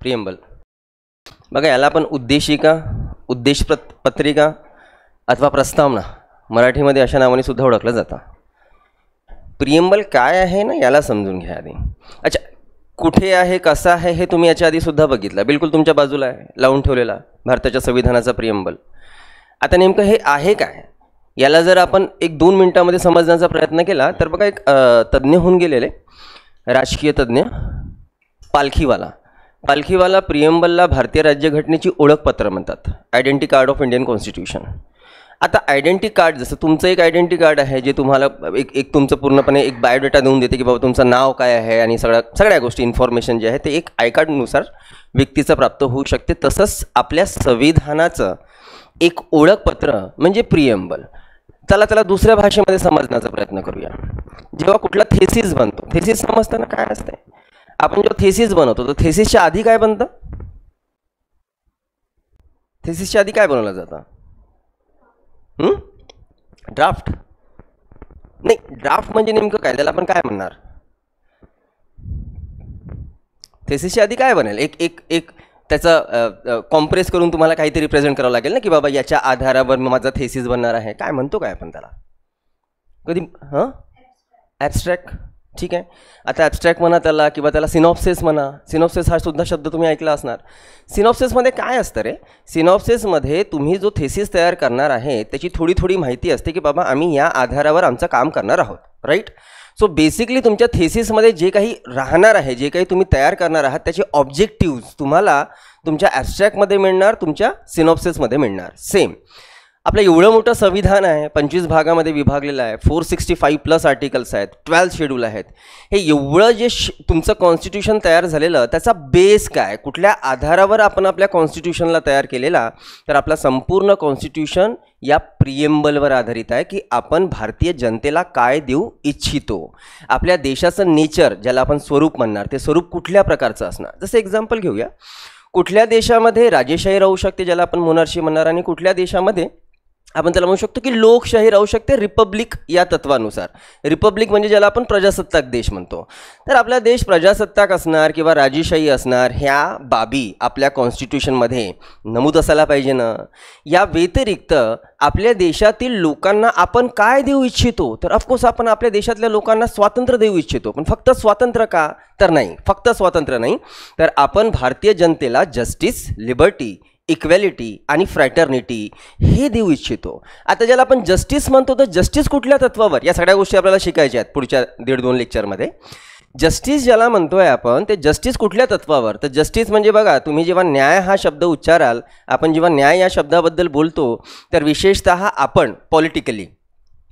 Preamble. बघा, याला आपण उद्देशिका, उद्देशपत्रिका अथवा प्रस्तावना मराठीमध्ये अशा नावाने सुद्धा ओळखलं जातं. प्रिएम्बल काय आहे ना, याला समजून घ्या आधी. अच्छा, कुठे आहे, कसं आहे हे तुम्ही याच्या आधी सुद्धा बघितलं, बिलकुल तुमच्या बाजूला आहे लावून ठेवलेला भारताच्या संविधानाचा प्रिएम्बल. आता नेमकं हे आहे काय, याला जर आपण 1-2 मिनिटांमध्ये समजण्याचा प्रयत्न केला तर बघा, एक तज्ज्ञ होऊन गेलेले राजकीय तज्ज्ञ पालखीवाला प्रिएम्बलला भारतीय राज्यघटनेची ओळखपत्र म्हणतात, identity card of Indian constitution. आता आयडेंटिटी कार्ड, जसं तुमचं एक आयडेंटिटी कार्ड आहे जे तुम्हाला एक तुमचं पूर्णपणे एक बायोडेटा देऊन देते की बाबा तुमचं नाव काय आहे आणि सगळ्या गोष्टी इन्फॉर्मेशन जे आहे ते एक आय कार्डनुसार व्यक्तीचं प्राप्त होऊ शकते. तसंच आपल्या संविधानाचं एक ओळखपत्र म्हणजे प्रिएम्बल. त्याला दुसऱ्या भाषेमध्ये समजण्याचा प्रयत्न करूया. जेव्हा कुठला थेसिस बनतो, थेसिस समजताना काय असते, आपण जेव्हा थेसिस बनवतो तर थेसिसच्या आधी काय बनतं, थेसिसच्या आधी काय बनवलं जातं, ड्राफ्ट. नाही, ड्राफ्ट म्हणजे नेमकं काय, त्याला आपण काय म्हणणार, थेसिसच्या आधी काय बनेल, एक त्याचा कॉम्प्रेस करून तुम्हाला काहीतरी प्रेझेंट करावं लागेल ना, की बाबा याच्या आधारावर माझा थेसिस बनणार आहे. काय म्हणतो काय आपण त्याला कधी, ॲब्स्ट्रॅक्ट. ठीक आहे, आता ॲब्स्ट्रॅक्ट म्हणा त्याला, किंवा त्याला सिनॉप्सिस म्हणा. सिनॉप्सिस हा सुद्धा शब्द तुम्ही ऐकला असणार. सिनॉप्सिसमध्ये काय असतं रे, सिनॉप्सिसमध्ये तुम्ही जो थेसिस तयार करणार आहे त्याची थोडी माहिती असते की बाबा आम्ही या आधारावर आमचं काम करणार आहोत, राईट. सो बेसिकली तुमच्या थेसिसमध्ये जे काही राहणार आहे, जे काही तुम्ही तयार करणार आहात त्याचे ऑब्जेक्टिव्ज तुम्हाला तुमच्या ॲब्स्ट्रॅक्टमध्ये मिळणार, तुमच्या सिनॉप्सिसमध्ये मिळणार. सेम आपलं एवढं मोठं संविधान आहे, 25 भागामध्ये विभागलेलं आहे, 465+ आर्टिकल्स आहेत, 12 शेड्यूल आहेत. हे एवढं जे तुमचं कॉन्स्टिट्यूशन तयार झालेलं त्याचा बेस काय, कुठल्या आधारावर आपण आपल्या कॉन्स्टिट्यूशनला तयार केलेला, तर आपला संपूर्ण कॉन्स्टिट्यूशन या प्रिएम्बलवर आधारित आहे की आपण भारतीय जनतेला काय देऊ इच्छितो. आपल्या देशाचं नेचर, ज्याला आपण स्वरूप म्हणणार, ते स्वरूप कुठल्या प्रकारचं असणार. जसं एक्झाम्पल घेऊया, कुठल्या देशामध्ये राजेशाही राहू शकते, ज्याला आपण मोनार्ची म्हणणार, आणि कुठल्या देशामध्ये आपण त्याला म्हणू शकतो की लोकशाही राहू शकते, रिपब्लिक या तत्वानुसार. रिपब्लिक म्हणजे ज्याला आपण प्रजासत्ताक देश म्हणतो. तर आपला देश प्रजासत्ताक असणार किंवा राजेशाही असणार, ह्या बाबी आपल्या कॉन्स्टिट्यूशनमध्ये नमूद असायला पाहिजे ना. या व्यतिरिक्त आपल्या देशातील लोकांना आपण काय देऊ इच्छितो, तर ऑफकोर्स आपण आपल्या देशातल्या लोकांना स्वातंत्र्य देऊ इच्छितो. पण फक्त स्वातंत्र्य का, तर नाही, फक्त स्वातंत्र्य नाही, तर आपण भारतीय जनतेला जस्टिस, लिबर्टी, इक्वॅलिटी आणि फ्रॅटर्निटी हे देऊ इच्छितो. आता ज्याला आपण जस्टिस म्हणतो, तर जस्टिस कुठल्या तत्वावर, या सगळ्या गोष्टी आपल्याला शिकायच्या आहेत पुढच्या 1.5-2 लेक्चरमध्ये. जस्टिस ज्याला म्हणतोय आपण, ते जस्टिस कुठल्या तत्वावर, तर जस्टिस म्हणजे बघा, तुम्ही जेव्हा न्याय हा शब्द उच्चाराल, आपण जेव्हा न्याय या शब्दाबद्दल बोलतो तर विशेषतः आपण पॉलिटिकली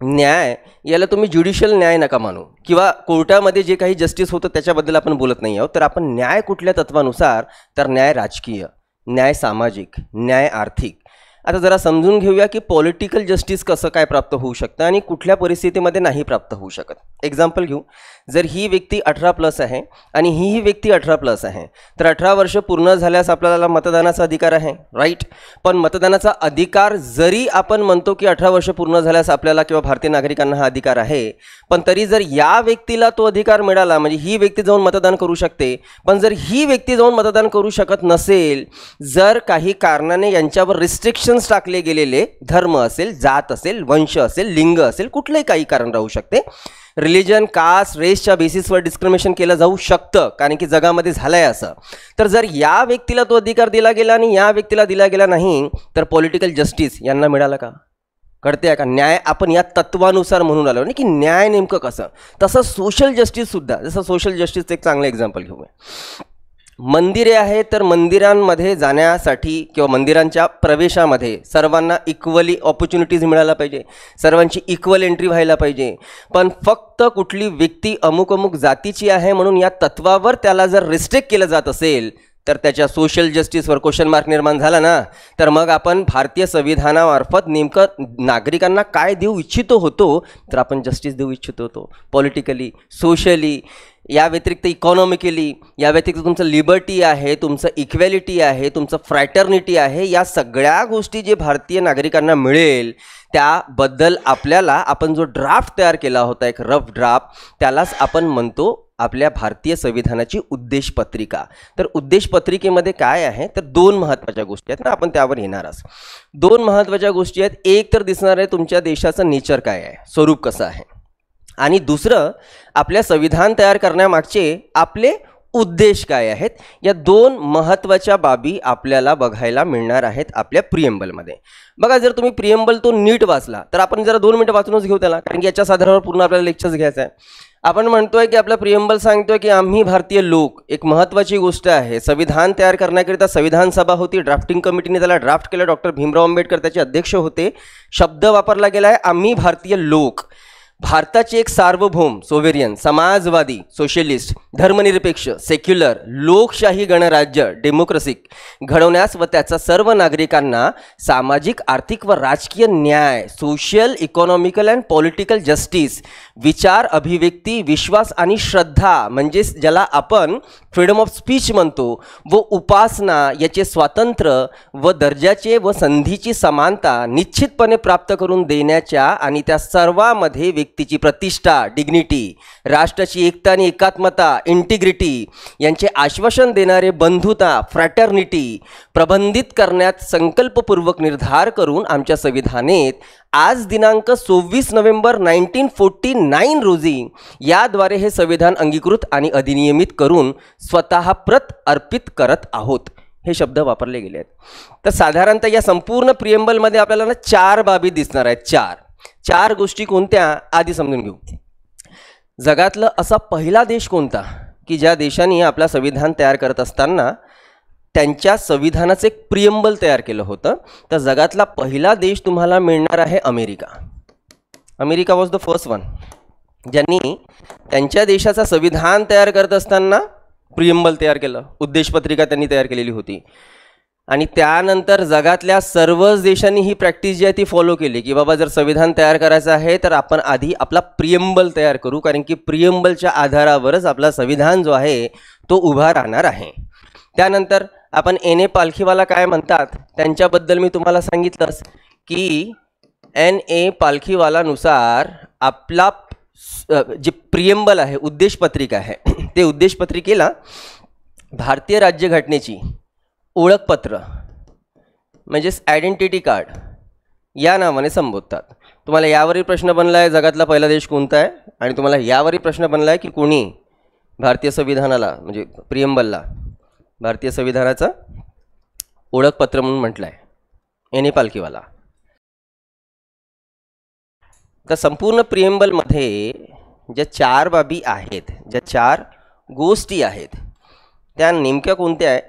न्याय याला तुम्ही ज्युडिशियल न्याय नका मानू, किंवा कोर्टामध्ये जे काही जस्टिस होतं त्याच्याबद्दल आपण बोलत नाही आहोत. तर आपण न्याय कुठल्या तत्वानुसार, तर न्याय राजकीय, न्याय सामाजिक, न्याय आर्थिक. आता जरा समजून घेऊया की पॉलिटिकल जस्टिस कसं काय प्राप्त होऊ शकतं आणि कुठल्या परिस्थितीमध्ये नाही प्राप्त होऊ शकत. एक्झाम्पल घेऊ, जर ही व्यक्ती 18+ आहे आणि ही व्यक्ती 18+ आहे, तर 18 वर्ष पूर्ण झाल्यास आपल्याला मतदानाचा अधिकार आहे, राईट. पण मतदानाचा अधिकार जरी आपण म्हणतो की 18 वर्ष पूर्ण झाल्यास आपल्याला किंवा भारतीय नागरिकांना हा अधिकार आहे, पण तरी जर या व्यक्तीला तो अधिकार मिळाला, म्हणजे ही व्यक्ती जाऊन मतदान करू शकते. पण जर ही व्यक्ती जाऊन मतदान करू शकत नसेल, जर काही कारणाने यांच्यावर रिस्ट्रिक्शन्स टाकले गेलेले, धर्म असेल, जात असेल, वंश असेल, लिंग असेल, कुठलंही काही कारण राहू शकते, रिलिजन, कास्ट, रेसच्या बेसिसवर डिस्क्रिमिनेशन केलं जाऊ शकतं, कारण की जगामध्ये झालं आहे असं. तर जर या व्यक्तीला तो अधिकार दिला गेला आणि या व्यक्तीला दिला गेला नाही, तर पॉलिटिकल जस्टिस यांना मिळालं का, कळते का. न्याय आपण या तत्वानुसार म्हणून आलो नाही की न्याय नेमकं कसं. तसं सोशल जस्टिससुद्धा, जसं सोशल जस्टिसचं एक चांगलं एक्झाम्पल घेऊया. मंदिरे आहेत, तर मंदिरांमध्ये जाण्यासाठी किंवा मंदिरांच्या प्रवेशामध्ये सर्वांना इक्वली ऑपॉर्च्युनिटीज मिळायला पाहिजे, सर्वांची इक्वल एंट्री व्हायला पाहिजे. पण फक्त कुठली व्यक्ती अमुक जातीची आहे म्हणून या तत्वावर त्याला जर रिस्ट्रिक्ट केलं जात असेल, तर त्याच्या सोशल जस्टिसवर क्वेश्चन मार्क निर्माण झाला ना. तर मग आपण भारतीय संविधानामार्फत नेमकं नागरिकांना काय देऊ इच्छितो होतो, तर आपण जस्टिस देऊ इच्छितो होतो, पॉलिटिकली, सोशली, या व्यतिरिक्त इकॉनॉमिकली, या व्यतिरिक्त तुमचं लिबर्टी आहे, तुमचं इक्वॅलिटी आहे, तुमचं फ्रॅटर्निटी आहे. या सगळ्या गोष्टी जे भारतीय नागरिकांना मिळेल त्याबद्दल आपल्याला, आपण जो ड्राफ्ट तयार केला होता, एक रफ ड्राफ्ट, त्यालाच आपण म्हणतो आपल्या भारतीय संविधानाची उद्देश पत्रिका. तर उद्देश पत्रिकेमध्ये काय आहे तर दोन महत्त्वाच्या गोष्टी आहेत ना, आपण त्यावर येणारच. दोन महत्त्वाच्या गोष्टी आहेत. एक तर दिसणार आहे तुमच्या देशाचं नेचर काय आहे, स्वरूप कसं आहे, आणि दुसरं आपल्या संविधान तयार करण्यामागचे आपले उद्देश काय आहेत. या दोन महत्त्वाच्या बाबी आपल्याला बघायला मिळणार आहेत आपल्या प्रिएम्बलमध्ये. बघा, जर तुम्ही प्रिएम्बल तो नीट वाचला तर आपण जरा 2 मिनिटं वाचूनच घेऊ त्याला, कारण की याच्या आधारावर पूर्ण आपल्याला लेक्चर्स घ्यायचं आहे. आपण म्हणतोय की आपला प्रिएम्बल सांगतोय की आम्ही भारतीय लोक, एक महत्त्वाची गोष्ट आहे, संविधान तयार करण्याकरिता संविधान सभा होती, ड्राफ्टिंग कमिटीने त्याला ड्राफ्ट केलं, डॉक्टर भीमराव आंबेडकर त्याचे अध्यक्ष होते. शब्द वापरला गेला आहे आम्ही भारतीय लोक. भारताचे एक सार्वभौम, सोवेरियन, समाजवादी, सोशलिस्ट, धर्मनिरपेक्ष, सेक्युलर, लोकशाही गणराज्य, डेमोक्रेसिक घडवण्यास व त्याचा सर्व नागरिकांना सामाजिक, आर्थिक व राजकीय न्याय, social, economical and political justice, विचार, अभिव्यक्ती, विश्वास आणि श्रद्धा म्हणजे ज्याला आपण फ्रीडम ऑफ स्पीच म्हणतो, व उपासना याचे स्वातंत्र्य व दर्जाचे व संधीची समानता निश्चितपणे प्राप्त करून देण्याच्या आणि त्या सर्वांमध्ये व्यक्तीची प्रतिष्ठा, डिग्निटी, राष्ट्राची एकता आणि एकात्मता, इंटिग्रिटी यांचे आश्वासन देणारे बंधुता, फ्रॅटर्निटी प्रबंधित करण्यात संकल्पपूर्वक निर्धार करून आमच्या संविधानेत आज दिनांक 26 नोव्हेंबर 1949 रोजी याद्वारे हे संविधान अंगीकृत आणि अधिनियमित करून स्वतः प्रत अर्पित करत आहोत. हे शब्द वापरले गेले आहेत. तर साधारणतः या संपूर्ण प्रिएम्बलमध्ये आपल्याला 4 बाबी दिसणार आहेत. चार गोष्टी कोणत्या आधी समजून घेऊ. जगातलं असा पहिला देश कोणता की ज्या देशाने आपला संविधान तयार करत असताना त्यांच्या संविधानाचं एक प्रिएम्बल तयार केलं होतं. तर जगातला पहिला देश तुम्हाला मिळणार आहे America. America was the first one ज्यांनी त्यांच्या देशाचं संविधान तयार करत असताना प्रिएम्बल तयार केलं, उद्देशपत्रिका त्यांनी तयार केलेली होती. आणि त्यानंतर जगातल्या सर्वच देशांनी ही प्रॅक्टिस जी आहे ती फॉलो केली की बाबा जर संविधान तयार करायचं आहे तर आपण आधी आपला प्रिएम्बल तयार करू, कारण की प्रिएम्बलच्या आधारावरच आपला संविधान जो आहे तो उभा राहणार आहे. त्यानंतर आपण एन.ए. पालखीवाला काय म्हणतात त्यांच्याबद्दल मी तुम्हाला सांगितलंच की एन.ए. पालखीवालानुसार आपला जे प्रिएम्बल आहे, उद्देशपत्रिका आहे, ते उद्देशपत्रिकेला भारतीय राज्यघटनेची ओळखपत्र म्हणजेच आयडेंटिटी कार्ड या नावाने संबोधतात. तुम्हाला यावरही प्रश्न बनला आहे जगातला पहिला देश कोणता आहे, आणि तुम्हाला यावरही प्रश्न बनला आहे की कोणी भारतीय संविधानाला म्हणजे प्रिएम्बलला भारतीय संविधानाचं ओळखपत्र म्हणून म्हटलं आहे, एन.ए. पालखीवाला. तर संपूर्ण प्रिएम्बलमध्ये ज्या 4 बाबी आहेत, ज्या 4 गोष्टी आहेत त्या नेमक्या कोणत्या आहे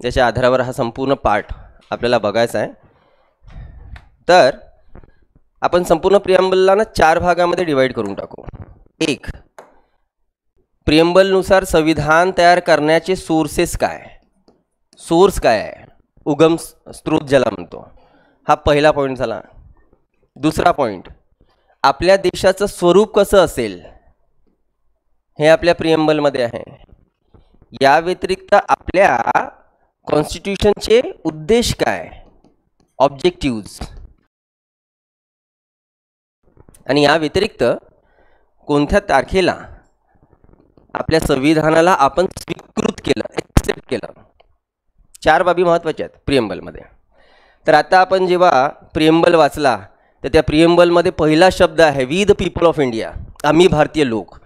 ज्याच्या आधारावर हा संपूर्ण पाठ आपल्याला बघायचा आहे. तर आपण संपूर्ण प्रिएम्बलला 4 भागामध्ये डिवाइड करून टाकू. 1, प्रिएम्बलनुसार संविधान तयार करण्याचे सोर्सेस काय, सोर्स काय आहे, उगम स्रोत ज्याला म्हणतो, हा पहिला पॉईंट झाला. दुसरा पॉईंट, आपल्या देशाचं स्वरूप कसं असेल हे आपल्या प्रिएम्बलमध्ये आहे. या व्यतिरिक्त आपल्या कॉन्स्टिट्यूशनचे उद्देश काय, ऑब्जेक्टिव्ज, आणि या व्यतिरिक्त कोणत्या तारखेला आपल्या संविधानाला आपण स्वीकृत केलं, एक्सेप्ट केलं. 4 बाबी महत्त्वाच्या आहेत प्रिएम्बलमध्ये. तर आता आपण जेव्हा प्रिएम्बल वाचला तर त्या प्रिएम्बलमध्ये पहिला शब्द आहे we the people of India, आम्ही भारतीय लोक.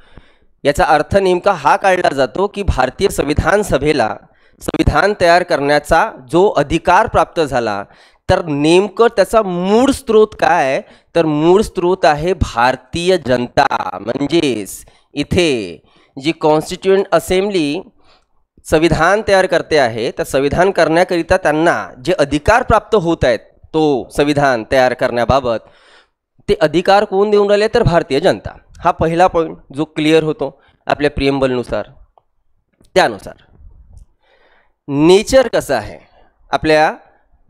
याचा अर्थ नेमका हा काढला जातो की भारतीय संविधान सभेला संविधान तयार करण्याचा जो अधिकार प्राप्त झाला तर नेमकं त्याचा मूळ स्रोत काय, तर मूळ स्रोत आहे भारतीय जनता. म्हणजेच इथे जी कॉन्स्टिट्युएंट असेंब्ली संविधान तयार करते आहे तर संविधान करण्याकरिता त्यांना जे अधिकार प्राप्त होत आहेत तो संविधान तयार करण्याबाबत ते अधिकार कोण देऊन राहिले तर भारतीय जनता. हा पहिला पॉईंट जो क्लिअर होतो आपल्या प्रिएम्बलनुसार. त्यानुसार नेचर कसं आहे आपल्या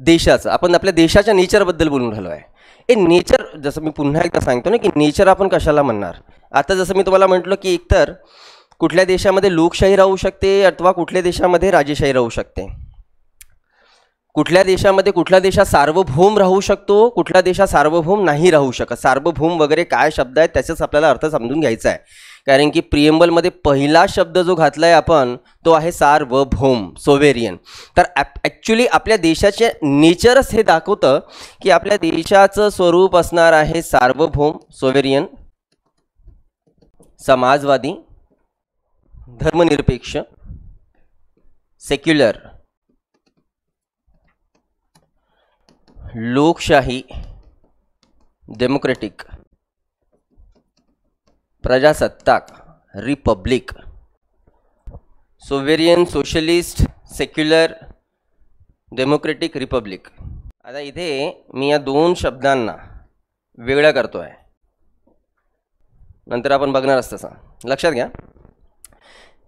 देशाचं, आपण आपल्या देशाच्या नेचरबद्दल बोलून राहिलो आहे. ए नेचर, जसं मी पुन्हा एकदा सांगतो ना की नेचर आपण कशाला म्हणणार. आता जसं मी तुम्हाला म्हटलं की एकतर कुठल्या देशामध्ये लोकशाही राहू शकते अथवा कुठल्या देशामध्ये राजेशाही राहू शकते, कुठल्या देशामध्ये कुठल्या देशात सार्वभौम राहू शकतो, कुठल्या देशात सार्वभौम नाही राहू शकत. सार्वभौम वगैरे काय शब्द आहेत त्याचाच आपल्याला अर्थ समजून घ्यायचा आहे, कारण की प्रिएम्बलमध्ये पहिला शब्द जो घातलाय आपण तो आहे सार्वभौम, सोवेरियन. तर ॲक्च्युली आपल्या देशाचे नेचरच हे दाखवतं की आपल्या देशाचं स्वरूप असणार आहे सार्वभौम, सोवेरियन, समाजवादी, धर्मनिरपेक्ष, सेक्युलर, लोकशाही, डेमोक्रेटिक, प्रजासत्ताक, Republic. Sovereign, socialist, secular, democratic, Republic. आता इथे मी या दोन शब्दांना वेगळा करतो आहे, नंतर आपण बघणारच तसा. लक्षात घ्या,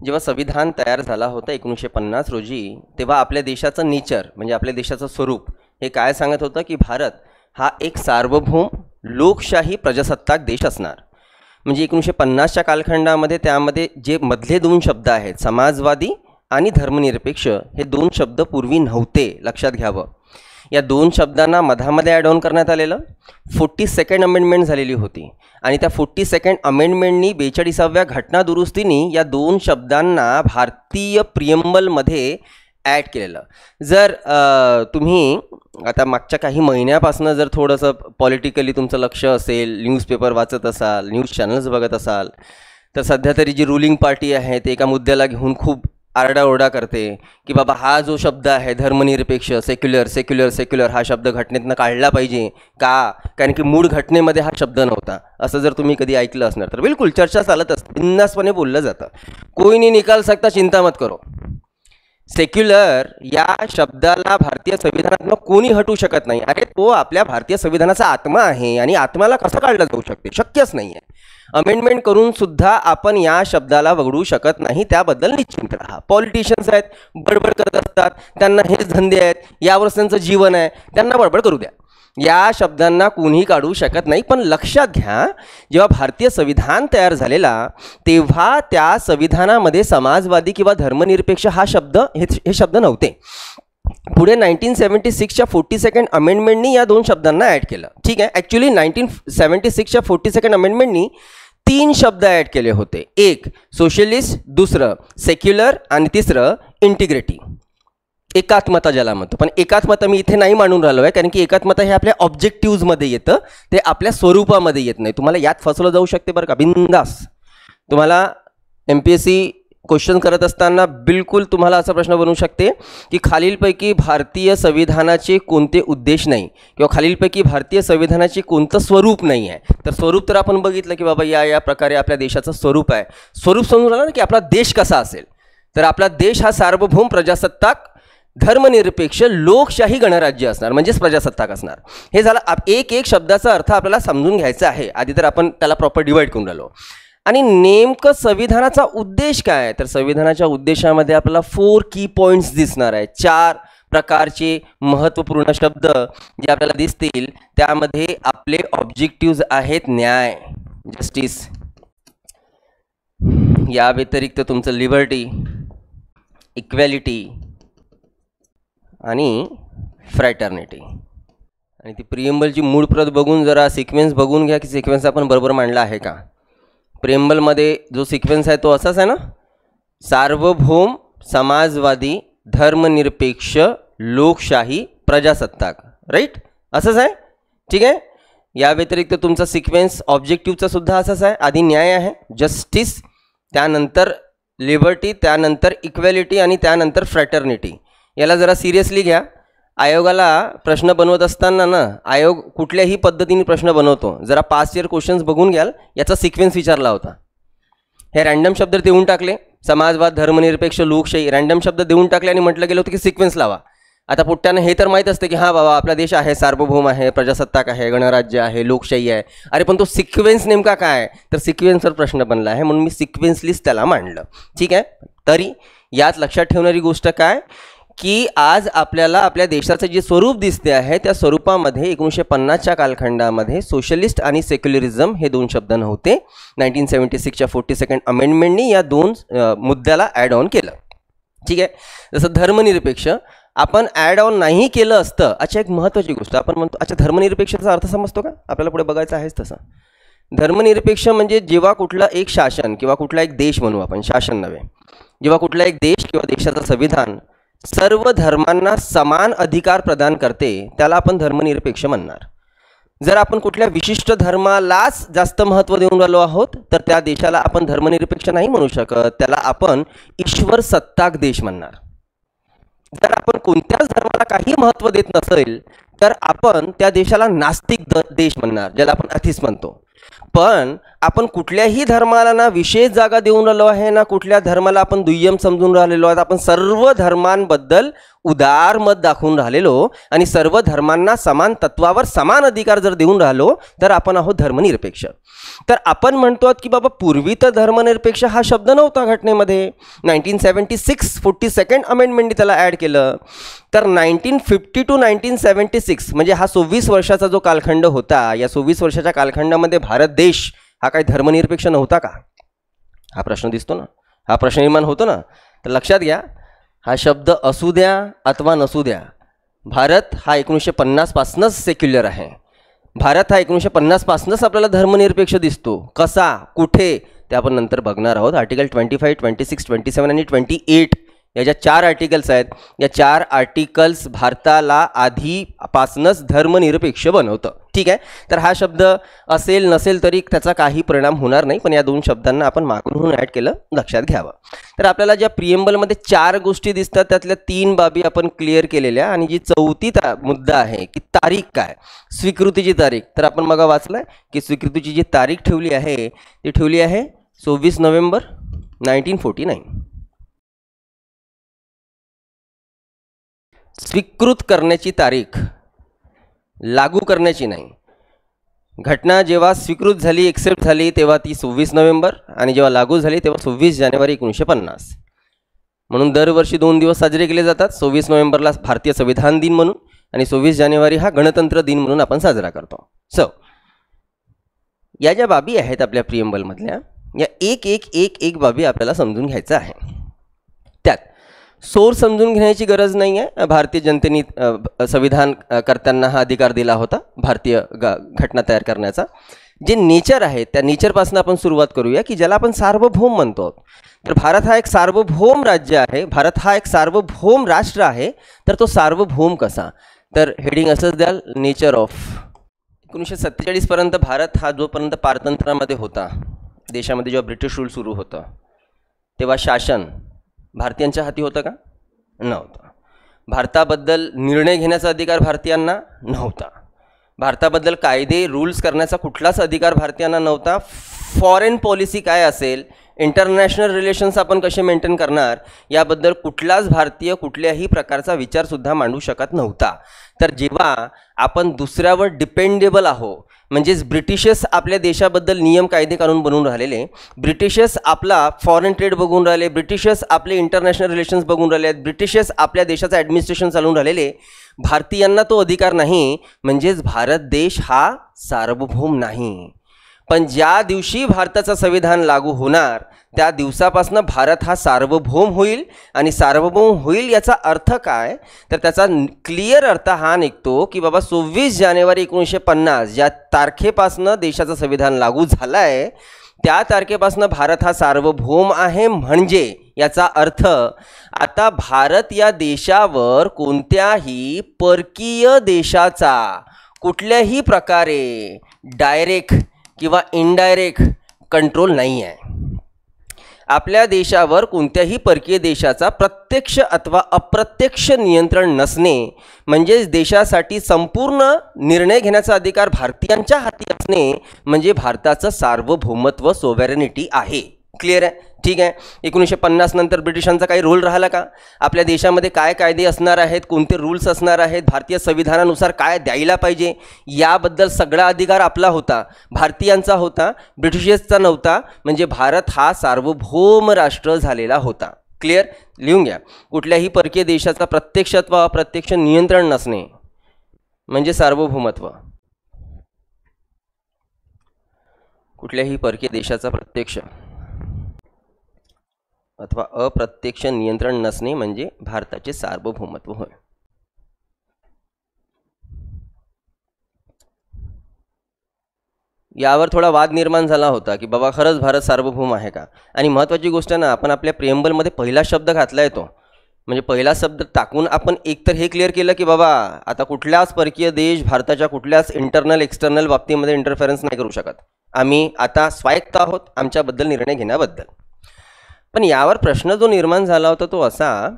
जेव्हा संविधान तयार झाला होता 1950 रोजी, तेव्हा आपल्या देशाचं नेचर म्हणजे आपल्या देशाचं स्वरूप हे काय सांगत होतं की भारत हा एक सार्वभौम लोकशाही प्रजासत्ताक देश असणार. म्हणजे 1950च्या कालखंडामध्ये त्यामध्ये जे मधले दोन शब्द आहेत समाजवादी आणि धर्मनिरपेक्ष, हे दोन शब्द पूर्वी नव्हते, लक्षात घ्यावं. या दोन शब्दांना मधामध्ये ॲड ऑन करण्यात आलेलं 42nd अमेंडमेंट झालेली होती आणि त्या 42nd अमेंडमेंटनी 42व्या घटना दुरुस्तीनी या दोन शब्दांना भारतीय प्रिएम्बलमध्ये ॲड केलेलं. जर तुम्ही आता मागच्या काही महिन्यापासून जर थोडंसं पॉलिटिकली तुमचं लक्ष असेल, न्यूजपेपर वाचत असाल, न्यूज चॅनल्स बघत असाल, तर सध्या तरी जी रुलिंग पार्टी आहे ते एका मुद्द्याला घेऊन खूप आरडाओरडा करते की बाबा हा जो शब्द आहे धर्मनिरपेक्ष, सेक्युलर सेक्युलर सेक्युलर, हा शब्द घटनेतनं काढला पाहिजे का, कारण की मूळ घटनेमध्ये हा शब्द नव्हता. असं जर तुम्ही कधी ऐकलं असणार तर बिलकुल चर्चा चालत असते, बिंदासपणे बोललं जातं. कोई नाही निकाल सकता, चिंता मत करो. सेक्युलर या शब्दाला भारतीय संविधानातनं कोणी हटवू शकत नाही. अरे तो आपल्या भारतीय संविधानाचा आत्मा आहे आणि आत्म्याला कसं काढलं जाऊ शकते, शक्यच नाही आहे. अमेंडमेंट करून सुद्धा आपण या शब्दाला वगळू शकत नाही, त्याबद्दल निश्चिंत राहा. पॉलिटिशियन्स आहेत, बडबड करत असतात, त्यांना हेच धंदे आहेत, यावर त्यांचं जीवन आहे, त्यांना बडबड करू द्या. या शब्दांना कोणी काढू शकत नाही. पण लक्षात घ्या, जेव्हा भारतीय संविधान तयार झालेला तेव्हा त्या संविधानामध्ये समाजवादी किंवा धर्मनिरपेक्ष हा शब्द हे शब्द नव्हते. पुढे 1976च्या 42nd अमेंडमेंटनी या दोन शब्दांना ॲड केलं. ठीक आहे, ॲक्च्युली 1976च्या 42nd अमेंडमेंटनी 3 शब्द ॲड केले होते. एक सोशलिस्ट, दुसरं सेक्युलर आणि तिसरं इंटिग्रिटी, एकात्मता ज्याला म्हणतो. पण एकात्मता मी इथे नाही मांडून राहिलो आहे, कारण की एकात्मता हे आपल्या ऑब्जेक्टिव्हजमध्ये येतं, ते आपल्या स्वरूपामध्ये येत नाही. तुम्हाला यात फसवलं जाऊ शकते बरं का, बिंदास. तुम्हाला MPSC क्वेश्चन करत असताना बिलकुल तुम्हाला असा प्रश्न बनवू शकते की खालीलपैकी भारतीय संविधानाचे कोणते उद्देश नाही किंवा खालीलपैकी भारतीय संविधानाचे कोणतं स्वरूप नाही आहे. तर स्वरूप तर आपण बघितलं की बाबा या प्रकारे आपल्या देशाचं स्वरूप आहे. स्वरूप समजून आलं ना की आपला देश कसा असेल. तर आपला देश हा सार्वभौम प्रजासत्ताक धर्मनिरपेक्ष लोकशाही गणराज्य असणार, म्हणजेच प्रजासत्ताक असणार. हे झालं एक शब्दाचा अर्थ आपल्याला समजून घ्यायचा आहे. आधी तर आपण त्याला प्रॉपर डिवाइड करून राहिलो. आणि नेमकं संविधानाचा उद्देश काय आहे, तर संविधानाच्या उद्देशामध्ये आपल्याला 4 की पॉईंट्स दिसणार आहे. 4 प्रकारचे महत्त्वपूर्ण शब्द जे आपल्याला दिसतील. त्यामध्ये आपले ऑब्जेक्टिव्ज आहेत न्याय, जस्टिस, या व्यतिरिक्त तुमचं लिबर्टी, इक्वॅलिटी आणि फ्रॅटर्निटी. आणि ती प्रिएम्बलची मूळ प्रत बघून जरा सिक्वेन्स बघून घ्या की सिक्वेन्स आपण बरोबर मांडला आहे का. प्रिएम्बलमध्ये जो सिक्वेन्स आहे तो असाच आहे ना, सार्वभौम, समाजवादी, धर्मनिरपेक्ष, लोकशाही, प्रजासत्ताक, राईट, असंच आहे. ठीक आहे. या व्यतिरिक्त तुमचा सिक्वेन्स ऑब्जेक्टिव्हचा सुद्धा असाच आहे. आधी न्याय आहे, जस्टिस, त्यानंतर लिबर्टी, त्यानंतर इक्वॅलिटी आणि त्यानंतर फ्रॅटर्निटी. याला जरा सिरियसली घ्या. आयोगाला प्रश्न बनवत असताना ना, आयोग कुठल्याही पद्धतीने प्रश्न बनवतो. जरा पास्ट इयर क्वेश्चन्स बघून घ्याल, याचा सिक्वेन्स विचारला होता. हे रँडम शब्द देऊन टाकले, समाजवाद, धर्मनिरपेक्ष, लोकशाही, रँडम शब्द देऊन टाकले आणि म्हटलं गेलं होतं की सिक्वेन्स लावा. आता पुट्ट्यानं हे तर माहीत असते की हां बाबा आपला देश आहे, सार्वभौम आहे, प्रजासत्ताक आहे, गणराज्य आहे, लोकशाही आहे. अरे पण तो सिक्वेन्स नेमका काय, तर सिक्वेन्सवर प्रश्न बनला आहे, म्हणून मी सिक्वेन्स लिस्ट त्याला मांडलं. ठीक आहे. तरी यात लक्षात ठेवणारी गोष्ट काय की आज आपल्याला आपल्या देशाचं जे स्वरूप दिसते आहे त्या स्वरूपामध्ये 1950च्या कालखंडामध्ये सोशलिस्ट आणि सेक्युलरिझम हे दोन शब्द नव्हते. 1976च्या 42nd अमेंडमेंटनी या दोन मुद्द्याला ॲड ऑन केलं. ठीक आहे. जसं धर्मनिरपेक्ष आपण ॲड ऑन नाही केलं असतं. अच्छा, एक महत्त्वाची गोष्ट आपण म्हणतो, अच्छा धर्मनिरपेक्षाचा अर्थ समजतो का, आपल्याला पुढे बघायचं आहेच तसं. धर्मनिरपेक्ष म्हणजे जेव्हा कुठला एक शासन किंवा कुठला एक देश म्हणू आपण, शासन नव्हे, जेव्हा कुठला एक देश किंवा देशाचं संविधान सर्व धर्मांना समान अधिकार प्रदान करते त्याला आपण धर्मनिरपेक्ष म्हणणार. जर आपण कुठल्या विशिष्ट धर्मालाच जास्त महत्त्व देऊन राहिलो आहोत तर त्या देशाला आपण धर्मनिरपेक्ष नाही म्हणू शकत, त्याला आपण ईश्वर सत्ताक देश म्हणणार. जर आपण कोणत्याच धर्माला काही महत्त्व देत नसेल तर आपण त्या देशाला नास्तिक देश म्हणणार, ज्याला आपण अथिस्ट म्हणतो. पण आपण कुठल्याही धर्माला ना विशेष जागा देऊन राहिलो आहे ना कुठल्या धर्माला आपण दुय्यम समजून राहिलेलो आहोत. आपण सर्व धर्मांबद्दल उदार मत दाखवून राहिलेलो आणि सर्व धर्मांना समान तत्वावर समान अधिकार जर देऊन राहिलो तर आपण आहोत धर्मनिरपेक्ष. तर आपण म्हणतो की बाबा पूर्वी तर धर्मनिरपेक्ष हा शब्द नव्हता घटनेमध्ये. 1976 42nd अमेंडमेंटने त्याला ॲड केलं. तर 1950 to 1976 म्हणजे हा 24 वर्षाचा जो कालखंड होता, या 24 वर्षाच्या कालखंडामध्ये भारत देश हा काही धर्मनिरपेक्ष नव्हता का? हा प्रश्न दिसतो ना, हा प्रश्न निर्माण होतो ना. तर लक्षात घ्या, हा शब्द असू द्या अथवा नसू द्या, भारत हा 1950 पासूनच सेक्युलर आहे. भारत हा 1950 पासूनच आपल्याला धर्मनिरपेक्ष दिसतो. कसा, कुठे, ते आपण नंतर बघणार आहोत. आर्टिकल 25, 26, 27 आणि 28 या ज्या 4 आर्टिकल्स आहेत, या 4 आर्टिकल्स भारताला आधीपासूनच धर्मनिरपेक्ष बनवतं. ठीक आहे. तर हा शब्द असेल नसेल तरी त्याचा काही परिणाम होणार नाही, पण या 2 शब्दांना आपण मागून ॲड केलं, लक्षात घ्यावं. तर आपल्याला ज्या प्रिएम्बलमध्ये 4 गोष्टी दिसतात त्यातल्या 3 बाबी आपण क्लिअर केलेल्या, आणि जी 4थी मुद्दा आहे की तारीख काय, स्वीकृतीची तारीख. तर आपण मग वाचलंय की स्वीकृतीची जी तारीख ठेवली आहे ती ठेवली आहे 24 नोव्हेंबर 1949. स्वीकृत करण्याची तारीख, लागू करण्याची नाही. घटना जेव्हा स्वीकृत झाली, एक्सेप्ट झाली, तेव्हा ती 24 नोव्हेंबर आणि जेव्हा लागू झाली तेव्हा 26 जानेवारी 1950. म्हणून दरवर्षी 2 दिवस साजरे केले जातात. 24 नोव्हेंबरला भारतीय संविधान दिन म्हणून आणि 26 जानेवारी हा गणतंत्र दिन म्हणून आपण साजरा करतो. या ज्या बाबी आहेत आपल्या प्रिएम्बलमधल्या, या एक बाबी आपल्याला समजून घ्यायचं आहे. त्यात सोर्स समजून घेण्याची गरज नाही आहे. भारतीय जनतेने संविधान करताना हा अधिकार दिला होता भारतीय घटना तयार करण्याचा. जे नेचर आहे त्या नेचरपासून आपण सुरुवात करूया की ज्याला आपण सार्वभौम म्हणतो. तर भारत हा एक सार्वभौम राज्य आहे, भारत हा एक सार्वभौम राष्ट्र आहे. तर तो सार्वभौम कसा, तर हेडिंग असंच द्याल, नेचर ऑफ. 1947 पर्यंत भारत हा जोपर्यंत पारतंत्र्यामध्ये होता, देशामध्ये जेव्हा ब्रिटिश रूल सुरू होतं तेव्हा शासन भारतीयांच्या हाती होतं का? नव्हतं. भारताबद्दल निर्णय घेण्याचा अधिकार भारतीयांना नव्हता. भारताबद्दल कायदे रूल्स करण्याचा कुठलाच अधिकार भारतीयांना नव्हता. फॉरेन पॉलिसी काय असेल, इंटरनॅशनल रिलेशन्स आपण कसे मेंटेन करणार, याबद्दल कुठलाच भारतीय कुठल्याही प्रकारचा विचारसुद्धा मांडू शकत नव्हता. तर जेव्हा आपण दुसऱ्यावर डिपेंडेबल आहो, म्हणजेच ब्रिटिशर्स आपल्या देशाबद्दल नियम कायदे कानून बनवून राहिलेले, ब्रिटिशर्स आपला फॉरेन ट्रेड बघून राहिले, ब्रिटिशर्स आपले इंटरनॅशनल रिलेशन्स बघून राहिले, ब्रिटिशर्स आपल्या देशाचं ॲडमिनिस्ट्रेशन चालवून राहिलेले, भारतीयांना तो अधिकार नाही. म्हणजेच भारत देश हा सार्वभौम नाही. पण ज्या दिवशी भारताचं संविधान लागू होणार त्या दिवसापासून भारत हा सार्वभौम होईल. आणि सार्वभौम होईल याचा अर्थ काय, तर त्याचा क्लिअर अर्थ हा निघतो की बाबा 26 जानेवारी 1950 ज्या तारखेपासून देशाचं संविधान लागू झालं आहे त्या तारखेपासून भारत हा सार्वभौम आहे. म्हणजे याचा अर्थ आता भारत या देशावर कोणत्याही परकीय देशाचा कुठल्याही प्रकारे डायरेक्ट किंवा इनडायरेक्ट कंट्रोल नाही आहे. आपल्या देशावर कोणत्याही परकीय देशाचा प्रत्यक्ष अथवा अप्रत्यक्ष नियंत्रण नसणे, म्हणजेच देशासाठी संपूर्ण निर्णय घेण्याचा अधिकार भारतीयांच्या हाती असणे, म्हणजे भारताचं सार्वभौमत्व, सोव्हॅरेनिटी आहे. क्लिअर आहे? ठीक आहे. 1950 नंतर ब्रिटिशांचा काही रोल राहिला का? आपल्या देशामध्ये काय कायदे असणार आहेत, कोणते रूल्स असणार आहेत, भारतीय संविधानानुसार काय द्यायला पाहिजे, याबद्दल सगळा अधिकार आपला होता, भारतीयांचा होता, ब्रिटिशर्सचा नव्हता. म्हणजे भारत हा सार्वभौम राष्ट्र झालेला होता. क्लिअर? लिहून घ्या. कुठल्याही परकीय देशाचा प्रत्यक्ष अथवा अप्रत्यक्ष नियंत्रण नसणे म्हणजे सार्वभौमत्व. कुठल्याही परकीय देशाचा प्रत्यक्ष अथवा अप्रत्यक्ष नियंत्रण नसणे म्हणजे भारताचे सार्वभौमत्व होय. यावर थोडा वाद निर्माण झाला होता की बाबा खरंच भारत सार्वभौम आहे का. आणि महत्त्वाची गोष्ट ना, आपण आपल्या प्रिएम्बलमध्ये पहिला शब्द घातला आहे तो, म्हणजे पहिला शब्द टाकून आपण एकतर हे क्लिअर केलं की बाबा आता कुठल्याच परकीय देश भारताच्या कुठल्याच इंटरनल एक्सटर्नल बाबतीमध्ये इंटरफेरन्स नाही करू शकत. आम्ही आता स्वायत्त आहोत आमच्याबद्दल निर्णय घेण्याबद्दल. पण यावर प्रश्न जो निर्माण झाला होता तो असा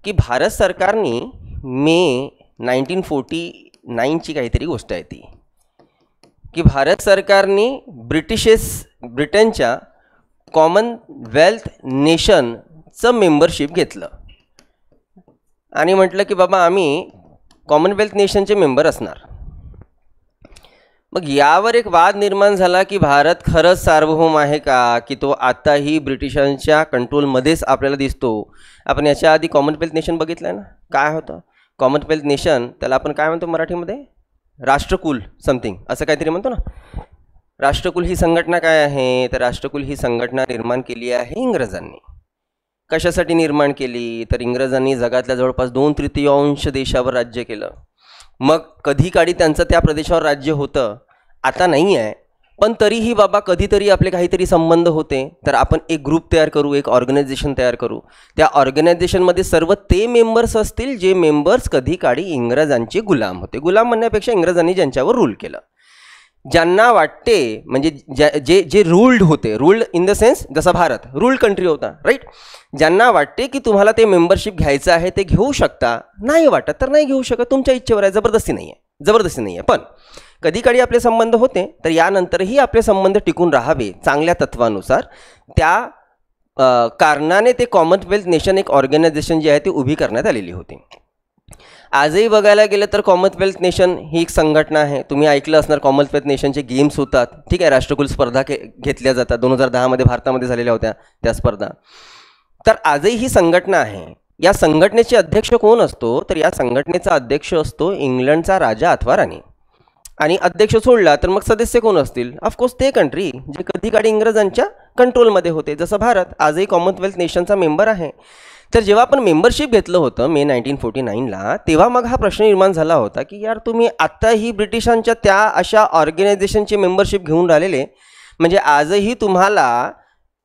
की भारत सरकारने मे 1949ची काहीतरी गोष्ट आहे ती, की भारत सरकारने ब्रिटनच्या कॉमनवेल्थ नेशनचं मेंबरशिप घेतलं आणि म्हटलं की बाबा आम्ही कॉमनवेल्थ नेशनचे मेंबर असणार. मग यावर एक वाद निर्माण झाला की भारत खरंच सार्वभौम आहे का, की तो आताही ब्रिटिशांच्या कंट्रोलमध्येच आपल्याला दिसतो. आपण याच्या आधी कॉमनवेल्थ नेशन बघितलं आहे ना, काय होतं कॉमनवेल्थ नेशन, त्याला आपण काय म्हणतो मराठीमध्ये, राष्ट्रकुल समथिंग असं काहीतरी म्हणतो ना. राष्ट्रकुल ही संघटना काय आहे, तर राष्ट्रकुल ही संघटना निर्माण केली आहे इंग्रजांनी. कशासाठी निर्माण केली, तर इंग्रजांनी जगातल्या जवळपास 2/3 देशावर राज्य केलं. मग कधी काळी त्यांचं त्या प्रदेशावर राज्य होतं, आता नाही आहे, पण तरीही बाबा कधीतरी आपले काहीतरी संबंध होते, तर आपण एक ग्रुप तयार करू, एक ऑर्गनायझेशन तयार करू. त्या ऑर्गनायझेशनमध्ये सर्व ते मेंबर्स असतील जे मेंबर्स कधी काळी इंग्रजांचे गुलाम होते. गुलाम म्हणण्यापेक्षा इंग्रजांनी ज्यांच्यावर रूल केलं, ज्यांना वाटते म्हणजे जे जे रूल्ड होते, रूल्ड इन द सेन्स जसा भारत रूल्ड कंट्री होता, राईट. ज्यांना वाटते की तुम्हाला ते मेंबरशिप घ्यायचं आहे ते घेऊ शकता, नाही वाटत तर नाही घेऊ शकत, तुमच्या इच्छेवर आहे, जबरदस्ती नाही आहे. पण कधी काळी आपले संबंध होते, तर यानंतरही आपले संबंध टिकून राहावे चांगल्या तत्वानुसार, त्या कारणाने ते कॉमनवेल्थ नेशन एक ऑर्गनायझेशन जी आहे ती उभी करण्यात आलेली होती. आजही बघायला गेलं तर कॉमनवेल्थ नेशन ही एक संघटना आहे. तुम्ही ऐकलं असणार कॉमनवेल्थ नेशनचे गेम्स होतात, ठीक आहे, राष्ट्रकुल स्पर्धा घेतल्या जातात. 2010मध्ये भारतामध्ये झालेल्या होत्या त्या स्पर्धा. तर आजही ही संघटना आहे. या संघटनेचे अध्यक्ष कोण असतो, तर या संघटनेचा अध्यक्ष असतो इंग्लंडचा राजा अथवा राणी. आणि अध्यक्ष सोडला तर मग सदस्य कोण असतील, ऑफकोर्स ते कंट्री जे कधी काळी इंग्रजांच्या कंट्रोलमध्ये होते, जसं भारत आजही कॉमनवेल्थ नेशनचा मेंबर आहे. तर जेव्हा आपण मेंबरशिप घेतलं होतं मे 1949ला, तेव्हा मग हा प्रश्न निर्माण झाला होता की यार तुम्ही आत्ताही ब्रिटिशांच्या त्या अशा ऑर्गनायझेशनचे मेंबरशिप घेऊन राहिलेले, म्हणजे आजही तुम्हाला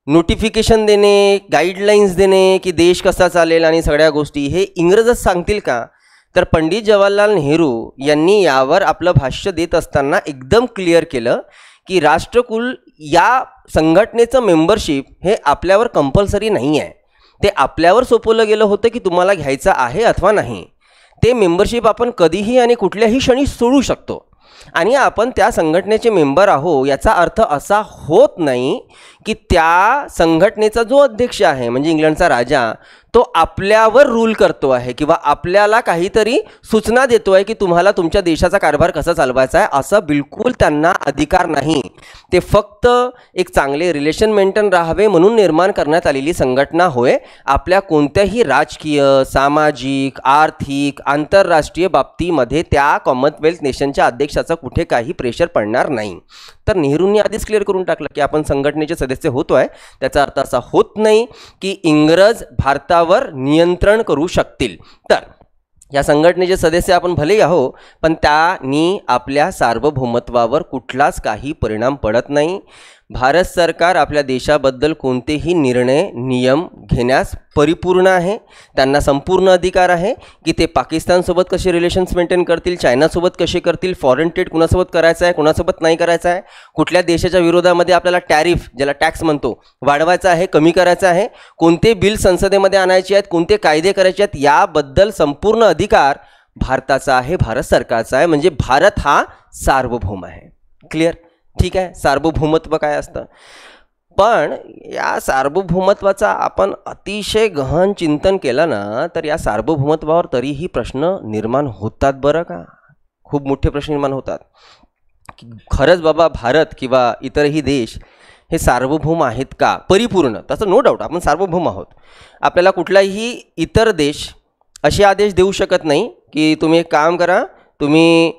नोटिफिकेशन देणे, गाईडलाईन्स देणे की देश कसा चालेल आणि सगळ्या गोष्टी हे इंग्रजच सांगतील का. तर पंडित जवाहरलाल नेहरू यांनी यावर आपलं भाष्य देत असताना एकदम क्लिअर केलं की राष्ट्रकुल या संघटनेचं मेंबरशिप हे आपल्यावर कंपल्सरी नाही आहे. ते आपल्यावर सोपवलं गेलं होतं की तुम्हाला घ्यायचं आहे अथवा नाही. ते मेंबरशिप आपण कधीही आणि कुठल्याही क्षणी सोडू शकतो. आणि आपण त्या संघटनेचे मेंबर आहो याचा अर्थ असा होत नाही की त्या संघटनेचा जो अध्यक्ष आहे म्हणजे इंग्लंडचा राजा तो आपल्यावर रूल करतो आहे किंवा आपल्याला काहीतरी सूचना देतो आहे की तुम्हाला तुमच्या देशाचा कारभार कसा चालवायचा आहे, असं बिलकुल त्यांना अधिकार नाही. ते फक्त एक चांगले रिलेशन मेंटेन राहावे म्हणून निर्माण करण्यात आलेली संघटना होय. आपल्या कोणत्याही राजकीय, सामाजिक, आर्थिक, आंतरराष्ट्रीय बाबतीमध्ये त्या कॉमनवेल्थ नेशनच्या अध्यक्षाचा कुठे काही प्रेशर पडणार नाही. तर नेहरूंनी आधीच क्लिअर करून टाकलं की आपण संघटनेचे सदस्य होतोय, त्याचा अर्थ असा होत नाही की इंग्रज भारतावर नियंत्रण करू शकतील. तर या संघटनेचे सदस्य आपण भलेही आहो, पण त्यांनी आपल्या सार्वभौमत्वावर कुठलाच काही परिणाम पडत नाही. भारत सरकार आपल्या देशाबद्दल कोणतेही निर्णय, नियम घेण्यास परिपूर्ण आहे. त्यांना संपूर्ण अधिकार आहे की ते पाकिस्तानसोबत कसे रिलेशन्स मेंटेन करतील, चायनासोबत कसे करतील, फॉरेन ट्रेड कुणासोबत करायचं आहे, कुणासोबत नाही करायचं आहे, कुठल्या देशाच्या विरोधामध्ये आपल्याला टॅरिफ, ज्याला टॅक्स म्हणतो, वाढवायचा आहे, कमी करायचा आहे, कोणते बिल संसदेमध्ये आणायचे आहेत, कोणते कायदे करायचे आहेत, याबद्दल संपूर्ण अधिकार भारताचा आहे, भारत सरकारचा आहे. म्हणजे भारत हा सार्वभौम आहे. क्लिअर? ठीक आहे. सार्वभौमत्व काय असतं, पण या सार्वभौमत्वाचा आपण अतिशय गहन चिंतन केलं ना तर या सार्वभौमत्वावर तरीही प्रश्न निर्माण होतात बरं का. खूप मोठे प्रश्न निर्माण होतात की खरंच बाबा भारत किंवा इतरही देश हे सार्वभौम आहेत का परिपूर्ण. तसं नो डाऊट आपण सार्वभौम आहोत. आपल्याला कुठलाही इतर देश असे आदेश देऊ शकत नाही की तुम्ही एक काम करा, तुम्ही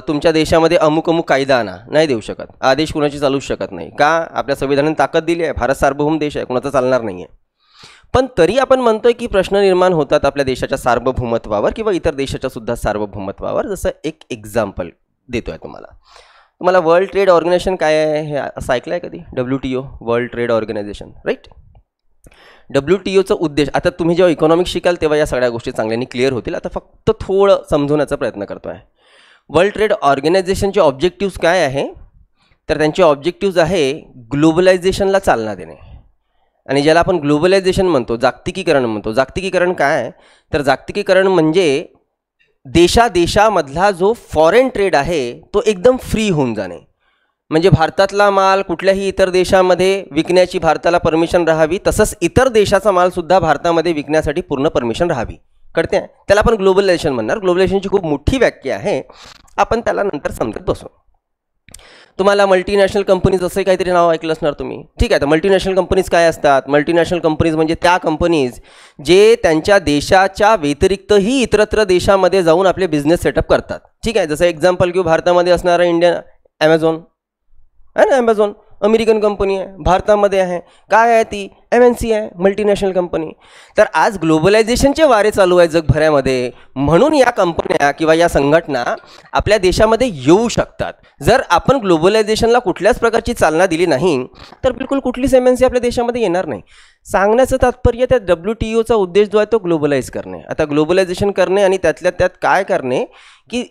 तुमच्या देशामध्ये अमुक अमुक कायदा आणा, नाही देऊ शकत. आदेश कुणाची चालूच शकत नाही. का? आपल्या संविधानाने ताकद दिली आहे, भारत सार्वभौम देश आहे, कुणाचं चालणार नाही आहे. पण तरी आपण म्हणतोय की प्रश्न निर्माण होतात आपल्या देशाच्या सार्वभौमत्वावर किंवा इतर देशाच्या सुद्धा सार्वभौमत्वावर. जसं एक एक्झाम्पल देतोय तुम्हाला. तुम्हाला वर्ल्ड ट्रेड ऑर्गनायझेशन काय आहे हे असं ऐकलं आहे कधी? WTO, world trade organization, right? WTOचा उद्देश, आता तुम्ही जेव्हा इकॉनॉमिक्स शिकाल तेव्हा या सगळ्या गोष्टी चांगल्याने क्लिअर होतील. आता फक्त थोडं समजवण्याचा प्रयत्न करतो आहे. वर्ल्ड ट्रेड ऑर्गनायझेशनचे ऑब्जेक्टिव्स काय आहे? तर त्यांचे ऑब्जेक्टिव्ज आहे ग्लोबलायझेशनला चालना देणे, आणि ज्याला आपण ग्लोबलायझेशन म्हणतो, जागतिकीकरण म्हणतो. जागतिकीकरण काय आहे? तर जागतिकीकरण म्हणजे देशादेशामधला जो फॉरेन ट्रेड आहे तो एकदम फ्री होऊन जाणे. म्हणजे भारतातला माल कुठल्याही इतर देशामध्ये विकण्याची भारताला परमिशन राहावी, तसंच इतर देशाचा मालसुद्धा भारतामध्ये विकण्यासाठी पूर्ण परमिशन राहावी. कळते? त्याला आपण ग्लोबलायझेशन म्हणणार. ग्लोबलायझेशनची खूप मोठी व्याख्या आहे, आपण त्याला नंतर समजत बसू. तुम्हाला मल्टीनॅशनल कंपनीज असं काहीतरी नाव ऐकलं असणार तुम्ही. ठीक आहे, तर मल्टीनॅशनल कंपनीज काय असतात? मल्टीनॅशनल कंपनीज म्हणजे त्या कंपनीज जे त्यांच्या देशाच्या व्यतिरिक्तही इतरत्र देशामध्ये जाऊन आपले बिझनेस सेटअप करतात. ठीक आहे, जसं एक्झाम्पल घेऊ, भारतामध्ये असणारा इंडियन ॲमेझॉन आहे ना, ॲमेझॉन अमेरिकन कंपनी आहे, भारतामध्ये आहे. काय आहे ती? MNC आहे, मल्टीनॅशनल कंपनी. तर आज ग्लोबलायझेशनचे वारे चालू आहे जगभरामध्ये, म्हणून या कंपन्या किंवा या संघटना आपल्या देशामध्ये येऊ शकतात. जर आपण ग्लोबलायझेशनला कुठल्याच प्रकारची चालना दिली नाही तर बिलकुल कुठलीच MNC आपल्या देशामध्ये येणार नाही. सांगण्याचं तात्पर्य त्या WTOचा उद्देश जो आहे तो ग्लोबलाइज करणे. आता ग्लोबलायझेशन करणे आणि त्यातल्या त्यात काय करणे की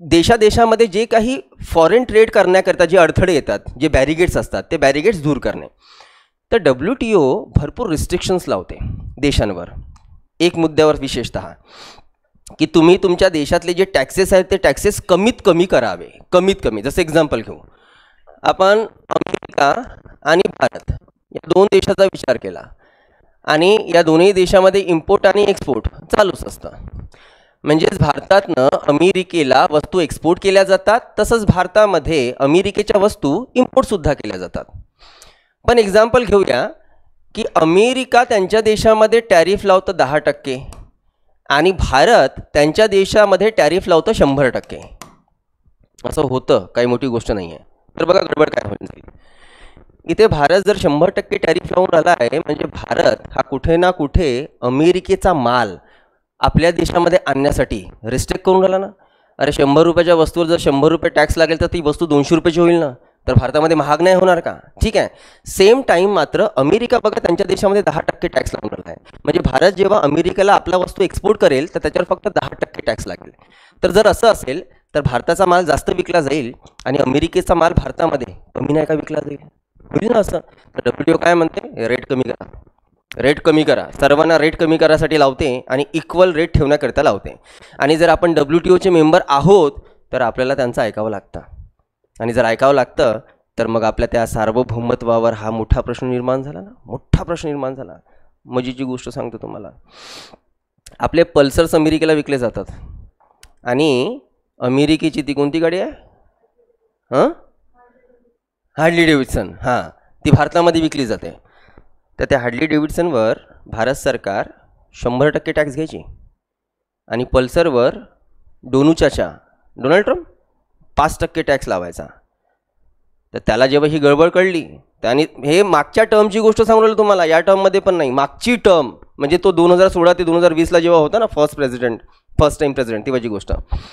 देशादेशामध्ये जे काही फॉरेन ट्रेड करण्याकरता जे अडथळे येतात, जे बॅरिगेट्स असतात, ते बॅरिगेट्स दूर करणे. तर WTO भरपूर रिस्ट्रिक्शन्स लावते देशांवर, एक मुद्द्यावर विशेषतः, की तुम्ही तुमच्या देशातले जे टॅक्सेस आहेत ते टॅक्सेस कमीत कमी करावे. कमीत कमी. जसं एक्झाम्पल घेऊ आपण, अमेरिका आणि भारत या दोन देशाचा विचार केला, आणि या दोन्ही देशामध्ये इम्पोर्ट आणि एक्सपोर्ट चालूच असतं. म्हणजेच भारतातनं अमेरिकेला वस्तू एक्सपोर्ट केल्या जातात, तसंच भारतामध्ये अमेरिकेच्या वस्तू इम्पोर्टसुद्धा केल्या जातात. पण एक्झाम्पल घेऊया की अमेरिका त्यांच्या देशामध्ये टॅरिफ लावतं 10% आणि भारत त्यांच्या देशामध्ये टॅरिफ लावतं 100%. असं होतं, काही मोठी गोष्ट नाही आहे. तर बघा गडबड काय होईल जाईल. इथे भारत जर 100% टॅरिफ लावून राहिला आहे, म्हणजे भारत हा कुठे ना कुठे अमेरिकेचा माल आपल्या देशामध्ये आणण्यासाठी रिस्ट्रिक्ट करून राहिला ना. अरे 100 रुपयाच्या वस्तूवर जर 100 रुपये टॅक्स लागेल तर ती वस्तू 200 रुपयाची होईल ना, तर भारतामध्ये महाग नाही होणार का? ठीक आहे. सेम टाईम मात्र अमेरिका बघा त्यांच्या देशामध्ये 10% टॅक्स लावून राहिला आहे. म्हणजे भारत जेव्हा अमेरिकेला आपला वस्तू एक्सपोर्ट करेल तर त्याच्यावर फक्त 10% टॅक्स लागेल. तर जर असं असेल तर भारताचा माल जास्त विकला जाईल आणि अमेरिकेचा माल भारतामध्ये कमी नाही का विकला जाईल? होईल ना असं. तर WTO काय म्हणते? रेट कमी करा, रेट कमी करा. सर्वांना रेट कमी करासाठी लावते आणि इक्वल रेट ठेवण्याकरिता लावते. आणि जर आपण WTOचे मेंबर आहोत तर आपल्याला त्यांचं ऐकावं लागतं, आणि जर ऐकावं लागतं तर मग आपल्या त्या सार्वभौमत्वावर हा मोठा प्रश्न निर्माण झाला ना, मोठा प्रश्न निर्माण झाला. मजेची गोष्ट सांगतो तुम्हाला, आपले पल्सर्स अमेरिकेला विकले जातात आणि अमेरिकेची ती कोणती गाडी आहे? Harley Davidson. हां, ती भारतामध्ये विकली जाते. तर त्या हार्ली डेव्हिडसनवर भारत सरकार 100% टॅक्स घ्यायची आणि पल्सरवर डोनूचाचा डोनाल्ड ट्रम्प 5% टॅक्स लावायचा. तर त्याला जेव्हा ही गडबड कळली त्याने, हे मागच्या टर्मची गोष्ट सांगू राहिलो तुम्हाला, या टर्ममध्ये पण नाही, मागची टर्म म्हणजे तो 2016 ते 2020ला जेव्हा होता ना फर्स्ट टाइम प्रेसिडेंट, तेव्हाची गोष्ट.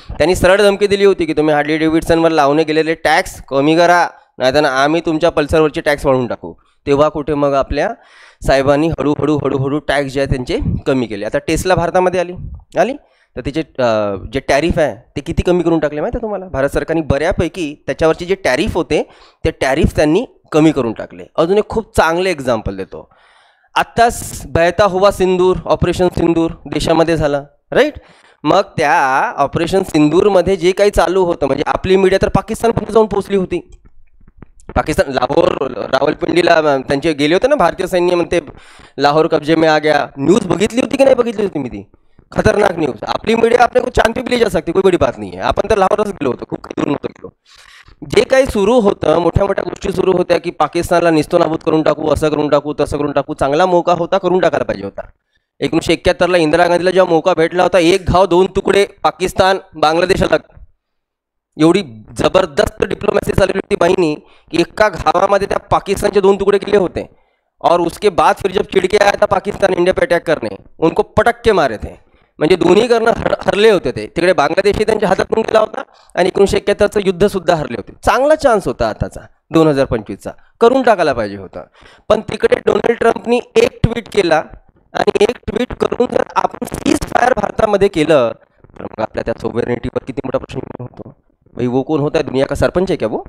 त्यांनी सरळ धमकी दिली होती की तुम्ही हार्ली डेव्हिडसनवर लावणे गेलेले टॅक्स कमी करा, नाहीतर आम्ही तुमच्या पल्सरवरचे टॅक्स वाढवून टाकू. तेव्हा कुठे मग आपल्या साहेबांनी हळूहळू टॅक्स जे आहे त्यांचे कमी केले. आता टेस्ला भारतामध्ये आली तर तिचे जे टॅरिफ आहे ते किती कमी करून टाकले माहिती आहे तुम्हाला? भारत सरकारने बऱ्यापैकी त्याच्यावरचे जे टॅरिफ होते ते टॅरिफ त्यांनी कमी करून टाकले. अजून एक खूप चांगले एक्झाम्पल देतो. आत्ताच बहता हुआ सिंदूर, ऑपरेशन सिंदूर देशामध्ये झालं, राईट? मग त्या ऑपरेशन सिंदूरमध्ये जे काही चालू होतं, म्हणजे आपली मीडिया तर पाकिस्तानपर्यंत जाऊन पोहोचली होती. पाकिस्तान, लाहोर, रावलपिंडीला त्यांचे गेले होते ना भारतीय सैन्य, म्हणते लाहोर कब्जे में आ गया. न्यूज़ बघितली होती की नाही बघितली होती मी? ती खतरनाक न्यूज़. आपली मीडिया आपने को चांद पे भी ले जा सकते, कोई बड़ी बात नहीं है. आपण तर लाहोरच गेलो होतो, खूप काही दूर नव्हतो गेलो. जे काही सुरू होतं, मोठ्या मोठ्या गोष्टी सुरू होत्या की पाकिस्तानला निस्तोनाबूत करून टाकू, असं करून टाकू, तसं करून टाकू. चांगला मौका होता, करून टाकायला पाहिजे होता. 1971ला इंदिरा गांधीला जेव्हा मौका भेटला होता, एक घाव दोन तुकडे पाकिस्तान बांगलादेशाला, एवढी जबरदस्त डिप्लोमॅसी चालली होती बाईनी कि एका घावामध्ये त्या पाकिस्तानचे 2 टुकड़े केले होते. और उसके बाद फिर जब चिढ़ के आया था पाकिस्तान इंडिया पे अटैक करने, उनको पटक के मारे थे. म्हणजे दोन्ही करणं हरले होते ते. तिकडे बांगलादेशही त्यांच्या हातातून गेला होता आणि 1971चं युद्ध सुद्धा हरले होते. चांगला चान्स होता आताचा 2025चा, करून टाकायला पाहिजे होता. पण तिकडे डोनाल्ड ट्रम्पनी एक ट्विट केला आणि एक ट्विट करून जर आपण सीज फायर भारतामध्ये केलं तर मग आपल्या त्या सोव्हरेनिटीवर किती मोठा प्रश्न होतो. भाई वो कोण होता है, दुनिया का सरपंच आहे क्या वो?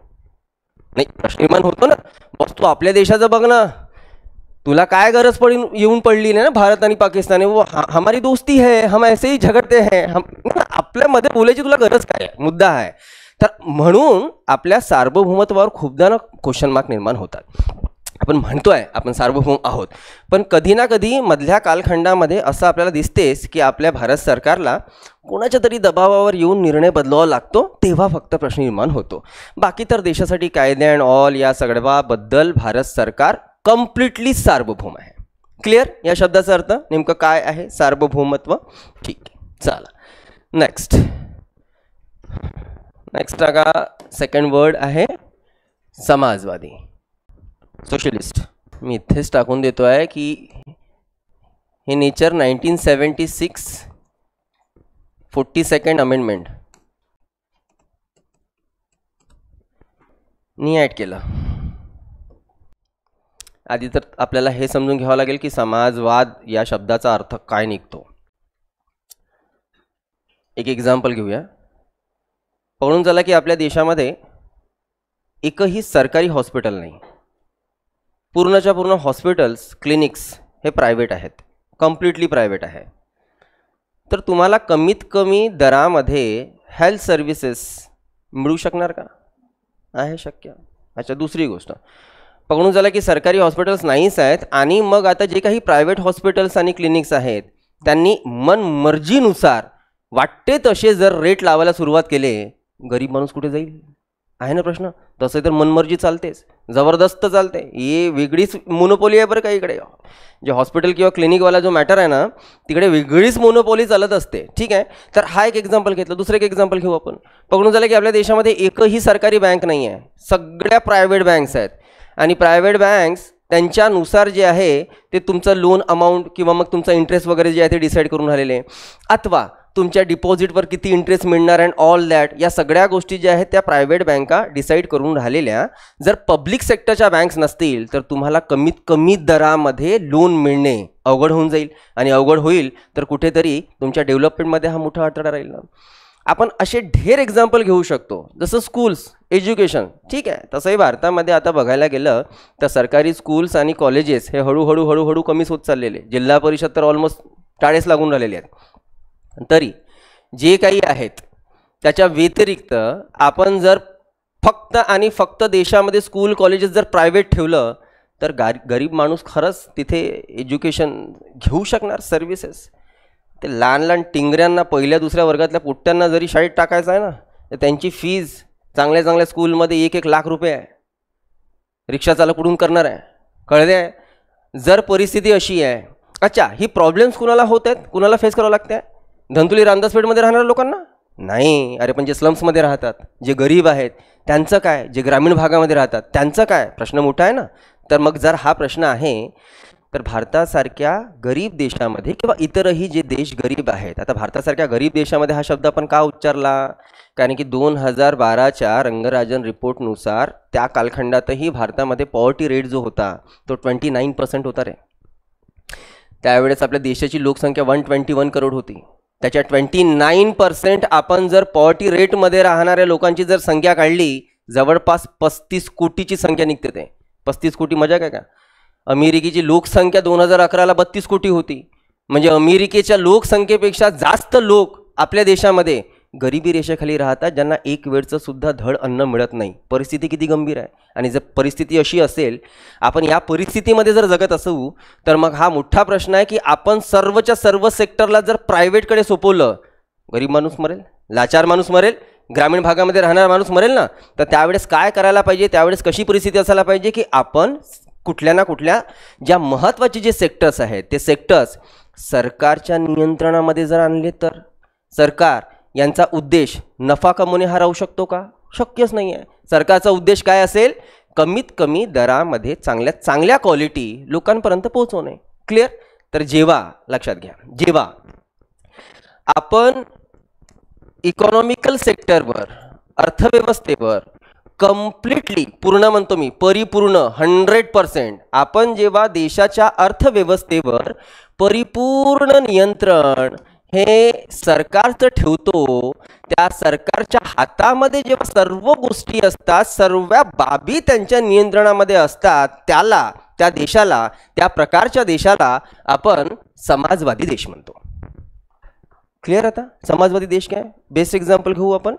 नाही, प्रश्न निर्माण होतो ना. बस तू आपल्या देशाचं बघ ना, तुला काय गरज येऊन पडली नाही ना भारत आणि पाकिस्तान. वो हमारी दोस्ती है, हम ऐसे ही झगडते हैं, हम आपल्यामध्ये बोलायची तुला गरज काय आहे, मुद्दा आहे. तर म्हणून आपल्या सार्वभौमत्वावर खूपदा ना क्वेश्चन मार्क निर्माण होतात. आपण म्हणतोय आपण सार्वभौम आहोत, पण कधी ना कधी मधल्या कालखंडामध्ये असं आपल्याला दिसतेच की आपल्या भारत सरकारला कोणाच्या तरी दबावावर येऊन निर्णय बदलावा लागतो, तेव्हा फक्त प्रश्न निर्माण होतो. बाकी तर देशासाठी कायदे अँड ऑल या सगळ्याबद्दल भारत सरकार कम्प्लिटली सार्वभौम आहे. क्लिअर? या शब्दाचा अर्थ नेमकं काय आहे सार्वभौमत्व? ठीक आहे, चला नेक्स्ट. नेक्स्ट बघा, सेकंड वर्ड आहे समाजवादी, सोशलिस्ट. मी इथेच टाकून देतो आहे की हे नेचर 1976 42nd अमेंडमेंट नी ॲड केलं. आधी तर आपल्याला हे समजून घ्यावं लागेल की समाजवाद या शब्दाचा अर्थ काय निघतो. एक एक्झाम्पल घेऊया. पकडून चला की आपल्या देशामध्ये एकही सरकारी हॉस्पिटल नाही. पूर्णच्या पूर्ण हॉस्पिटल्स, क्लिनिक्स हे प्रायव्हेट आहेत, कम्प्लिटली प्रायव्हेट आहे. तर तुम्हाला कमीत कमी दरामध्ये हेल्थ सर्व्हिसेस मिळू शकणार का? आहे शक्य? अच्छा, दुसरी गोष्ट, पकडून झाला की सरकारी हॉस्पिटल्स नाहीच आहेत आणि मग आता जे काही प्रायव्हेट हॉस्पिटल्स आणि क्लिनिक्स आहेत त्यांनी मनमर्जीनुसार वाटते तसे जर रेट लावायला सुरुवात केले, गरीब माणूस कुठे जाईल? आहे ना प्रश्न. तसं तर मनमर्जी चालतेच, जबरदस्त चालते. हे वेगळीच मोनोपोली आहे बरं का. इकडे जे हॉस्पिटल किंवा क्लिनिकवाला जो मॅटर आहे ना, तिकडे वेगळीच मोनोपोली चालत असते. ठीक आहे, तर हा एक एक्झाम्पल घेतलं. दुसरं एक एक्झाम्पल घेऊ आपण. पकडून झालं की आपल्या देशामध्ये एकही सरकारी बँक नाही आहे, सगळ्या प्रायव्हेट बँक्स आहेत आणि प्रायव्हेट बँक्स त्यांच्यानुसार जे आहे ते तुमचं लोन अमाऊंट किंवा मग तुमचा इंटरेस्ट वगैरे जे आहे ते डिसाईड करून राहिलेले, अथवा तुमच्या डिपॉझिटवर किती इंटरेस्ट मिळणार अँड ऑल दॅट, या सगळ्या गोष्टी ज्या आहेत त्या प्रायव्हेट बँका डिसाईड करून राहिलेल्या. जर पब्लिक सेक्टरच्या बँक्स नसतील तर तुम्हाला कमीत कमी दरामध्ये लोन मिळणे अवघड होऊन जाईल आणि अवघड होईल तर कुठेतरी तुमच्या डेव्हलपमेंटमध्ये हा मोठा अडथळा राहील. आपण असे ढेर एक्झाम्पल घेऊ शकतो, जसं स्कूल्स, एज्युकेशन. ठीक आहे, तसंही भारतामध्ये आता बघायला गेलं तर सरकारी स्कूल्स आणि कॉलेजेस हे हळूहळू कमीच होत चाललेले. जिल्हा परिषद तर ऑलमोस्ट टाळेच लागून राहिलेले आहेत. तरी जे काही आहेत त्याच्या व्यतिरिक्त आपण जर फक्त आणि फक्त देशामध्ये स्कूल कॉलेजेस जर प्रायव्हेट ठेवलं तर गरीब माणूस खरंच तिथे एज्युकेशन घेऊ शकणार सर्व्हिसेस? ते लहान लहान टिंगऱ्यांना, पहिल्या दुसऱ्या वर्गातल्या पुट्ट्यांना जरी शाळेत टाकायचं आहे ना, तर त्यांची फीज चांगल्या चांगल्या स्कूलमध्ये 1-1 लाख रुपये आहे. रिक्षा चालक कुठून करणार आहे? कळते आहे? जर परिस्थिती अशी आहे, अच्छा, ही प्रॉब्लेम्स कुणाला होत आहेत, कुणाला फेस करावं लागते? धंतुली रामदासपेठमध्ये राहणाऱ्या लोकांना नाही. अरे पण जे स्लम्समध्ये राहतात, जे गरीब आहेत त्यांचं काय? जे ग्रामीण भागामध्ये राहतात त्यांचं काय? प्रश्न मोठा आहे ना. तर मग जर हा प्रश्न आहे तर भारतासारख्या गरीब देशामध्ये किंवा इतरही जे देश गरीब आहेत, आता भारतासारख्या गरीब देशामध्ये हा शब्द आपण का उच्चारला? कारण की 2012च्या रंगराजन रिपोर्टनुसार त्या कालखंडातही भारतामध्ये पॉवर्टी रेट जो होता तो 29% होता रे. त्यावेळेस आपल्या देशाची लोकसंख्या 121 करोड होती. त्याच्या 29% आपण जर पॉवर्टी रेटमध्ये राहणाऱ्या लोकांची जर संख्या काढली, जवळपास 35 कोटीची संख्या निघते. ते 35 कोटी मजा काय का? अमेरिकेची लोकसंख्या 2011ला 32 कोटी होती. म्हणजे अमेरिकेच्या लोकसंख्येपेक्षा जास्त लोक आपल्या देशामध्ये गरिबी रेषेखाली राहतात, ज्यांना एक वेळचं सुद्धा धड अन्न मिळत नाही. परिस्थिती किती गंभीर आहे. आणि जर परिस्थिती अशी असेल, आपण या परिस्थितीमध्ये जर जगत असू, तर मग हा मोठा प्रश्न आहे की आपण सर्वच्या सर्व सेक्टरला जर प्रायव्हेटकडे सोपवलं, गरीब माणूस मरेल, लाचार माणूस मरेल, ग्रामीण भागामध्ये राहणारा माणूस मरेल ना. तर त्यावेळेस काय करायला पाहिजे, त्यावेळेस कशी परिस्थिती असायला पाहिजे की आपण कुठल्या ना कुठल्या ज्या महत्त्वाचे जे सेक्टर्स आहेत ते सेक्टर्स सरकारच्या नियंत्रणामध्ये जर आणले, तर सरकार यांचा उद्देश नफा कमवणे हा राहू शकतो का? शक्यच नाही आहे. सरकारचा उद्देश काय असेल? कमीत कमी दरामध्ये चांगल्यात चांगल्या क्वालिटी लोकांपर्यंत पोहोचवणे. क्लिअर? तर जेव्हा लक्षात घ्या, जेव्हा आपण इकॉनॉमिकल सेक्टरवर, अर्थव्यवस्थेवर कम्प्लिटली, पूर्ण म्हणतो मी, परिपूर्ण 100%, आपण जेव्हा देशाच्या अर्थव्यवस्थेवर परिपूर्ण नियंत्रण हे सरकारचं ठेवतो, त्या सरकारच्या हातामध्ये जेव्हा सर्व गोष्टी असतात, सर्व बाबी त्यांच्या नियंत्रणामध्ये असतात, त्याला, त्या देशाला, त्या प्रकारच्या देशाला आपण समाजवादी देश म्हणतो. क्लिअर? आता समाजवादी देश काय? बेस्ट एक्झाम्पल घेऊ आपण.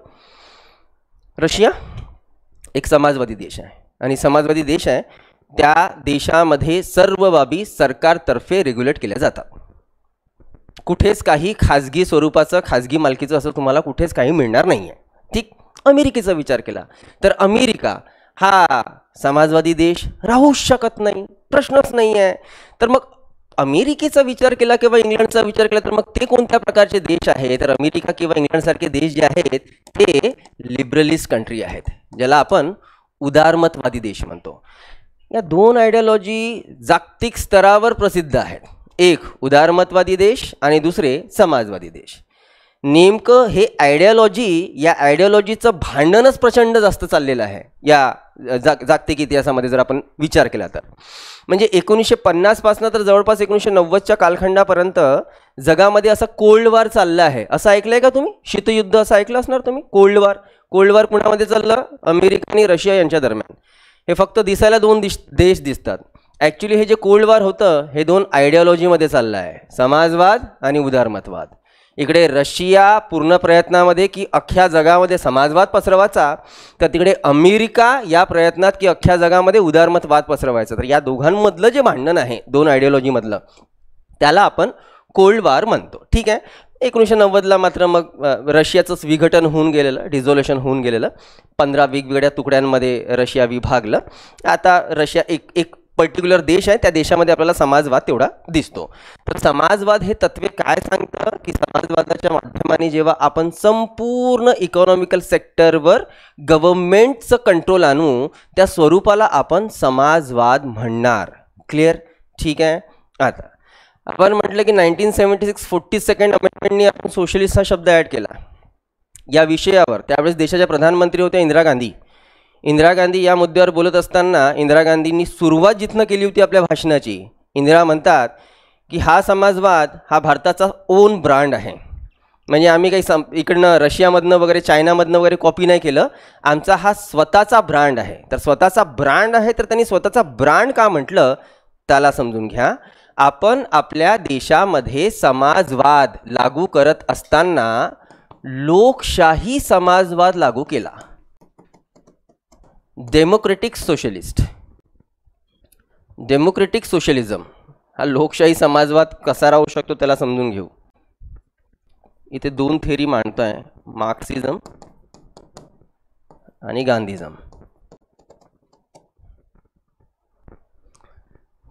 रशिया एक समाजवादी देश आहे, आणि समाजवादी देश आहे त्या देशामध्ये सर्व बाबी सरकारतर्फे रेग्युलेट केल्या जातात. कुठेच काही खाजगी स्वरूपाचं, खाजगी मालकीचं असं तुम्हाला कुठेच काही मिळणार नाही आहे. ठीक. अमेरिकेचा विचार केला तर अमेरिका हा समाजवादी देश राहूच शकत नाही, प्रश्नच नाही आहे. तर मग अमेरिकेचा विचार केला किंवा इंग्लंडचा विचार केला तर मग ते कोणत्या प्रकारचे देश आहेत? तर अमेरिका किंवा इंग्लंडसारखे देश जे आहेत ते लिबरलिस्ट कंट्री आहेत, ज्याला आपण उदारमतवादी देश म्हणतो. या दोन आयडियोलॉजी जागतिक स्तरावर प्रसिद्ध आहेत. एक उदारमतवादी देश आणि दुसरे समाजवादी देश. नेमकं हे आयडियोलॉजी, या आयडियोलॉजीचं भांडणच प्रचंड जास्त चाललेलं आहे या जागतिक इतिहासामध्ये जर आपण विचार केला तर. म्हणजे 1950 पासून तर जवळपास 1990च्या कालखंडापर्यंत जगामध्ये असा कोल्ड वॉर चालला आहे. असं ऐकलंय का तुम्ही? शीतयुद्ध असं ऐकलं असणार तुम्ही. Cold war. कोल्ड वॉर कुणामध्ये चाललं? अमेरिका आणि रशिया यांच्या दरम्यान. हे फक्त दिसायला दोन देश दिसतात. ॲक्च्युली हे जे कोल्ड वॉर होतं हे दोन आयडियोलॉजीमध्ये चाललं आहे, समाजवाद आणि उदारमतवाद. इकडे रशिया पूर्ण प्रयत्नामध्ये की अख्ख्या जगामध्ये समाजवाद पसरवायचा, तर तिकडे अमेरिका या प्रयत्नात की अख्ख्या जगामध्ये उदारमतवाद पसरवायचा. तर या दोघांमधलं जे भांडण आहे दोन आयडियोलॉजीमधलं, त्याला आपण कोल्ड वॉर म्हणतो. ठीक आहे. 1990ला मात्र मग रशियाचंच विघटन होऊन गेलेलं, डिझोल्युशन होऊन गेलेलं. 15 वेगवेगळ्या तुकड्यांमध्ये रशिया विभागलं. आता रशिया एक पर्टिक्युलर देश आहे, त्या देशामध्ये आपल्याला समाजवाद तेवढा दिसतो. तर समाजवाद हे तत्वे काय सांगतं की समाजवादाच्या माध्यमाने जेव्हा आपण संपूर्ण इकॉनॉमिकल सेक्टरवर गव्हर्नमेंटचं कंट्रोल आणू, त्या स्वरूपाला आपण समाजवाद म्हणणार. क्लिअर? ठीक आहे. आता आपण म्हटलं की 1976 42nd अमेंडमेंटनी आपण सोशलिस्ट हा शब्द ॲड केला या विषयावर. त्यावेळेस देशाच्या प्रधानमंत्री होत्या इंदिरा गांधी. इंदिरा गांधी या मुद्द्यावर बोलत असताना इंदिरा गांधींनी सुरुवात जिथनं केली होती आपल्या भाषणाची, इंदिरा म्हणतात की हा समाजवाद हा भारताचा ओन ब्रँड आहे. म्हणजे आम्ही काही इकडनं रशियामधनं वगैरे चायनामधनं वगैरे कॉपी नाही केलं, आमचा हा स्वतःचा ब्रँड आहे. तर स्वतःचा ब्रँड आहे, तर त्यांनी स्वतःचा ब्रँड का म्हटलं त्याला समजून घ्या. आपण आपल्या देशामध्ये समाजवाद लागू करत असताना लोकशाही समाजवाद लागू केला. डेमोक्रेटिक सोशलिझम हा लोकशाही समाजवाद कसा राहू शकतो त्याला समजून घेऊ. इथे दोन थेरी मांडतोय, मार्क्सिझम आणि गांधीझम.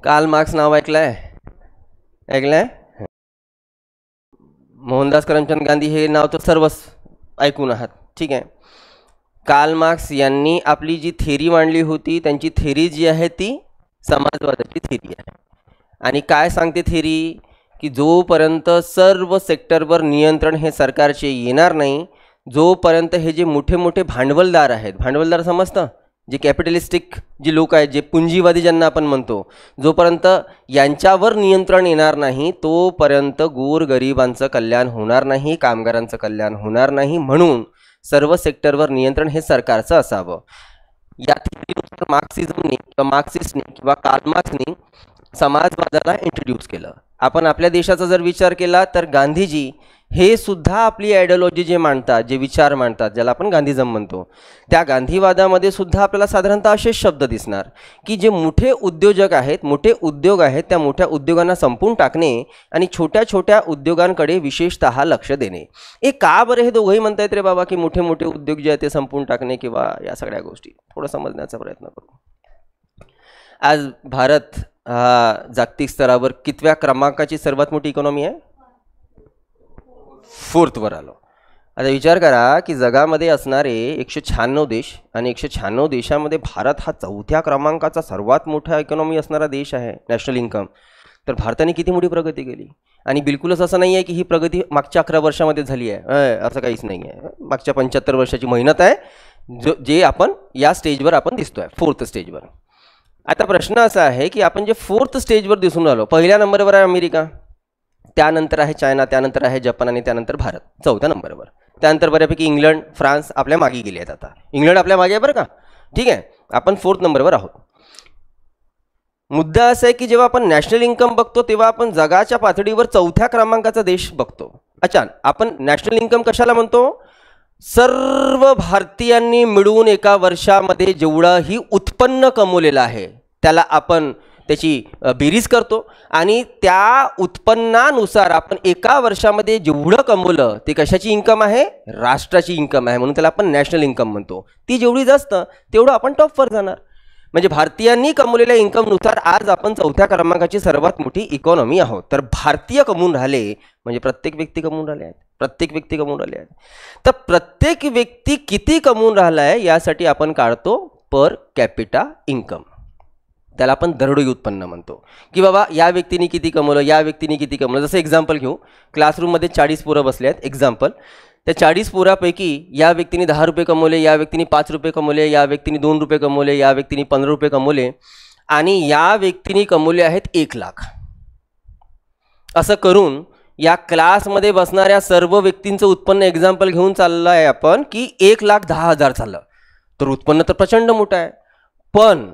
कार्ल मार्क्स नाव ऐकलंय? मोहनदास करमचंद गांधी हे नाव तर सर्वच ऐकून आहात. ठीक आहे. कार्ल मार्क्स यांनी आपली जी थेरी मांडली होती, त्यांची थेरी जी आहे ती समाजवादाची थेरी आहे. आणि काय सांगते थेरी? की जोपर्यंत सर्व सेक्टरवर नियंत्रण हे सरकारचे येणार नाही, जोपर्यंत हे जे मोठे मोठे भांडवलदार आहेत, भांडवलदार समजतं, जे कॅपिटलिस्टिक जी लोक आहेत, जे पुंजीवादी ज्यांना आपण म्हणतो, जोपर्यंत यांच्यावर नियंत्रण येणार नाही तोपर्यंत गोरगरिबांचं कल्याण होणार नाही, कामगारांचं कल्याण होणार नाही. म्हणून सर्व सेक्टरवर नियंत्रण हे सरकारचं असावं. या थेरीनुसार मार्क्सिझमने किंवा मार्क्सिस्टने किंवा कार्ल मार्क्सने समाजवादाला इंट्रोड्यूस केलं. आपण आपल्या देशाचा जर विचार केला तर गांधीजी हे सुद्धा आपली आयडियोलॉजी जे मांडतात, जे विचार मांडतात, ज्याला आपण गांधीझम म्हणतो, त्या गांधीवादामध्ये सुद्धा आपल्याला साधारणतः असेच शब्द दिसणार की जे मोठे उद्योजक आहेत, मोठे उद्योग आहेत, त्या मोठ्या उद्योगांना संपवून टाकणे आणि छोट्या छोट्या उद्योगांकडे विशेषतः लक्ष देणे. का बरं हे दोघंही म्हणतायत रे बाबा की मोठे मोठे उद्योग जे आहेत ते संपवून टाकणे किंवा या सगळ्या गोष्टी थोडं समजण्याचा प्रयत्न करू. आज भारत हा जागतिक स्तरावर कितव्या क्रमांकाची सर्वात मोठी इकॉनॉमी आहे? 4th वर आलो. आता विचार करा की जगामध्ये असणारे 196 देश आणि 196 देशामध्ये भारत हा 4थ्या क्रमांकाचा सर्वात मोठा इकॉनॉमी असणारा देश आहे, नॅशनल इन्कम. तर भारताने किती मोठी प्रगती केली. आणि बिलकुलच असं नाही आहे की ही प्रगती मागच्या 11 वर्षामध्ये झाली आहे, असं काहीच नाही आहे. मागच्या 75 वर्षाची मेहनत आहे जे आपण या स्टेजवर आपण दिसतोय, 4th स्टेजवर. आता प्रश्न असा आहे की आपण जे 4th स्टेजवर दिसून राहिलो, पहिल्या नंबरवर आहे अमेरिका, त्यानंतर आहे चायना, त्यानंतर आहे जपान आणि त्यानंतर भारत 4थ्या नंबरवर. त्यानंतर बऱ्यापैकी इंग्लंड, फ्रान्स आपल्या मागे गेले आहेत. आता इंग्लंड आपल्या मागे आहे बरं का, ठीक आहे. आपण 4th नंबरवर आहोत. मुद्दा असा आहे की जेव्हा आपण नॅशनल इन्कम बघतो तेव्हा आपण जगाच्या पातळीवर 4थ्या क्रमांकाचा देश बघतो. अच्छा, आपण नॅशनल इन्कम कशाला म्हणतो? सर्व भारतीयांनी मिळून एका वर्षामध्ये जेवढंही उत्पन्न कमवलेलं आहे त्याला आपण त्याची बेरीज करतो आणि त्या उत्पन्नानुसार आपण एका वर्षामध्ये जेवढं कमवलं ते कशाची इन्कम आहे? राष्ट्राची इन्कम आहे, म्हणून त्याला आपण नॅशनल इन्कम म्हणतो. ती जेवढी जास्त तेवढं आपण टॉपवर जाणार. म्हणजे भारतीयांनी कमवलेल्या इन्कमनुसार आज आपण 4थ्या क्रमांकाची सर्वात मोठी इकॉनॉमी आहोत. तर भारतीय कमवून राहिले म्हणजे प्रत्येक व्यक्ती कमवून राहिले आहेत, प्रत्येक व्यक्ती कमवून राहिले आहेत. तर प्रत्येक व्यक्ती किती कमवून राहिला आहे यासाठी आपण काढतो पर कॅपिटा इन्कम. त्याला आपण दरडोई उत्पन्न म्हणतो की बाबा या व्यक्तीने किती कमवलं, या व्यक्तीने किती कमवलं. जसं एक्झाम्पल घेऊ, क्लासरूममध्ये 40 पोरं बसले आहेत. एक्झाम्पल, त्या 40 पोरापैकी या व्यक्तीने 10 रुपये कमवले, या व्यक्तीने 5 रुपये कमवले, या व्यक्तीने 2 रुपये कमवले, या व्यक्तीने 15 रुपये कमवले आणि या व्यक्तीने कमवले आहेत 1 लाख. असं करून या क्लासमध्ये बसणाऱ्या सर्व व्यक्तींचं उत्पन्न एक्झाम्पल घेऊन चाललं आहे आपण की 1,10,000 चाललं. तर उत्पन्न तर प्रचंड मोठं आहे, पण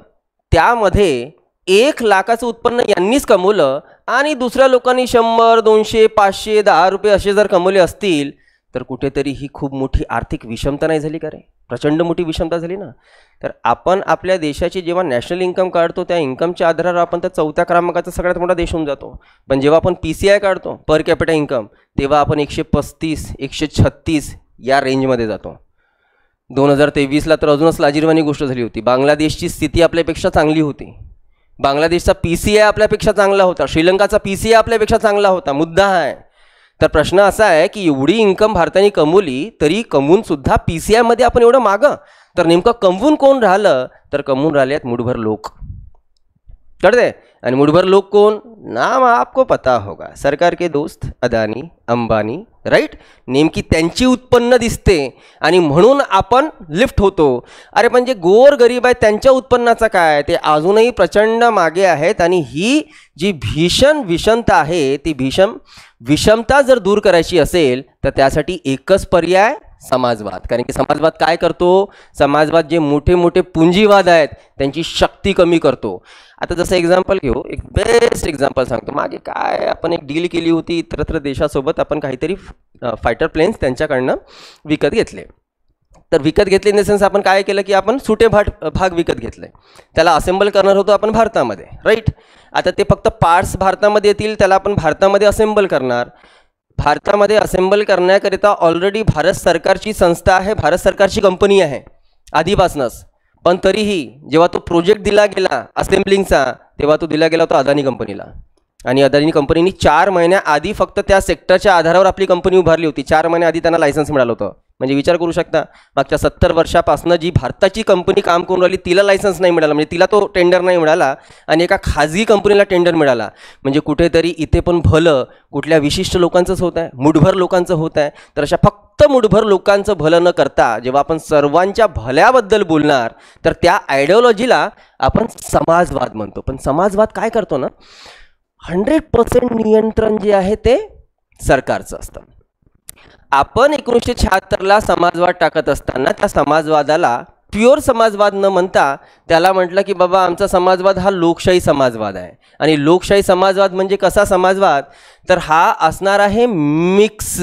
त्यामध्ये 1 लाखाचं उत्पन्न यांनीच कमवलं आणि दुसऱ्या लोकांनी 100, 200, 500, 10 रुपये असे जर कमवले असतील तर कुठेतरी ही खूप मोठी आर्थिक विषमता नाही झाली का रे? प्रचंड मोठी विषमता झाली ना. तर आपण आपल्या देशाची जेव्हा नॅशनल इन्कम काढतो त्या इन्कमच्या आधारावर आपण त्या 4थ्या क्रमांकाचा सगळ्यात मोठा देश होऊन जातो. पण जेव्हा आपण PCI काढतो, पर कॅपिटा इन्कम, तेव्हा आपण 135, 136 या रेंजमध्ये जातो. 2023ला तर अजूनच लाजिरवाणी गोष्ट झाली होती. बांगलादेशची स्थिती आपल्यापेक्षा चांगली होती. बांगलादेशचा PCI आपल्यापेक्षा चांगला होता, श्रीलंकाचा PCI आपल्यापेक्षा चांगला होता. मुद्दा आहे. तर प्रश्न असा आहे की एवढी इन्कम भारताने कमवली तरी कमवून सुद्धा PCI मध्ये आपण एवढं मागं. तर नेमकं कमवून कोण राहिलं? तर कमवून राहिले आहेत मुठभर लोक, कळते? आणि मुठभर लोक कोण? नाम आपको पता होगा, सरकार के दोस्त अदानी, अंबानी, राईट. नेमकी त्यांची उत्पन्न दिसते आणि म्हणून आपण लिफ्ट होतो. अरे पण जे गोर गरीब आहेत त्यांच्या उत्पन्नाचं काय? ते अजूनही प्रचंड मागे आहेत. आणि ही जी भीषण विषमता आहे ती विषमता जर दूर करायची असेल तर त्यासाठी एकच पर्याय, समाजवाद. कारण की समाजवाद काय करतो? समाजवाद जे मोठे मोठे पुंजीवाद आहेत त्यांची शक्ती कमी करतो. आता जसं एक्झाम्पल घेऊ, एक बेस्ट एक्झाम्पल सांगतो. मागे काय आपण एक डील केली होती इतरत्र देशासोबत, आपण काहीतरी फायटर प्लेन्स त्यांच्याकडनं विकत घेतले. तर विकत घेतले इन द सेन्स आपण काय केलं की आपण सुटे भाग विकत घेतले. त्याला असेंबल करणार होतो आपण भारतामध्ये, राईट. आता ते फक्त पार्ट्स भारतामध्ये येतील, त्याला आपण भारतामध्ये असेंबल करणार. भारतामध्ये असेंबल करण्याकरिता ऑलरेडी भारत सरकारची संस्था आहे, भारत सरकारची कंपनी आहे आधीपासूनच. पण तरीही जेव्हा तो प्रोजेक्ट दिला गेला असेंबलिंगचा तेव्हा तो दिला गेला होता अदानी कंपनीला. आणि अदानी कंपनीने 4 महिन्याआधी फक्त त्या सेक्टरच्या आधारावर आपली कंपनी उभारली होती. 4 महिन्याआधी त्यांना लायसन्स मिळालं होतं. म्हणजे विचार करू शकता, मागच्या 70 वर्षापासून जी भारताची कंपनी काम करून राहिली तिला लायसन्स नाही मिळाला, म्हणजे तिला तो टेंडर नाही मिळाला आणि एका खाजगी कंपनीला टेंडर मिळाला. म्हणजे कुठेतरी इथे पण भलं कुठल्या विशिष्ट लोकांचंच होत आहे, मुठभर लोकांचं होत आहे. तर अशा फक्त मुठभर लोकांचं भलं न करता जेव्हा आपण सर्वांच्या भल्याबद्दल बोलणार तर त्या आयडिओलॉजीला आपण समाजवाद म्हणतो. पण समाजवाद काय करतो ना, 100% नियंत्रण जे आहे ते सरकारचं असतं. आपण 1976ला समाजवाद टाकत असताना त्या समाजवादाला प्युअर समाजवाद न म्हणता त्याला म्हटलं की बाबा आमचा समाजवाद हा लोकशाही समाजवाद आहे. आणि लोकशाही समाजवाद म्हणजे कसा समाजवाद? तर हा असणार आहे मिक्स.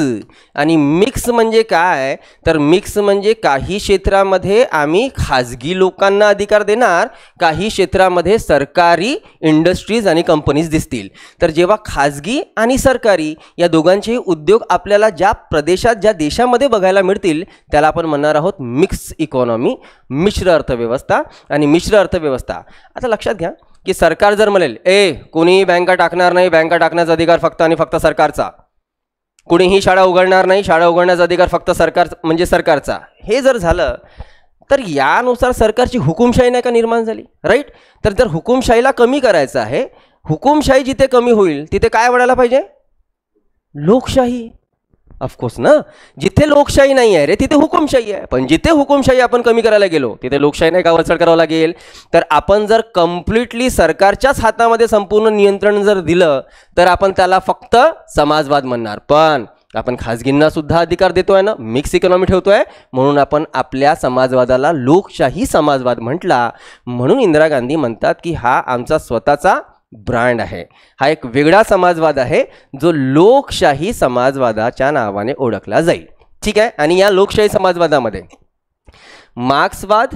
आणि मिक्स म्हणजे काय? तर मिक्स म्हणजे काही क्षेत्रामध्ये आम्ही खाजगी लोकांना अधिकार देणार, काही क्षेत्रामध्ये सरकारी इंडस्ट्रीज आणि कंपनीज दिसतील. तर जेव्हा खाजगी आणि सरकारी या दोघांचेही उद्योग आपल्याला ज्या प्रदेशात ज्या देशामध्ये बघायला मिळतील त्याला आपण म्हणणार आहोत मिक्स इकॉनॉमी, मिश्र अर्थव्यवस्था. आणि मिश्र अर्थव्यवस्था आता लक्षात घ्या की सरकार जर म्हणेल कोणीही बँका टाकणार नाही, बँका टाकण्याचा अधिकार फक्त आणि फक्त सरकारचा, कोणीही शाळा उघडणार नाही, शाळा उघडण्याचा अधिकार फक्त सरकार म्हणजे सरकारचा, हे जर झालं तर यानुसार सरकारची हुकुमशाही नाही का निर्माण झाली, राईट. तर जर हुकुमशाहीला कमी करायचं आहे हुकुमशाही जिथे कमी होईल तिथे काय वाढायला पाहिजे? लोकशाही. ऑफकोर्स ना, जिथे लोकशाही नाही आहे रे तिथे हुकुमशाही आहे. पण जिथे हुकुमशाही आपण कमी करायला गेलो तिथे लोकशाही नाही का वरचढ करावं लागेल. तर आपण जर कम्प्लिटली सरकारच्याच हातामध्ये संपूर्ण नियंत्रण जर दिलं तर आपण त्याला फक्त समाजवाद म्हणणार. पण आपण खाजगींना सुद्धा अधिकार देतोय ना, मिक्स इकॉनॉमी ठेवतोय, म्हणून आपण आपल्या समाजवादाला लोकशाही समाजवाद म्हटला. म्हणून इंदिरा गांधी म्हणतात की हा आमचा स्वतःचा ब्रँड आहे, हा एक वेगळा समाजवाद आहे जो लोकशाही समाजवादाच्या नावाने ओळखला जाईल. ठीक आहे. आणि या लोकशाही समाजवादामध्ये मार्क्सवाद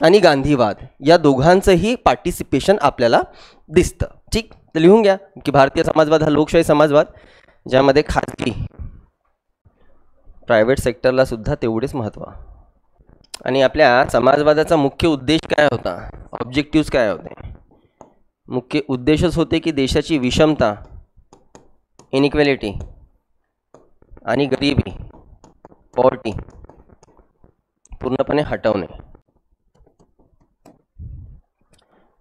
आणि गांधीवाद या दोघांचंही पार्टिसिपेशन आपल्याला दिसतं. ठीक, तर लिहून घ्या की भारतीय समाजवाद हा लोकशाही समाजवाद ज्यामध्ये खाजगी प्रायव्हेट सेक्टरला सुद्धा तेवढेच महत्त्व. आणि आपल्या समाजवादाचा मुख्य उद्देश काय होता? ऑब्जेक्टिव्स काय होते? मुख्य उद्देशच होते की देशाची विषमता, इनइक्वॅलिटी आणि गरिबी, पॉवर्टी पूर्णपणे हटवणे.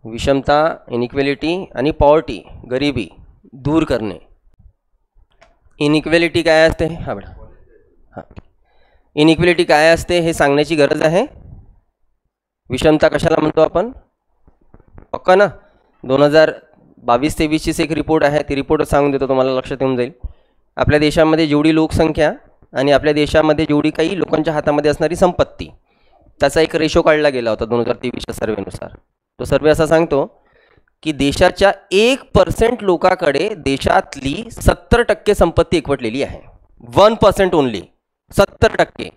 विषमता, इनइक्वॅलिटी आणि पॉवर्टी, गरिबी दूर करणे. इनइक्वॅलिटी काय असते? हा बेटा, हां, इनइक्वॅलिटी काय असते हे सांगण्याची गरज आहे. विषमता कशाला म्हणतो आपण? पक्का ना? 2022-23ची एक रिपोर्ट आहे, ती रिपोर्ट सांगून देतो तुम्हाला, लक्षात येऊन जाईल. आपल्या देशामध्ये जेवढी लोकसंख्या आणि आपल्या देशामध्ये जेवढी काही लोकांच्या हातामध्ये असणारी संपत्ती, त्याचा एक रेशो काढला गेला होता 2023च्या सर्वेनुसार. तो सर्वे असा सांगतो की देशाच्या 1% लोकांकडे देशातली 70% संपत्ती एकवटलेली आहे. 1% ओनली, 70%.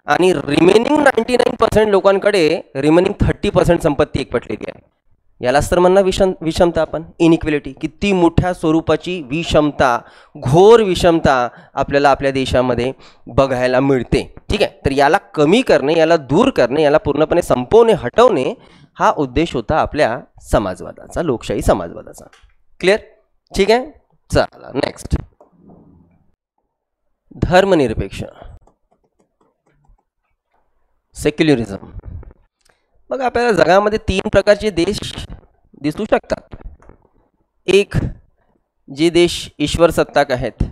आणि रिमेनिंग 99% लोकांकडे रिमेनिंग 30% संपत्ती एकवटलेली आहे. यालाच तर म्हणणं विषमता आपण, इनइक्वॅलिटी. किती मोठ्या स्वरूपाची विषमता, घोर विषमता आपल्याला आपल्या देशामध्ये बघायला मिळते. ठीक आहे. तर याला कमी करणे, याला दूर करणे, याला पूर्णपणे संपवणे, हटवणे हा उद्देश होता आपल्या समाजवादाचा, लोकशाही समाजवादाचा. क्लिअर? ठीक आहे. चला नेक्स्ट, धर्मनिरपेक्ष, सेक्युलरिझम. बघा आपल्याला जगामध्ये 3 प्रकारचे देश दिसू शकतात. एक, जे देश ईश्वर सत्ताक आहेत,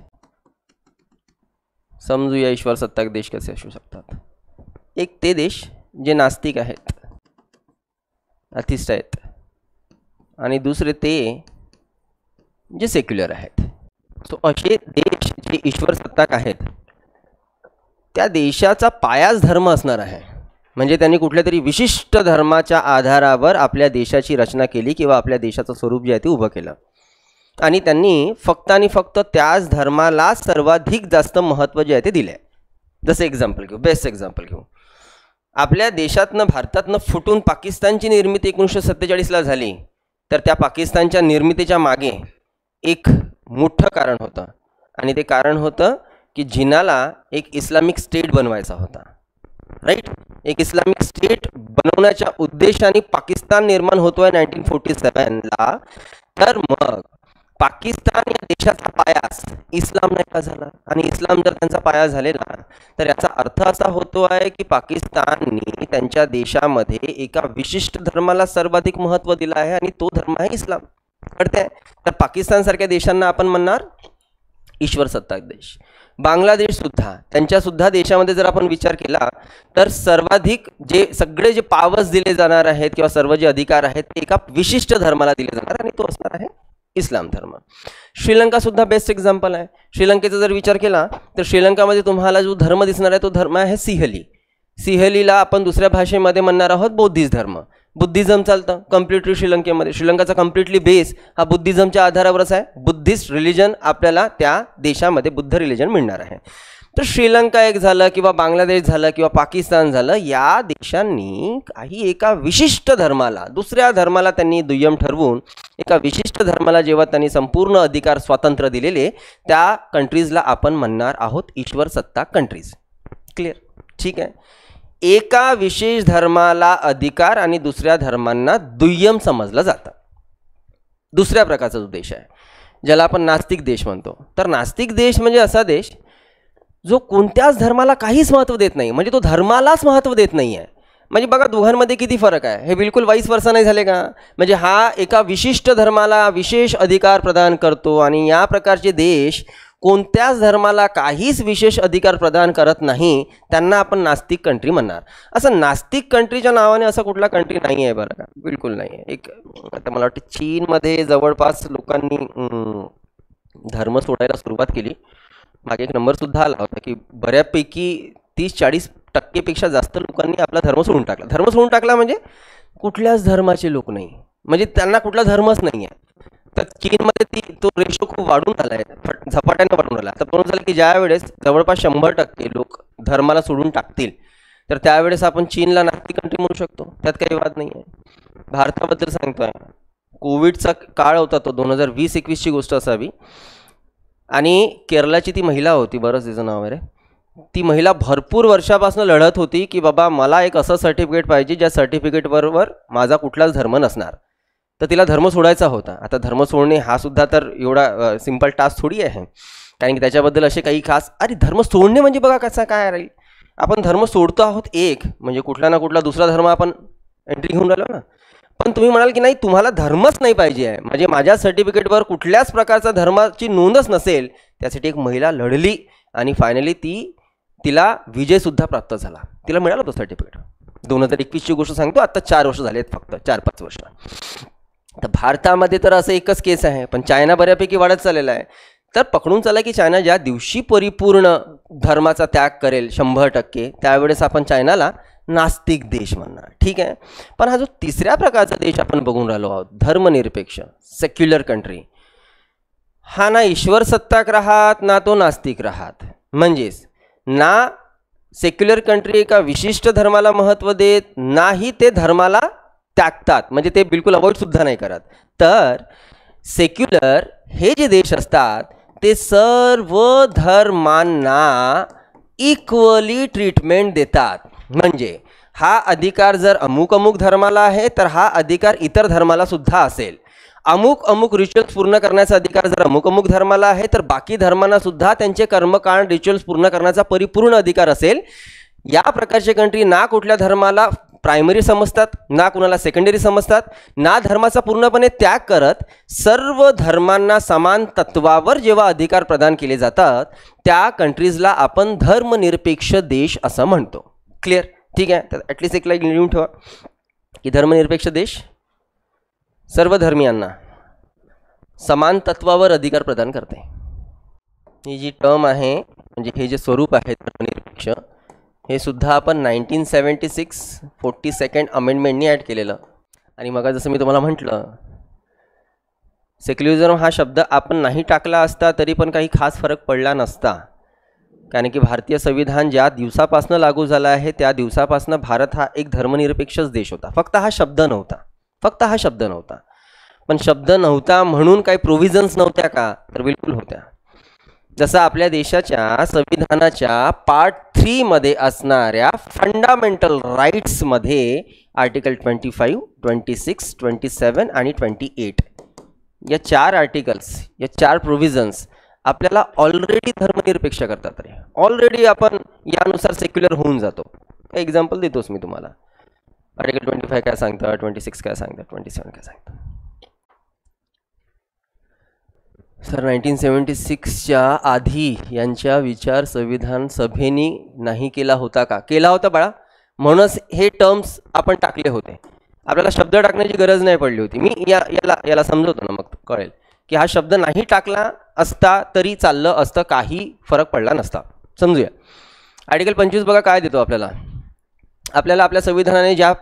समजूया ईश्वर सत्ताक देश कसे असू शकतात. एक ते देश जे नास्तिक आहेत, अथिस्ट आहेत. आणि दुसरे ते जे सेक्युलर आहेत. सो असे देश जे ईश्वर सत्ताक आहेत त्या देशाचा पायाच धर्म असणार आहे. म्हणजे त्यांनी कुठल्या तरी विशिष्ट धर्माच्या आधारावर आपल्या देशाची रचना केली किंवा आपल्या देशाचं स्वरूप जे आहे ते उभं केलं. आणि त्यांनी फक्त आणि फक्त त्याच धर्माला सर्वाधिक जास्त महत्त्व जे आहे ते दिले. जसं एक्झाम्पल घेऊ, बेस्ट एक्झाम्पल घेऊ. आपल्या देशातनं, भारतातनं फुटून पाकिस्तानची निर्मिती 1947ला झाली. तर त्या पाकिस्तानच्या निर्मितीच्या मागे एक मोठं कारण होतं. आणि ते कारण होतं की जिनाला एक इस्लामिक स्टेट बनवायचा होता. राईट? एक इस्लामिक स्टेट बनवण्याच्या उद्देशाने पाकिस्तान निर्माण होतोय 1947ला. तर मग पाकिस्तान या देशाचा पायाच इस्लाम नाही का झाला? आणि इस्लाम जर त्यांचा पाया झालेला तर याचा अर्थ असा होतो आहे की पाकिस्ताननी त्यांच्या देशामध्ये एका विशिष्ट धर्माला सर्वाधिक महत्त्व दिलं आहे आणि तो धर्म आहे इस्लाम. कळतंय? तर पाकिस्तानसारख्या देशांना आपण म्हणणार ईश्वर सत्ताक देश. बांगलादेश सुद्धा, त्यांच्या सुद्धा देशामध्ये जर आपण विचार केला तर सर्वाधिक जे सगळे जे पावर्स दिले जाणार आहेत किंवा सर्व जे अधिकार आहेत ते एका विशिष्ट धर्माला दिले जाणार आणि तो असणार आहे इस्लाम धर्म. श्रीलंका सुद्धा बेस्ट एक्झाम्पल आहे. श्रीलंकेचा जर विचार केला तर श्रीलंकामध्ये तुम्हाला जो धर्म दिसणार आहे तो धर्म आहे सिंहली. सिंहलीला आपण दुसऱ्या भाषेमध्ये म्हणणार आहोत बौद्धिस्ट धर्म. बुद्धिझम चालतं कम्प्लिटली श्रीलंकेमध्ये. श्रीलंकाचा कम्प्लिटली बेस हा बुद्धिझमच्या आधारावरच आहे. बुद्धिस्ट रिलिजन आपल्याला त्या देशामध्ये बुद्ध रिलिजन मिळणार आहे. तर श्रीलंका एक झालं किंवा बांगलादेश झालं किंवा पाकिस्तान झालं, या देशांनी काही एका विशिष्ट धर्माला, दुसऱ्या धर्माला त्यांनी दुय्यम ठरवून एका विशिष्ट धर्माला जेव्हा त्यांनी संपूर्ण अधिकार स्वातंत्र्य दिलेले त्या कंट्रीजला आपण म्हणणार आहोत ईश्वर सत्ताक कंट्रीज. क्लिअर? ठीक आहे. एका विशेष धर्माला अधिकार आणि दुसऱ्या धर्मांना दुय्यम समजलं जातं. दुसऱ्या प्रकारचा जो देश आहे ज्याला आपण नास्तिक देश म्हणतो. तर नास्तिक देश म्हणजे असा देश जो कोणत्याच धर्माला काहीच महत्त्व देत नाही. म्हणजे तो धर्मालाच महत्त्व देत नाही आहे. म्हणजे बघा दोघांमध्ये किती फरक आहे, हे बिलकुल वाईस वर्सा नाही झाले का? म्हणजे हा एका विशिष्ट धर्माला विशेष अधिकार प्रदान करतो आणि या प्रकारचे देश कोणत्याच धर्माला काहीच विशेष अधिकार प्रदान करत नाही, त्यांना आपण नास्तिक कंट्री म्हणणार. असं नास्तिक कंट्रीच्या नावाने असा कुठला कंट्री नाही आहे बरं का, बिलकुल नाही आहे. एक आता मला वाटतं चीनमध्ये जवळपास लोकांनी धर्म सोडायला सुरुवात केली. मागे एक नंबरसुद्धा आला होता की बऱ्यापैकी 30-40% जास्त लोकांनी आपला धर्म सोडून टाकला. धर्म सोडून टाकला म्हणजे कुठल्याच धर्माचे लोक नाही, म्हणजे त्यांना कुठला धर्मच नाही आहे. तर चीनमध्ये तो रेशो खूप वाढून आला आहे, झपाट्याने वाढून आला. तर म्हणून झालं की ज्या वेळेस जवळपास 100% लोक धर्माला सोडून टाकतील तर त्यावेळेस आपण चीनला नास्तिक कंट्री म्हणू शकतो, त्यात काही वाद नाही आहे. भारताबद्दल सांगतोय, कोविडचा काळ होता तो 2020-21ची गोष्ट असावी, आणि केरळाची ती महिला होती, बरंच तिचं नाव आहे रे, ती महिला भरपूर वर्षापासून लढत होती की बाबा मला एक असं सर्टिफिकेट पाहिजे ज्या सर्टिफिकेटबरोबर माझा कुठलाच धर्म नसणार. तर तिला धर्म सोडायचा होता. आता धर्म सोडणे हा सुद्धा तर एवढा सिंपल टास्क थोडी आहे, कारण की त्याच्याबद्दल असे काही खास, अरे धर्म सोडणे म्हणजे बघा कसा काय राहील, आपण धर्म सोडतो आहोत एक म्हणजे कुठला ना कुठला दुसरा धर्म आपण एंट्री घेऊन राहिलो ना. पण तुम्ही म्हणाल की नाही तुम्हाला धर्मच नाही पाहिजे आहे, म्हणजे माझ्या सर्टिफिकेटवर कुठल्याच प्रकारचा धर्माची नोंदच नसेल. त्यासाठी एक महिला लढली आणि फायनली तिला विजयसुद्धा प्राप्त झाला, तिला मिळालं तो सर्टिफिकेट. 2021ची गोष्ट सांगतो, आता 4 वर्ष झाले आहेत, फक्त 4-5 वर्ष. तर भारतामध्ये तर असं एकच केस आहे, पण चायना बऱ्यापैकी वाढत चाललेला आहे. तर पकडून चला की चायना ज्या दिवशी परिपूर्ण धर्माचा त्याग करेल 100%, त्यावेळेस आपण चायनाला नास्तिक देश म्हणणार, ठीक आहे. पण हा जो तिसऱ्या प्रकारचा देश आपण बघून राहिलो आहोत, धर्मनिरपेक्ष सेक्युलर कंट्री, हा ना ईश्वर सत्ताक राहत ना तो नास्तिक राहत. म्हणजेच ना सेक्युलर कंट्री एका विशिष्ट धर्माला महत्त्व देत, नाही ते धर्माला त्यागतात, म्हणजे ते बिलकुल अवॉइडसुद्धा नाही करत. तर सेक्युलर हे जे देश असतात ते सर्व धर्मांना इक्वली ट्रीटमेंट देतात. म्हणजे हा अधिकार जर अमुक अमुक धर्माला आहे तर हा अधिकार इतर धर्माला सुद्धा असेल. अमुक अमुक रिच्युअल्स पूर्ण करण्याचा अधिकार जर अमुक अमुक धर्माला आहे तर बाकी धर्मांना सुद्धा त्यांचे कर्मकांड रिच्युअल्स पूर्ण करण्याचा परिपूर्ण अधिकार असेल. या प्रकारचे कंट्री ना कुठल्या धर्माला प्रायमरी समजतात, ना कुणाला सेकंडरी समजतात, ना धर्माचा पूर्णपणे त्याग करत, सर्व धर्मांना समान तत्वावर जेव्हा अधिकार प्रदान केले जातात त्या कंट्रीजला आपण धर्मनिरपेक्ष देश असं म्हणतो. क्लिअर? ठीक आहे. तर ॲटलिस्ट एक लाईक लिहून ठेवा की धर्मनिरपेक्ष देश सर्व धर्मियांना समान तत्वावर अधिकार प्रदान करते. ही जी टर्म आहे, म्हणजे हे जे स्वरूप आहे धर्मनिरपेक्ष, हे सुद्धा आपण 1976 42nd अमेंडमेंटनी ॲड केलेलं. आणि मग जसं मी तुम्हाला म्हटलं, सेक्युलरिझम हा शब्द आपण नाही टाकला असता तरी पण काही खास फरक पडला नसता, कारण की भारतीय संविधान ज्या दिवसापासून लागू झाला आहे त्या दिवसापासून भारत हा एक धर्मनिरपेक्षच देश होता. फक्त हा शब्द नव्हता. पण शब्द नव्हता म्हणून काही प्रोव्हिजन्स नव्हत्या का? तर बिलकुल होत्या. जसं आपल्या देशाच्या संविधानाच्या पार्ट 3 मध्ये असणाऱ्या फंडामेंटल राईट्समध्ये आर्टिकल 25, 26, 27 आणि 28 या 4 आर्टिकल्स, या 4 प्रोव्हिजन्स आपल्याला ऑलरेडी धर्मनिरपेक्ष करतात. रे ऑलरेडी आपण यानुसार सेक्युलर होऊन जातो. एक्झाम्पल देतोच मी तुम्हाला. आर्टिकल 25 काय सांगतं, 26 काय सांगतं, 27 काय सांगतं. सर 1976च्या आधी यांच्या विचार संविधान सभेने नाही केला होता का? केला होता बाळा, म्हणूनच हे टर्म्स आपण टाकले होते. आपल्याला शब्द टाकण्याची गरज नाही पडली होती. मी याला समजवतो ना, मग कळेल की हा शब्द नाही टाकला असता तरी चाललं असतं, काही फरक पडला नसता. समजूया. आर्टिकल 25 बघा काय देतो आपल्याला. आपल्याला आपल्या संविधानाने ज्या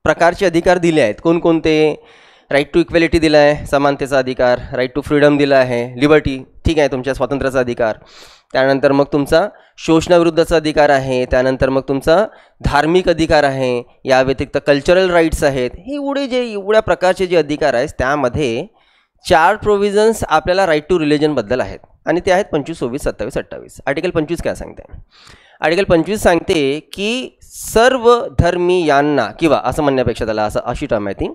प्रकारचे अधिकार दिले आहेत, कोणकोणते? राईट टू इक्वॅलिटी दिला आहे, समानतेचा अधिकार. राईट टू फ्रीडम दिला आहे, लिबर्टी, ठीक आहे, तुमच्या स्वातंत्र्याचा अधिकार. त्यानंतर मग तुमचा शोषणाविरुद्धचा अधिकार आहे. त्यानंतर मग तुमचा धार्मिक अधिकार आहे. या व्यतिरिक्त कल्चरल राईट्स आहेत. हे एवढ्या प्रकारचे जे अधिकार आहेत त्यामध्ये 4 प्रोव्हिजन्स आपल्याला राईट टू रिलिजनबद्दल आहेत, आणि ते आहेत 25, 26, 27, 28. आर्टिकल 25 काय सांगते? आर्टिकल 25 सांगते की सर्व धर्मीयांना, किंवा असं म्हणण्यापेक्षा त्याला अशी टर्म आहे ती,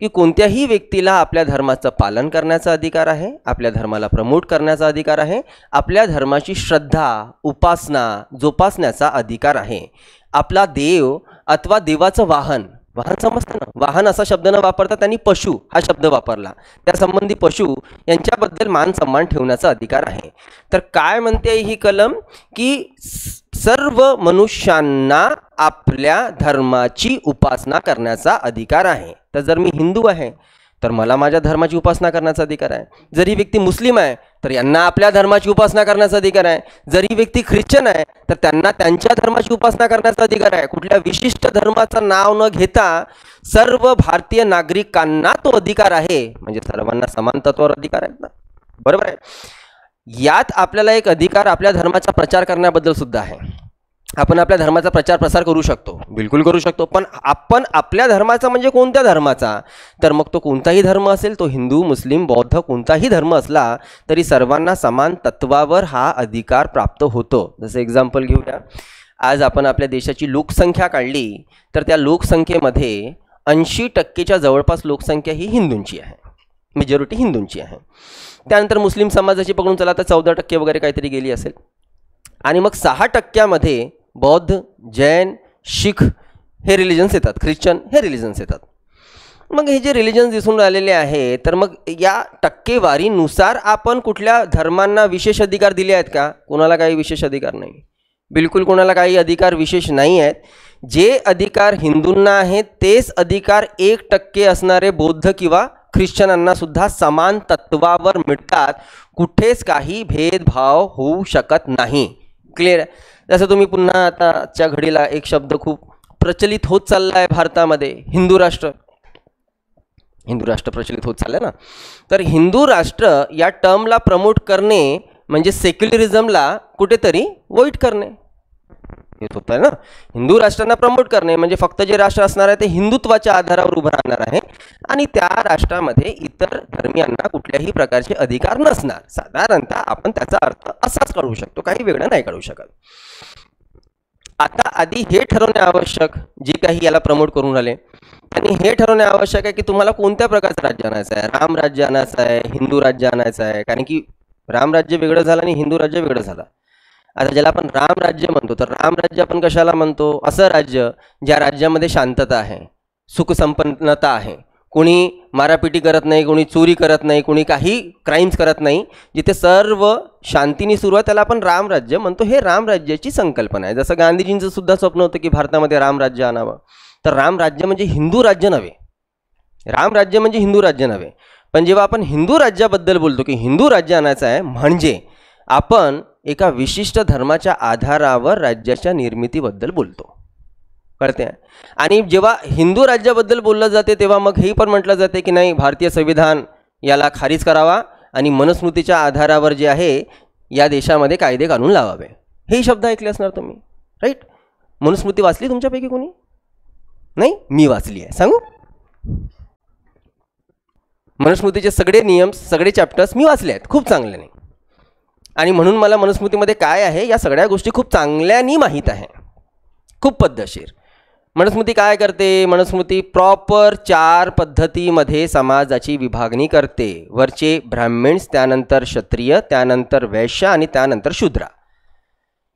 की कोणत्याही व्यक्तीला आपल्या धर्माचं पालन करण्याचा अधिकार आहे, आपल्या धर्माला प्रमोट करण्याचा अधिकार आहे, आपल्या धर्माची श्रद्धा उपासना जोपासण्याचा अधिकार आहे. आपला देव अथवा देवाचं वाहन, वाहन समजतं ना, वाहन असा शब्द न वापरता त्यांनी पशु हा शब्द वापरला, त्या संबंधी पशु यांच्याबद्दल मान सन्मान ठेवण्याचा अधिकार आहे. तर काय म्हणते ही कलम की सर्व मनुष्यांना आपल्या धर्माची उपासना करण्याचा अधिकार आहे. तर जर मी हिंदू आहे तर मला माझ्या धर्माची उपासना करण्याचा अधिकार आहे. जर ही व्यक्ती मुस्लिम आहे तर यांना आपल्या धर्माची उपासना करण्याचा अधिकार आहे. जर ही व्यक्ती ख्रिश्चन आहे तर त्यांना त्यांच्या धर्माची उपासना करण्याचा अधिकार आहे. कुठल्या विशिष्ट धर्माचं नाव न घेता सर्व भारतीय नागरिकांना तो अधिकार आहे. म्हणजे सर्वांना समान तत्वावर अधिकार आहेत ना, बरोबर आहे. यात आपल्याला एक अधिकार आपल्या धर्माचा प्रचार करण्याबद्दल सुद्धा आहे. आपण आपल्या धर्माचा प्रचार प्रसार करू शकतो, बिलकुल करू शकतो. पण आपण आपल्या धर्माचा म्हणजे कोणत्या धर्माचा? तर मग तो कोणताही धर्म असेल, तो हिंदू, मुस्लिम, बौद्ध कोणताही धर्म असला तरी सर्वांना समान तत्वावर हा अधिकार प्राप्त होतो. जसं एक्झाम्पल घेऊया, आज आपण आपल्या देशाची लोकसंख्या काढली तर त्या लोकसंख्येमध्ये 80% जवळपास लोकसंख्या ही हिंदूंची आहे, मेजॉरिटी हिंदूंची आहे. त्यानंतर मुस्लिम समाजाची पकडून चला तर 14% वगैरे काहीतरी गेली असेल. आणि मग 6% बौद्ध, जैन, शीख हे रिलिजन्स येतात, ख्रिश्चन हे रिलिजन्स येतात. मग हे जे रिलिजन्स दिसून राहिलेले आहे, तर मग या टक्केवारीनुसार आपण कुठल्या धर्मांना विशेष अधिकार दिले आहेत का? कोणाला काही विशेष अधिकार नाही, बिलकुल कोणाला काही अधिकार विशेष नाही आहेत. जे अधिकार हिंदूंना आहेत तेच अधिकार 1% असणारे बौद्ध किंवा ख्रिश्चनांना सुद्धा समान तत्वावर मिळतात. कुठेच काही भेदभाव होऊ शकत नाही. क्लिअर? जसं तुम्ही पुन्हा आताच्या घडीला एक शब्द खूप प्रचलित होत चालला आहे भारतामध्ये, हिंदू राष्ट्र. हिंदू राष्ट्र प्रचलित होत चाललं ना. तर हिंदू राष्ट्र या टर्मला प्रमोट करणे म्हणजे सेक्युलरिझमला कुठेतरी वाईट करणे हेच होत आहे ना. हिंदू राष्ट्रांना प्रमोट करणे म्हणजे फक्त जे राष्ट्र असणार आहे ते हिंदुत्वाच्या आधारावर उभं राहणार आहे आणि त्या राष्ट्रामध्ये इतर धर्मियांना कुठल्याही प्रकारचे अधिकार नसणार. साधारणतः आपण त्याचा अर्थ असाच काढू शकतो, काही वेगळं नाही काढू शकत. आता आधी हे ठरवणे आवश्यक, जे काही याला प्रमोट करून राहिले आणि हे ठरवणे आवश्यक आहे की तुम्हाला कोणत्या प्रकारचं राज्य आणायचं आहे. राम राज्य आणायचं आहे, हिंदू राज्य आणायचं आहे. कारण की राम राज्य वेगळं झालं आणि हिंदू राज्य वेगळं झालं. आता ज्याला आपण राम राज्य म्हणतो, तर राम राज्य आपण कशाला म्हणतो? असं राज्य ज्या राज्यामध्ये शांतता आहे, सुखसंपन्नता आहे, कोणी मारापिटी करत नाही, कोणी चोरी करत नाही, कोणी काही क्राईम्स करत नाही, जिथे सर्व शांतीने सुरू आहे, त्याला आपण राम राज्य म्हणतो. हे राम राज्याची संकल्पना आहे. जसं गांधीजींचं सुद्धा स्वप्न होतं की भारतामध्ये राम राज्य आणावं. तर राम राज्य म्हणजे हिंदू राज्य नव्हे, राम राज्य म्हणजे हिंदू राज्य नव्हे. पण जेव्हा आपण हिंदू राज्याबद्दल बोलतो की हिंदू राज्य आणायचं आहे, म्हणजे आपण एका विशिष्ट धर्माच्या आधारावर राज्याच्या निर्मितीबद्दल बोलतो, कळते. आणि जेव्हा हिंदू राज्याबद्दल बोललं जाते तेव्हा मग हे पण म्हटलं जाते की नाही, भारतीय संविधान याला खारिज करावा आणि मनुस्मृतीच्या आधारावर जे आहे या देशामध्ये कायदे कानून लावावे. हे शब्द ऐकले असणार तुम्ही, राईट? मनुस्मृती वाचली तुमच्यापैकी कोणी? नाही, मी वाचली आहे. सांगू, मनुस्मृतीचे सगळे नियम, सगळे चॅप्टर्स मी वाचले आहेत, खूप चांगले नाही. आणि म्हणून मला मनुस्मृतीमध्ये काय आहे या सगळ्या गोष्टी खूप चांगल्यानी माहीत आहे, खूप पद्धतशीर. मनुस्मृती काय करते? मनुस्मृती प्रॉपर 4 पद्धतीमध्ये समाजाची विभागणी करते. वरचे ब्राह्मण्स, त्यानंतर क्षत्रिय, त्यानंतर वैश्य आणि त्यानंतर शूद्र.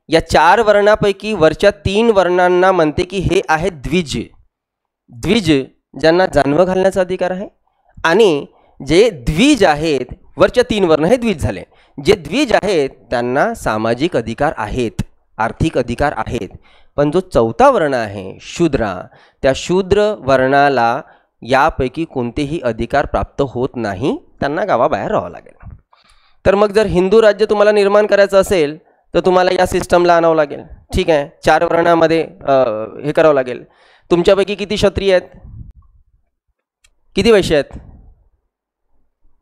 या 4 वर्णापैकी वरच्या 3 वर्णांना म्हणते की हे आहे द्विज. द्विज ज्यांना जन्म घालण्याचा अधिकार आहे. आणि जे द्विज आहेत, वरच्या 3 वर्ण हे द्विज झाले, जे द्विज आहेत त्यांना सामाजिक अधिकार आहेत, आर्थिक अधिकार आहेत. पण जो 4था वर्ण आहे शूद्र, त्या शूद्र वर्णाला यापैकी कोणतेही अधिकार प्राप्त होत नाही, त्यांना गावाबाहेर राहावं लागेल. तर मग जर हिंदू राज्य तुम्हाला निर्माण करायचं असेल तर तुम्हाला या सिस्टमला आणावं लागेल. ठीक आहे, 4 वर्णामध्ये हे करावं लागेल. तुमच्यापैकी किती क्षत्रिय आहेत, किती वैश्य आहेत?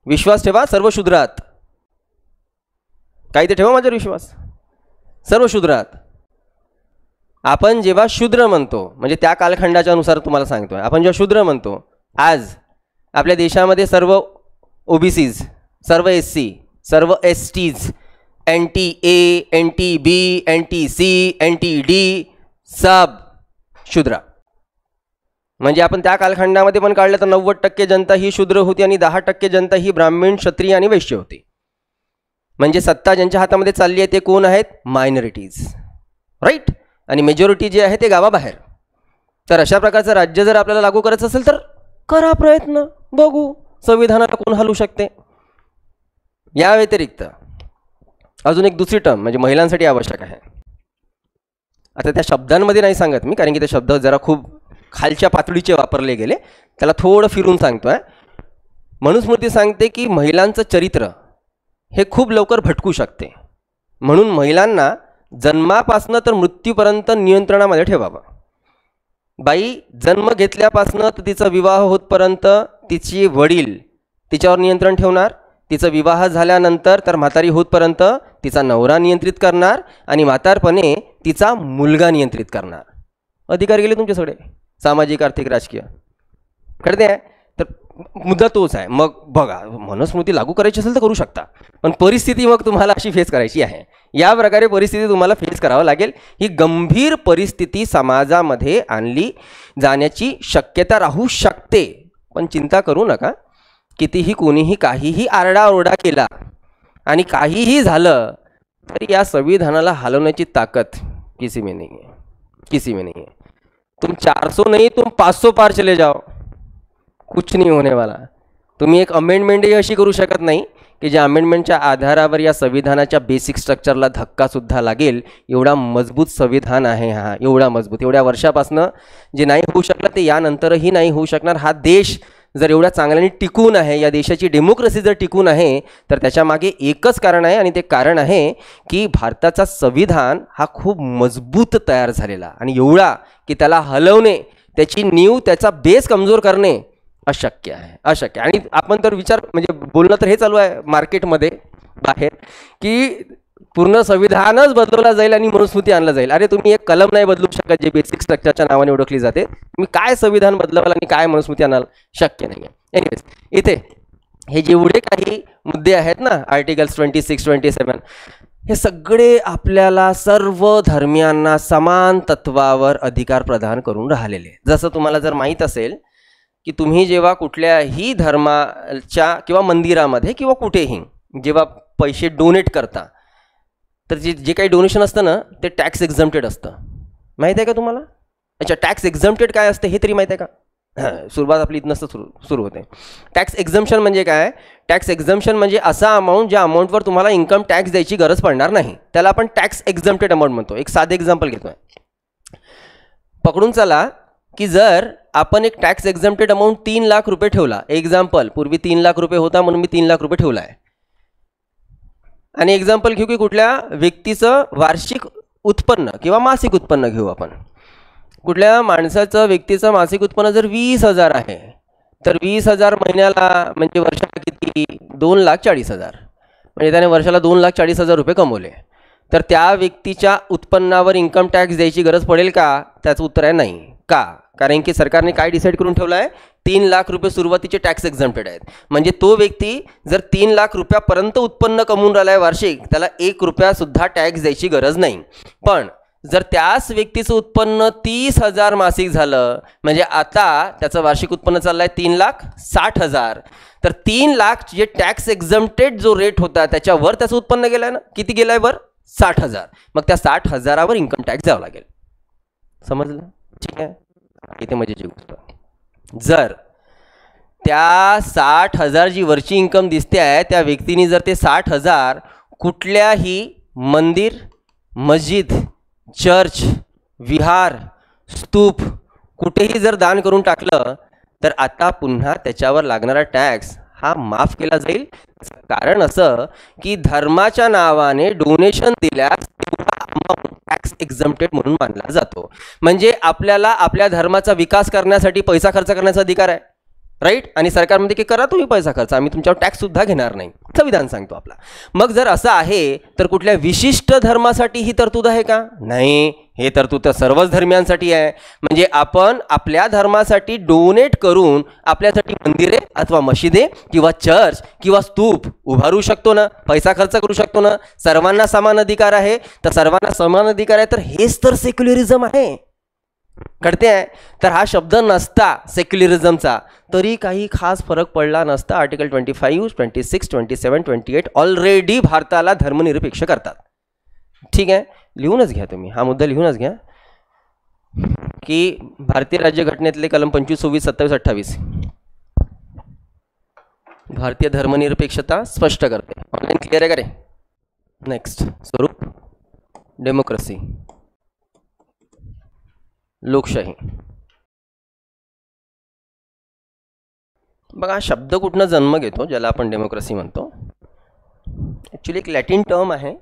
विश्वास ठेवा, सर्व शूद्र आहात. काही ते ठेवा माझ्यावर विश्वास, सर्व शूद्र आहात. आपण जेव्हा शूद्र म्हणतो, म्हणजे त्या कालखंडाच्या अनुसार तुम्हाला सांगतोय, आपण जेव्हा शूद्र म्हणतो, आज आपल्या देशामध्ये सर्व ओबीसीज, सर्व एससी, सर्व STs, NTA, NTB, NTC, NTD सब शूद्र. म्हणजे आपण त्या कालखंडामध्ये पण काढलं तर 90% जनता ही शूद्र होती आणि 10% जनता ही ब्राह्मण, क्षत्रिय आणि वैश्य होती. म्हणजे सत्ता ज्यांच्या हातामध्ये चालली आहे ते कोण आहेत? Minorities, right. आणि मेजॉरिटी जे आहे ते गावाबाहेर. तर अशा प्रकारचं राज्य जर आपल्याला लागू करायचं असेल तर करा प्रयत्न, बघू संविधानाला कोण हलवू शकते. या व्यतिरिक्त अजून एक दुसरी टर्म म्हणजे महिलांसाठी आवश्यक आहे. आता त्या शब्दांमध्ये नाही सांगत मी, कारण की ते शब्द जरा खूप खालच्या पातळीचे वापरले गेले, त्याला थोडं फिरून सांगतो आहे. मनुस्मृती सांगते की महिलांचं चरित्र हे खूप लवकर भटकू शकते, म्हणून महिलांना जन्मापासनं तर मृत्यूपर्यंत नियंत्रणामध्ये ठेवावं. बाई जन्म घेतल्यापासनं तर तिचा विवाह होतपर्यंत तिची वडील तिच्यावर नियंत्रण ठेवणार, तिचा विवाह झाल्यानंतर तर म्हातारी होतपर्यंत तिचा नवरा नियंत्रित करणार आणि म्हातारपणे तिचा मुलगा नियंत्रित करणार. अधिकार गेले तुमचे सगळे, सामाजिक, आर्थिक, राजकीय. कळते आहे? तर मुद्दा तोच आहे. मग बघा, मनुस्मृती लागू करायची असेल तर करू शकता, पण परिस्थिती मग तुम्हाला अशी फेस करायची आहे. या प्रकारे परिस्थिती तुम्हाला फेस करावं लागेल. ही गंभीर परिस्थिती समाजामध्ये आणली जाण्याची शक्यता राहू शकते. पण चिंता करू नका, कितीही कोणीही काहीही आरडाओरडा केला आणि काहीही झालं तरी या संविधानाला हलवण्याची ताकद किसी में नहीं है, किसी में नहीं है. तुम 400 नहीं, तुम 500 पार चले जाओ, कुछ नहीं होने वाला. तुम्ही एक अमेंडमेंटही अशी करू शकत नाही की ज्या अमेंडमेंटच्या आधारावर या संविधानाच्या बेसिक स्ट्रक्चरला धक्कासुद्धा लागेल. एवढा मजबूत संविधान आहे हा, एवढा मजबूत. एवढ्या वर्षापासनं जे नाही होऊ शकलं ते यानंतरही नाही होऊ शकणार. हा देश जर एवढ्या चांगल्याने टिकून आहे, या देशाची डेमोक्रेसी जर टिकून आहे, तर त्याच्यामागे एकच कारण आहे, आणि ते कारण आहे की भारताचा संविधान हा खूप मजबूत तयार झालेला, आणि एवढा की त्याला हलवणे, त्याची नीव, त्याचा बेस कमजोर करणे अशक्य आहे, अशक्य. आणि आपण तर विचार म्हणजे बोलणं तर हे चालू आहे मार्केटमध्ये बाहेर की पूर्ण संविधानच बदलवला जाईल आणि मनुस्मृती आणलं जाईल. अरे तुम्ही एक कलम नाही बदलू शकत जे बेसिक स्ट्रक्चरच्या नावाने ओळखली जाते. तुम्ही काय संविधान बदलवाल आणि काय मनुस्मृती आणाल? शक्य नाही आहे. एनिवेज, इथे हे जेवढे काही मुद्दे आहेत ना, आर्टिकल्स 26, 27, हे सगळे आपल्याला सर्व धर्मियांना समान तत्वावर अधिकार प्रदान करून राहिलेले. जसं तुम्हाला जर माहीत असेल की तुम्ही जेव्हा कुठल्याही धर्माच्या किंवा मंदिरामध्ये किंवा कुठेही जेव्हा पैसे डोनेट करता, तर जे काही डोनेशन असतं ना ते टॅक्स एक्झम्प्टेड असतं. माहीत आहे का तुम्हाला? अच्छा, टॅक्स एक्झम्प्टेड काय असतं हे तरी माहीत आहे का? सुरुवात आपली इथनंच सुरू होते. टॅक्स एक्झम्प्शन म्हणजे काय? टॅक्स एक्झम्प्शन म्हणजे असा अमाऊंट ज्या अमाऊंटवर तुम्हाला इन्कम टॅक्स द्यायची गरज पडणार नाही, त्याला आपण टॅक्स एक्झम्प्टेड अमाऊंट म्हणतो. एक साधे एक्झाम्पल घेतो आहे. पकडून चला की जर आपण एक टॅक्स एक्झम्प्टेड अमाऊंट 3 लाख रुपये ठेवला, एक्झाम्पल, पूर्वी 3 लाख रुपये होता म्हणून मी 3 लाख रुपये ठेवला आहे. आणि एक्झाम्पल घेऊ की कुठल्या व्यक्तीचं वार्षिक उत्पन्न किंवा मासिक उत्पन्न घेऊ आपण. कुठल्या माणसाचं, व्यक्तीचं मासिक उत्पन्न जर 20,000 आहे, तर 20,000 महिन्याला म्हणजे वर्षाला किती? 2,40,000. म्हणजे त्याने वर्षाला 2,40,000 रुपये कमवले. तर त्या व्यक्तीच्या उत्पन्नावर इन्कम टॅक्स द्यायची गरज पडेल का? त्याचं उत्तर आहे नाही. का? कारण की सरकारने काय डिसाईड करून ठेवलं आहे? 3 लाख रुपये सुरुवातीचे टॅक्स एक्झम्प्टेड आहेत. म्हणजे तो व्यक्ती जर 3 लाख रुपयापर्यंत उत्पन्न कमवून राहिला आहे वार्षिक, त्याला 1 रुपयासुद्धा टॅक्स द्यायची गरज नाही. पण जर त्याच व्यक्तीचं उत्पन्न 30,000 मासिक झालं, म्हणजे आता त्याचं वार्षिक उत्पन्न चाललं आहे 3,60,000, तर 3 लाख जे टॅक्स एक्झम्प्टेड जो रेट होता त्याच्यावर त्याचं उत्पन्न गेलं आहे ना. किती गेलं आहे वर? 60,000. मग त्या 60,000वर इन्कम टॅक्स द्यावा लागेल. समजलं? ठीक आहे. इथे मजेची गोष्ट, जर त्या 60,000 जी वरची इन्कम दिसते आहे त्या व्यक्तीने जर ते 60,000 कुठल्याही मंदिर, मस्जिद, चर्च, विहार, स्तूप कुठेही जर दान करून टाकलं, तर आता पुन्हा त्याच्यावर लागणारा टॅक्स हा माफ केला जाईल. कारण असं की धर्माच्या नावाने डोनेशन दिल्यास टॅक्स एक्झम्प्टेड म्हणून मानला जातो. म्हणजे आपल्याला आपल्या धर्माचा विकास करण्यासाठी पैसा खर्च करण्याचा अधिकार आहे, राईट. आणि सरकार म्हणते की करा तुम्ही पैसा खर्च, आम्ही तुमच्यावर टॅक्स सुद्धा घेणार नाही, संविधान सांगतो आपला. मग जर असं आहे तर कुठल्या विशिष्ट धर्मासाठी ही तरतूद आहे का? नाही. हे तरतूद तर सर्वच धर्मियांसाठी आहे. म्हणजे आपण आपल्या धर्मासाठी डोनेट करून आपल्यासाठी मंदिरे अथवा मशिदे किंवा चर्च किंवा स्तूप उभारू शकतो ना, पैसा खर्च करू शकतो ना. सर्वांना समान अधिकार आहे, तर सर्वांना समान अधिकार आहे, तर हेच तर सेक्युलरिझम आहे. कळते आहे? तर हा शब्द नसता सेक्युलरिझमचा तरी काही खास फरक पडला नसता. आर्टिकल 25, 26, 27, 28 ऑलरेडी भारताला धर्मनिरपेक्ष करतात. ठीक आहे, लिहूनच घ्या तुम्ही, हा मुद्दा लिहूनच घ्या. की भारतीय राज्यघटनेतले कलम 25, 26, 27, 28 भारतीय धर्मनिरपेक्षता स्पष्ट करते. ऑनलाईन क्लिअर आहे का रे? नेक्स्ट स्वरूप डेमोक्रेसी, लोकशाही. बघा शब्द कुठनं जन्म घेतो ज्याला आपण डेमोक्रेसी म्हणतो. ॲक्च्युली एक लॅटिन टर्म आहे,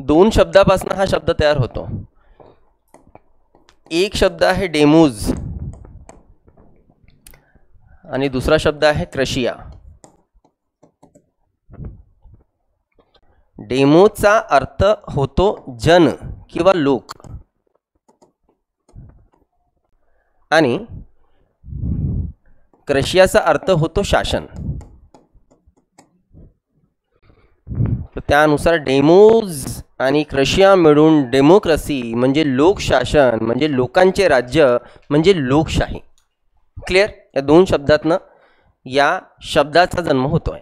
2 शब्दापासून हा शब्द तयार होतो. एक शब्द आहे डेमोज आणि दुसरा शब्द आहे क्रशिया. डेमोचा अर्थ होतो जन किंवा लोक आणि क्रशियाचा अर्थ होतो शासन. तर त्यानुसार डेमोज आणि क्रशिया मिळून डेमोक्रेसी म्हणजे लोकशासन, म्हणजे लोकांचे राज्य, म्हणजे लोकशाही. क्लिअर? या 2 शब्दातनं या शब्दाचा जन्म होतोय.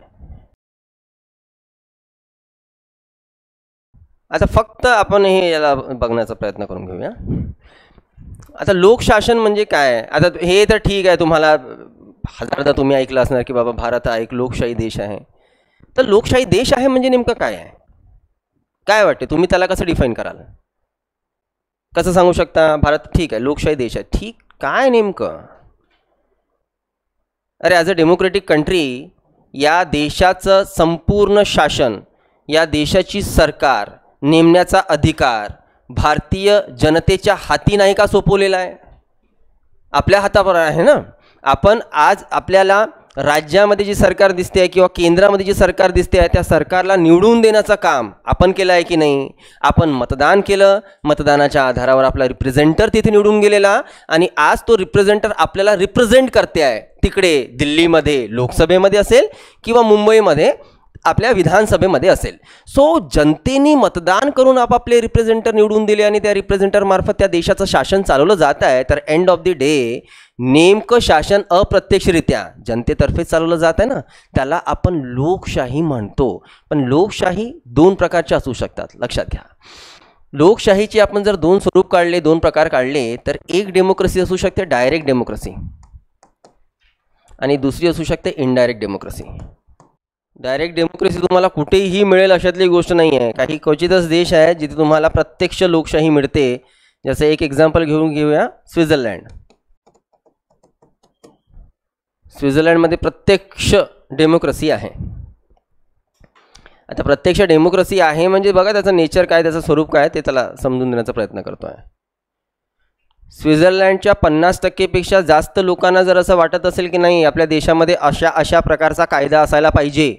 आता फक्त आपण हे याला बघण्याचा प्रयत्न करून घेऊया. आता लोकशासन म्हणजे काय? आता हे तर ठीक आहे, तुम्हाला हजारदा तुम्ही ऐकलं असणार की बाबा भारत हा एक लोकशाही देश आहे. तर लोकशाही देश आहे म्हणजे नेमकं काय आहे? काय वाटते तुम्ही त्याला कसं डिफाईन कराल? कसं सांगू शकता भारत ठीक आहे लोकशाही देश आहे? ठीक काय नेमकं? अरे ॲज अ डेमोक्रेटिक कंट्री या देशाचं संपूर्ण शासन, या देशाची सरकार नेमण्याचा अधिकार भारतीय जनतेच्या हाती नाही का सोपवलेला आहे? आपल्या हातावर आहे ना. आपण आज आपल्याला राज्यामध्ये जी सरकार दिसते आहे किंवा केंद्रामध्ये जी सरकार दिसते आहे त्या सरकारला निवडून देण्याचं काम आपण केलं आहे की नाही? आपण मतदान केलं, मतदानाच्या आधारावर आपला रिप्रेझेंटर तिथे निवडून गेलेला आणि आज तो रिप्रेझेंटर आपल्याला रिप्रेझेंट करते आहे. तिकडे दिल्लीमध्ये लोकसभेमध्ये असेल किंवा मुंबईमध्ये आपल्या विधानसभेमध्ये असेल. सो जनतेने मतदान करून आपापले रिप्रेझेंटर निवडून दिले आणि त्या रिप्रेझेंटर मार्फत त्या देशाचं शासन चालवलं जात आहे. तर एंड ऑफ द डे नेमकं शासन अप्रत्यक्षरित्या जनतेतर्फे चालवलं जात आहे ना, त्याला आपण लोकशाही म्हणतो. पण लोकशाही 2 प्रकारच्या असू शकतात, लक्षात घ्या. लोकशाहीची आपण जर 2 स्वरूप काढले, 2 प्रकार काढले तर एक डेमोक्रेसी असू शकते डायरेक्ट डेमोक्रेसी आणि दुसरी असू शकते इनडायरेक्ट डेमोक्रेसी. डायरेक्ट डेमोक्रेसी तुम्हाला कुठेही मिळेल अशातली गोष्ट नाही आहे. काही क्वचितच देश आहेत जिथे तुम्हाला प्रत्यक्ष लोकशाही मिळते. जसं एक एक्झाम्पल घेऊया स्वित्झर्लंड. स्वित्झर्लंडमध्ये प्रत्यक्ष डेमोक्रेसी आहे. आता प्रत्यक्ष डेमोक्रेसी आहे म्हणजे बघा त्याचं नेचर काय, त्याचं स्वरूप काय ते त्याला समजून देण्याचा प्रयत्न करतो आहे. स्वित्झर्लंडच्या 50% जास्त लोकांना जर असं वाटत असेल की नाही आपल्या देशामध्ये अशा प्रकारचा कायदा असायला पाहिजे,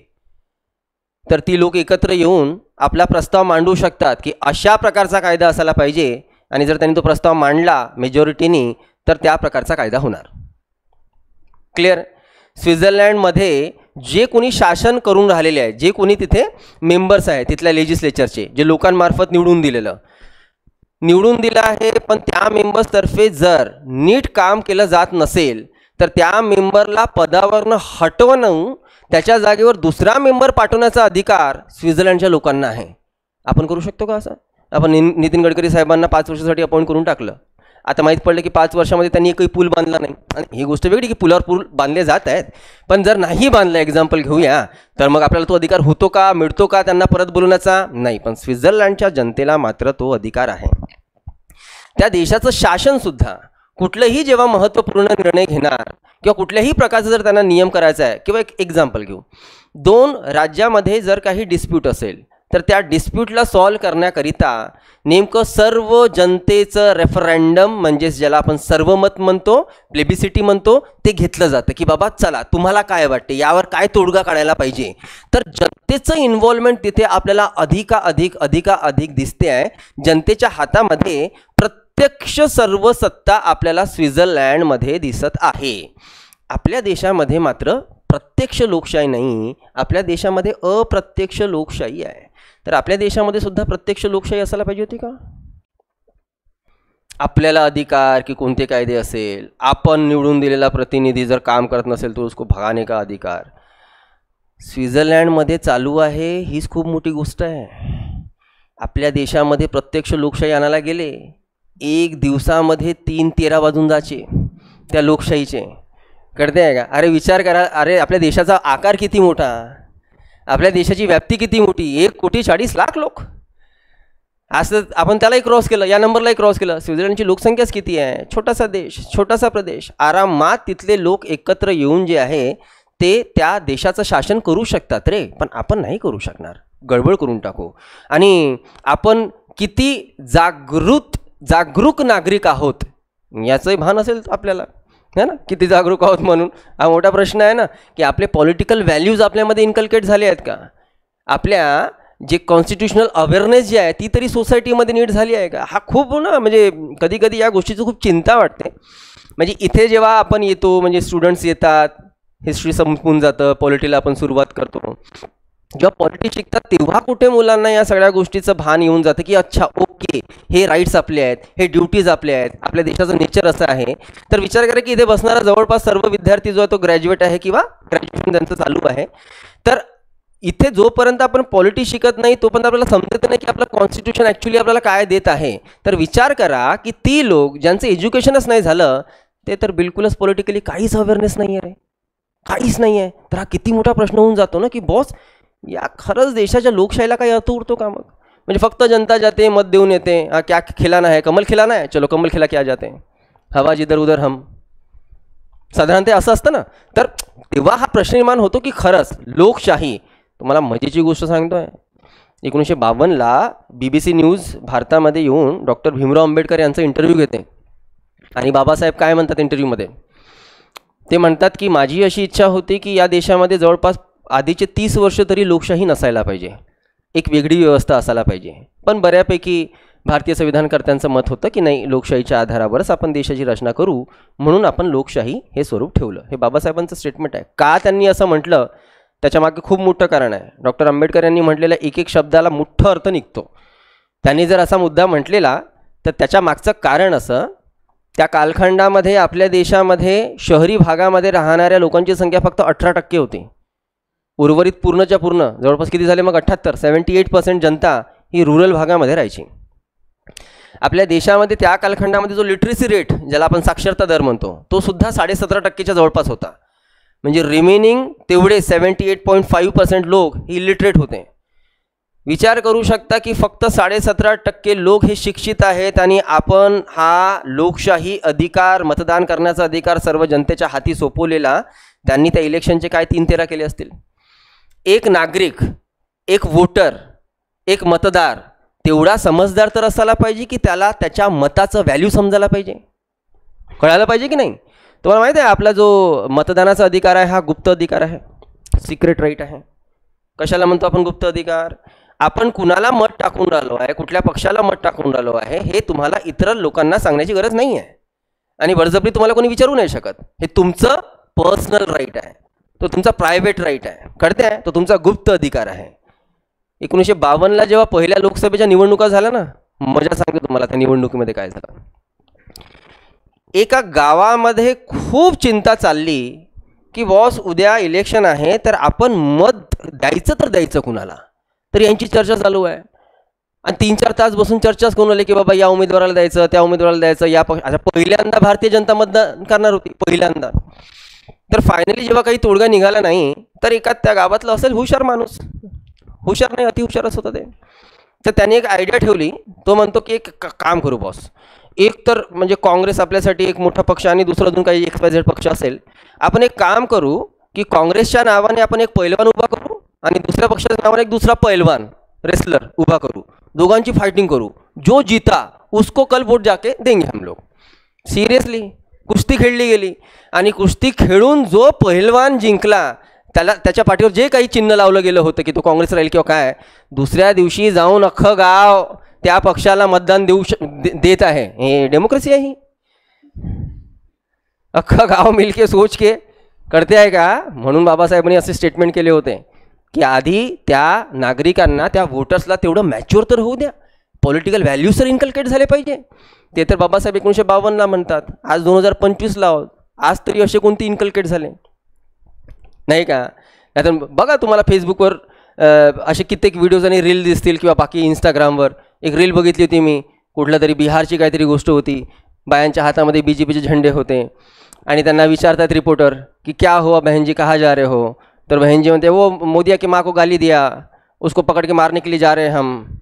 तर ती लोक एकत्र येऊन आपला प्रस्ताव मांडू शकतात की अशा प्रकारचा कायदा असायला पाहिजे. आणि जर त्यांनी तो प्रस्ताव मांडला मेजॉरिटीनी तर त्या प्रकारचा कायदा होणार. क्लिअर? स्वित्झर्लंडमध्ये जे कोणी शासन करून राहिलेले आहे, जे कोणी तिथे मेंबर्स आहेत तिथल्या लेजिस्लेचरचे, जे लोकांमार्फत निवडून दिलं आहे, पण त्या मेंबर्सतर्फे जर नीट काम केलं जात नसेल तर त्या मेंबरला पदावरनं हटवणं, त्याच्या जागेवर दुसरा मेंबर पाठवण्याचा अधिकार स्वित्झर्लंडच्या लोकांना आहे. आपण करू शकतो का असं? आपण नितीन गडकरी साहेबांना 5 वर्षासाठी अपॉइंट करून टाकलं. आता माहीत पडलं की 5 वर्षामध्ये त्यांनी एकही पूल बांधला नाही. आणि ही गोष्ट वेगळी की पुलावर पूल बांधले जात आहेत, पण जर नाही बांधलं, एक्झाम्पल घेऊया, तर मग आपल्याला तो अधिकार होतो का, मिळतो का त्यांना परत बोलवण्याचा? नाही. पण स्वित्झर्लंडच्या जनतेला मात्र तो अधिकार आहे. त्या देशाचं शासनसुद्धा कुठलंही जेव्हा महत्त्वपूर्ण निर्णय घेणार किंवा कुठल्याही प्रकारचा जर त्यांना नियम करायचा आहे, किंवा एक एक्झाम्पल घेऊ, 2 राज्यामध्ये जर काही डिस्प्यूट असेल तर त्या डिस्प्यूटला सॉल्व करण्याकरिता नेमकं सर्व जनतेचं रेफरंडम, म्हणजेच ज्याला आपण सर्वमत म्हणतो, प्लेबिसिटी म्हणतो, ते घेतलं जातं की बाबा चला तुम्हाला काय वाटते, यावर काय तोडगा काढायला पाहिजे. तर जनतेचं इन्व्हॉल्वमेंट तिथे आपल्याला अधिकाधिक दिसते आहे. जनतेच्या हातामध्ये प्रत्यक्ष सर्व सत्ता आपल्याला स्वित्झर्लंडमध्ये दिसत आहे. आपल्या देशामध्ये मात्र प्रत्यक्ष लोकशाही नाही, आपल्या देशामध्ये अप्रत्यक्ष लोकशाही आहे. तर आपल्या देशामध्ये सुद्धा प्रत्यक्ष लोकशाही असायला पाहिजे होती का? आपल्याला अधिकार की कोणते कायदे असेल, आपण निवडून दिलेला प्रतिनिधी जर काम करत नसेल तो उसको भगाने का अधिकार स्वित्झर्लंडमध्ये चालू आहे. हीच खूप मोठी गोष्ट आहे. आपल्या देशामध्ये प्रत्यक्ष लोकशाही आणायला गेले, एक दिवसामध्ये 3-13 वाजून जायचे त्या लोकशाहीचे. कळते आहे का? अरे विचार करा, अरे आपल्या देशाचा आकार किती मोठा, आपल्या देशाची व्याप्ती किती मोठी, 1,40,00,000 लोक. असं आपण त्यालाही क्रॉस केलं, या नंबरलाही क्रॉस केलं. स्वित्झर्लंडची लोकसंख्याच किती आहे, छोटासा देश, छोटासा प्रदेश. आरामात तिथले लोक एकत्र येऊन जे आहे ते त्या देशाचं शासन करू शकतात रे, पण आपण नाही करू शकणार. गडबड करून टाकू. आणि आपण किती जागरूक नागरिक आहोत याचंही भान असेल आपल्याला, है ना, किती जागरूक आहोत म्हणून. हा मोठा प्रश्न आहे ना, की आपले पॉलिटिकल व्हॅल्यूज आपल्यामध्ये इन्कल्केट झाले आहेत का, आपल्या जे कॉन्स्टिट्युशनल अवेअरनेस जी आहे ती तरी सोसायटीमध्ये नीट झाली आहे का. हा खूप ना, म्हणजे कधी कधी या गोष्टीची खूप चिंता वाटते. म्हणजे इथे जेव्हा आपण येतो, म्हणजे स्टुडंट्स येतात, हिस्ट्री संपून जातं, पॉलिटीला आपण सुरुवात करतो. जेव्हा पॉलिटिक्स शिकतात तेव्हा कुठे मुलांना या सगळ्या गोष्टीचं भान येऊन जातं की अच्छा ओके, हे राईट्स आपले आहेत, हे ड्युटीज आपले आहेत, आपल्या देशाचं नेचर असं आहे. तर विचार करा की इथे बसणारा जवळपास सर्व विद्यार्थी जो आहे तो ग्रॅज्युएट आहे किंवा ग्रॅज्युएशन त्यांचं चालू आहे. तर इथे जोपर्यंत आपण पॉलिटिक्स शिकत नाही तोपर्यंत आपल्याला समजत नाही की आपलं कॉन्स्टिट्यूशन ॲक्च्युली आपल्याला काय देत आहे. तर विचार करा की ती लोक ज्यांचं एज्युकेशनच नाही झालं ते तर बिलकुलच पॉलिटिकली काहीच अवेअरनेस नाही आहे रे, काहीच नाही आहे. तर हा किती मोठा प्रश्न होऊन जातो ना की बॉस, या खरंच देशाच्या लोकशाहीला काही अर्थ उरतो का मग. म्हणजे फक्त जनता जाते, मत देऊन येते, क्या खिलाना है, कमल खिलाना है, चलो कमल खिला के आ जाते हैं, हवा जिधर उधर हम. साधारण ते असं असतं ना. तर तेव्हा हा प्रश्न निर्माण होतो की खरंच लोकशाही. तुम्हाला मजेची गोष्ट सांगतोय, 1952ला BBC न्यूज भारतामध्ये येऊन डॉक्टर भीमराव आंबेडकर यांचा इंटरव्ह्यू घेते. आणि बाबासाहेब काय म्हणतात इंटरव्ह्यूमध्ये, ते म्हणतात की माझी अशी इच्छा होती की या देशामध्ये जवळपास आधीचे 30 वर्ष तरी लोकशाही नसायला पाहिजे, एक वेगळी व्यवस्था असायला पाहिजे. पण बऱ्यापैकी भारतीय संविधानकर्त्यांचं मत होतं की नाही, लोकशाहीच्या आधारावरच आपण देशाची रचना करू, म्हणून आपण लोकशाही हे स्वरूप ठेवलं. हे बाबासाहेबांचं स्टेटमेंट आहे. का त्यांनी असं म्हटलं त्याच्यामागे खूप मोठं कारण आहे. डॉक्टर आंबेडकर यांनी म्हटलेल्या एक एक शब्दाला मोठा अर्थ निघतो. त्यांनी जर असा मुद्दा म्हटलेला तर त्याच्या मागचं कारण असं, त्या कालखंडामध्ये आपल्या देशामध्ये शहरी भागामध्ये राहणाऱ्या लोकांची संख्या फक्त 18% होती. उर्वरित पूर्णच्या पूर्ण जवळपास किती झाले मग 78% जनता ही रुरल भागामध्ये राहायची. आपल्या देशामध्ये त्या कालखंडामध्ये जो लिटरसी रेट, ज्याला आपण साक्षरता दर म्हणतो, तो सुद्धा 17.5% जवळपास होता. म्हणजे रिमेनिंग तेवढे 78.5% लोक ही इलिटरेट होते. विचार करू शकता की फक्त 17.5% लोक हे शिक्षित आहेत आणि आपण हा लोकशाही अधिकार, मतदान करण्याचा अधिकार सर्व जनतेच्या हाती सोपवलेला. त्यांनी त्या इलेक्शनचे काय 3-13 केले असतील. एक नागरिक, एक वोटर, एक मतदार तेवढा समजदार तर असायला पाहिजे की त्याला त्याच्या मताचं व्हॅल्यू समजायला पाहिजे, कळायला पाहिजे की नाही. तुम्हाला माहिती आहे आपला जो मतदानाचा अधिकार आहे हा गुप्त अधिकार आहे, सिक्रेट राईट आहे. कशाला म्हणतो आपण गुप्त अधिकार? आपण कुणाला मत टाकून राहिलो आहे, कुठल्या पक्षाला मत टाकून राहिलो आहे हे तुम्हाला इतर लोकांना सांगण्याची गरज नाही आहे. आणि बळजबरी तुम्हाला कोणी विचारू नाही शकत. हे तुमचं पर्सनल राईट आहे, तो तुमचा प्रायव्हेट राईट आहे, कळते आहे, तो तुमचा गुप्त अधिकार आहे. 1952ला जेव्हा पहिल्या लोकसभेच्या निवडणुका झाल्या ना, मजा सांगतो तुम्हाला त्या निवडणुकीमध्ये काय झालं. एका गावामध्ये खूप चिंता चालली की बॉस उद्या इलेक्शन आहे तर आपण मत द्यायचं तर द्यायचं कुणाला. तर यांची चर्चा चालू आहे आणि 3-4 तास बसून चर्चाच करून आले की बाबा या उमेदवाराला द्यायचं, त्या उमेदवाराला द्यायचं, या आता पहिल्यांदा भारतीय जनता मतदान करणार होती पहिल्यांदा. तर फायनली जेव्हा काही तोडगा निघाला नाही तर एका त्या गावातलं असेल हुशार माणूस, हुशार नाही अतिहुशारच होतं ते, तर त्याने एक आयडिया ठेवली. तो म्हणतो की एक काम करू बॉस, एक तर म्हणजे काँग्रेस आपल्यासाठी एक मोठा पक्ष आणि दुसरा अजून काही XYZ पक्ष असेल, आपण एक काम करू की काँग्रेसच्या नावाने आपण एक पैलवान उभा करू आणि दुसऱ्या पक्षाच्या नावाने एक दुसरा पैलवान रेसलर उभा करू, दोघांची फायटिंग करू, जो जीता उसको कल वोट जाके देंगे हम लोग. सिरियसली कुस्ती खेळली गेली आणि कुस्ती खेळून जो पहिलवान जिंकला त्याला त्याच्या पाठीवर जे काही चिन्ह लावलं गेलं होतं की तो काँग्रेस राहील किंवा काय, दुसऱ्या दिवशी जाऊन अख्खं गाव त्या पक्षाला मतदान देत आहे. हे डेमोक्रेसी आहे ही. अख्खा गाव मिलके सोच के करते आहे का. म्हणून बाबासाहेबांनी असे स्टेटमेंट केले होते की आधी त्या नागरिकांना, त्या वोटर्सला तेवढं मॅच्युअर तर होऊ द्या, पॉलिटिकल व्हॅल्यूज तर इन्कल्केट झाले पाहिजे. ते तर बाबासाहेब 1952ला म्हणतात. आज 2025ला आहोत, आज तरी असे कोणते इन्कल्केट झाले नाही का. नाहीतर बघा तुम्हाला फेसबुकवर असे कित्येक व्हिडिओज आणि रील दिसतील किंवा बाकी इंस्टाग्रामवर. एक रील बघितली होती मी, कुठल्या तरी बिहारची काहीतरी गोष्ट होती. बायांच्या हातामध्ये BJPचे झेंडे होते आणि त्यांना विचारतात रिपोर्टर की क्या हुआ बहन जी, कहाँ जा रहे हो. तर बहन जी म्हणते वो मोदिया की माँ को गाली दिया, उसको पकड़ के मारने के लिए जा रहे हैं हम.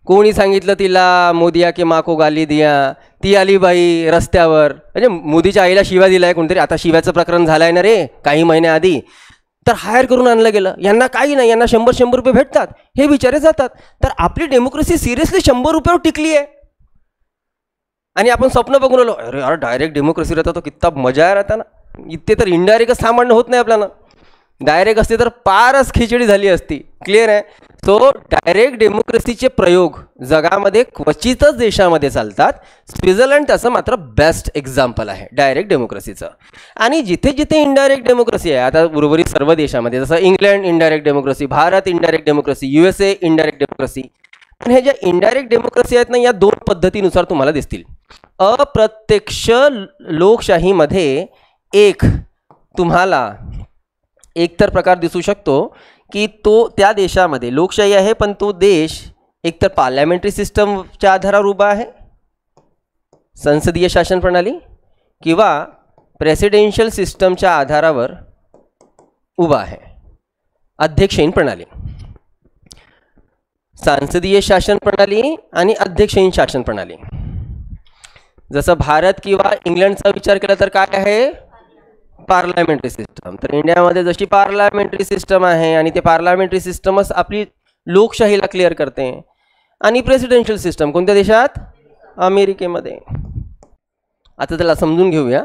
कोणी सांगितलं तिला मोदिया की माँ को गाली दिया. ती आली बाई रस्त्यावर, म्हणजे मोदीच्या आईला शिव्या दिलाय कोणतरी. आता शिव्याचं प्रकरण झालं आहे ना रे काही महिन्याआधी, तर हायर करून आणलं गेलं. यांना काही नाही, यांना 100 रुपये भेटतात, हे बिचारे जातात. तर आपली डेमोक्रेसी सिरियसली 100 रुपयावर टिकली आहे. आणि आपण स्वप्न बघून आलो, अरे यार डायरेक्ट डेमोक्रेसी राहता तो कित्ता मजा राहता ना. इथे तर इनडायरेक्टच सामान्य होत नाही आपल्याला. डायरेक्ट असते तर पारच खिचडी झाली असती. क्लिअर आहे. सो डायरेक्ट डेमोक्रेसीचे प्रयोग जगामध्ये क्वचितच देशामध्ये चालतात. स्वित्झर्लंड त्याचं मात्र बेस्ट एक्झाम्पल आहे डायरेक्ट डेमोक्रेसीचं. आणि जिथे जिथे इनडायरेक्ट डेमोक्रेसी आहे, आता उर्वरित सर्व देशामध्ये, जसं England indirect democracy, Bharat indirect democracy, USA indirect democracy. पण हे ज्या इनडायरेक्ट डेमोक्रेसी आहेत ना, या 2 पद्धतीनुसार तुम्हाला दिसतील. अप्रत्यक्ष लोकशाहीमध्ये एक तुम्हाला एकतर प्रकार दिसू शकतो की तो त्या देशामध्ये लोकशाही आहे, पण तो देश एकतर पार्लमेंटरी सिस्टमच्या आधारावर उभा आहे, संसदीय शासन प्रणाली, किंवा प्रेसिडेन्शियल सिस्टमच्या आधारावर उभा आहे, अध्यक्षीय प्रणाली. संसदीय शासन प्रणाली आणि अध्यक्षीय शासन प्रणाली. जसं भारत किंवा इंग्लंडचा विचार केला तर काय आहे, पार्लमेंटरी सिस्टम. तर इंडियामध्ये जशी पार्लमेंटरी सिस्टम आहे आणि ते पार्लमेंटरी सिस्टमच आपली लोकशाहीला क्लिअर करते. आणि प्रेसिडेन्शियल सिस्टम कोणत्या देशात, अमेरिकेमध्ये. आता त्याला समजून घेऊया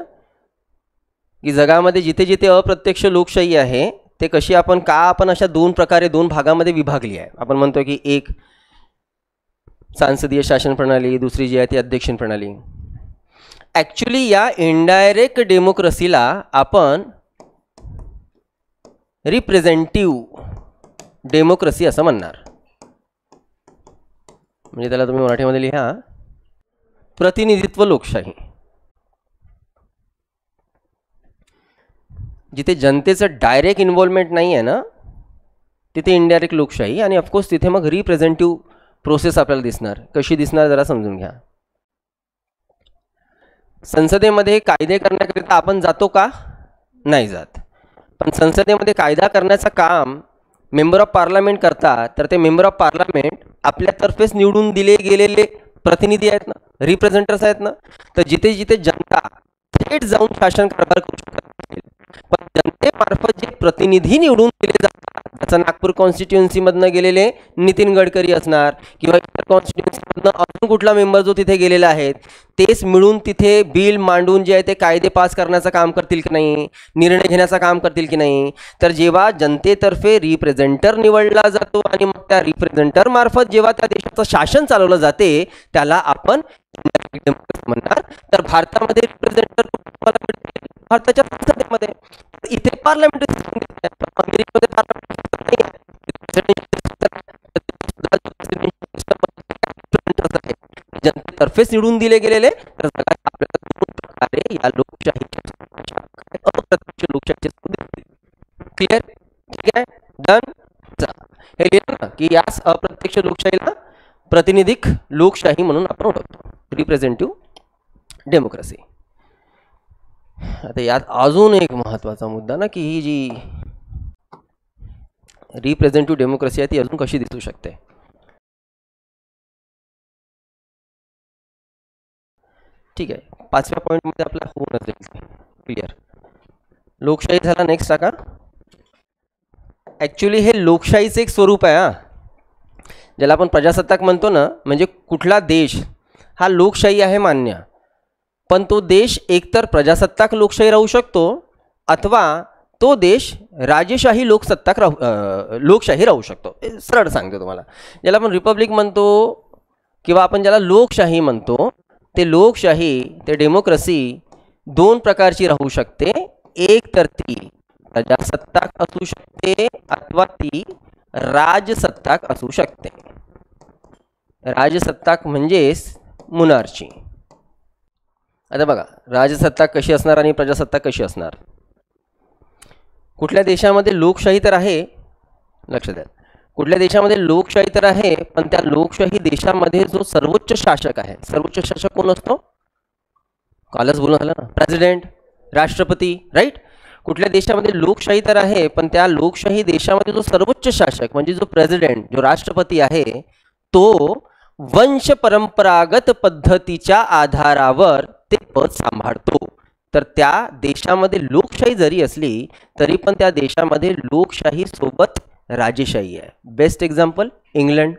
की जगामध्ये जिथे जिथे अप्रत्यक्ष लोकशाही आहे ते कशी आपण अशा 2 प्रकारे 2 भागामध्ये विभागली आहे. आपण म्हणतो की एक संसदीय शासन प्रणाली, दुसरी जी आहे ती अध्यक्षीय प्रणाली. ॲक्च्युली या इनडायरेक्ट डेमोक्रेसीला आपण रिप्रेझेंटेटिव्ह डेमोक्रेसी असं म्हणणार. म्हणजे त्याला तुम्ही मराठीमध्ये लिहा प्रतिनिधित्व लोकशाही. जिथे जनतेचं डायरेक्ट इन्व्हॉल्वमेंट नाही आहे ना, तिथे इनडायरेक्ट लोकशाही. आणि ऑफकोर्स तिथे मग रिप्रेझेंटेटिव्ह प्रोसेस आपल्याला दिसणार. कशी दिसणार जरा समजून घ्या. संसदेमध्ये कायदे करण्याकरिता आपण जातो का, नाही जात. पण संसदेमध्ये कायदा करण्याचं काम मेंबर ऑफ पार्लमेंट करतात. तर ते मेंबर ऑफ पार्लमेंट आपल्यातर्फेच निवडून दिले गेलेले प्रतिनिधी आहेत ना, रिप्रेझेंटर्स आहेत ना. तर जिथे जिथे जनता थेट जाऊन शासन कारभार करू शकत, पण जनतेमार्फत जे प्रतिनिधी निवडून दिले जातात, जसं नागपूर कॉन्स्टिट्युएन्सीमधनं गेलेले नितीन गडकरी असणार, किंवा इतर कॉन्स्टिट्युएन्सीमधनं अजून कुठला मेंबर जो तिथे गेलेला आहे, तेच मिळून तिथे बिल मांडून जे आहे ते कायदे पास करण्याचं काम करतील की नाही, निर्णय घेण्याचं काम करतील की नाही. तर जेव्हा जनतेतर्फे रिप्रेझेंटर निवडला जातो आणि मग त्या रिप्रेझेंटर मार्फत जेव्हा त्या देशाचं शासन चालवलं जाते, त्याला आपण म्हणणार. तर भारतामध्ये रिप्रेझेंटर भारताच्या संसदेमध्ये, इथे पार्लमेंटरी सिस्टम, अमेरिकेमध्ये पार्लमेंटरी जनतेतर्फेच निवडून दिले गेलेले. तर आपल्याला 2 प्रकारे या लोकशाहीच्या अप्रत्यक्ष लोकशाहीचे. क्लिअर, ठीक आहे, डन. हे लिहिलं ना की या अप्रत्यक्ष लोकशाहीला प्रतिनिधिक लोकशाही म्हणून आपण ओळखतो, रिप्रेझेंटेटिव्ह डेमोक्रेसी. आता यात अजून एक महत्त्वाचा मुद्दा ना, की ही जी रिप्रेझेंटेटिव्ह डेमोक्रेसी आहे ती अजून कशी दिसू शकते. ठीक आहे, 5व्या पॉईंटमध्ये आपला होऊनच जाईल. क्लिअर. लोकशाही झाला. नेक्स्ट टाका. ॲक्च्युली हे लोकशाहीचं एक स्वरूप आहे, ज्याला आपण प्रजासत्ताक म्हणतो ना. म्हणजे कुठला देश हा लोकशाही आहे मान्य, पण तो देश एकतर प्रजासत्ताक लोकशाही राहू शकतो, अथवा तो देश राजेशाही लोकशाही राहू शकतो. सरळ सांगतो तुम्हाला. ज्याला आपण रिपब्लिक म्हणतो किंवा आपण ज्याला लोकशाही म्हणतो, ते लोकशाही, ते डेमोक्रेसी 2 प्रकारची राहू शकते. एक तर ती प्रजासत्ताक असू शकते, अथवा ती राजसत्ताक असू शकते. राजसत्ताक म्हणजेच मुनार्ची. आता बघा, राजसत्ताक कशी असणार आणि प्रजासत्ताक कशी असणार. कुठल्या देशामध्ये लोकशाही तर आहे, लक्ष द्या. कुठल्या देशामध्ये लोकशाही तर आहे, पण त्या लोकशाही देशामध्ये जो सर्वोच्च शासक आहे, सर्वोच्च शासक कोण असतो? कालच बोलून झालं ना, प्रेसिडेंट, राष्ट्रपती, राईट. कुठल्या देशामध्ये लोकशाही तर आहे, पण त्या लोकशाही देशामध्ये जो सर्वोच्च शासक म्हणजे जो प्रेसिडेंट, जो राष्ट्रपती आहे, तो वंश परंपरागत पद्धतीच्या आधारावर ते पद सांभाळतो. तर त्या देशामध्ये लोकशाही जरी असली तरी पण त्या देशामध्ये लोकशाही सोबत राजेशाही आहे. Best example England.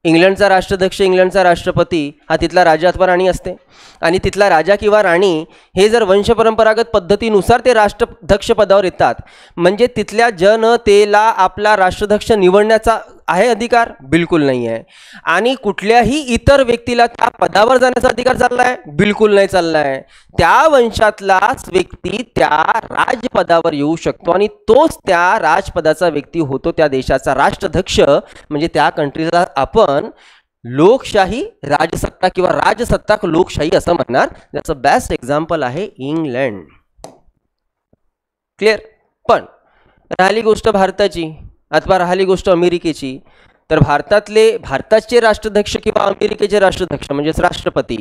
इंग्लंडचा राष्ट्राध्यक्ष, इंग्लंडचा राष्ट्रपती हा तिथला राजा अथवा राणी असते, आणि तिथला राजा किंवा राणी हे जर वंशपरंपरागत पद्धतीनुसार ते राष्ट्राध्यक्ष पदावर येतात, म्हणजे तिथल्या जनतेला आपला राष्ट्राध्यक्ष निवडण्याचा आहे अधिकार? बिलकुल नाही आहे. आणि कुठल्याही इतर व्यक्तीला त्या पदावर जाण्याचा अधिकार चालला आहे? बिलकुल नाही चालला आहे. त्या वंशातलाच व्यक्ती त्या राजपदावर येऊ शकतो, आणि तोच त्या राजपदाचा व्यक्ती होतो त्या देशाचा राष्ट्राध्यक्ष. म्हणजे त्या कंट्रीला आपण लोकशाही राजसत्ता किंवा राजसत्ताक लोकशाही असं म्हणणार. त्याचं बेस्ट एक्झाम्पल आहे इंग्लंड. क्लिअर. पण राहिली गोष्ट भारताची अथवा राहिली गोष्ट अमेरिकेची, तर भारताचे राष्ट्राध्यक्ष किंवा अमेरिकेचे राष्ट्राध्यक्ष म्हणजेच राष्ट्रपती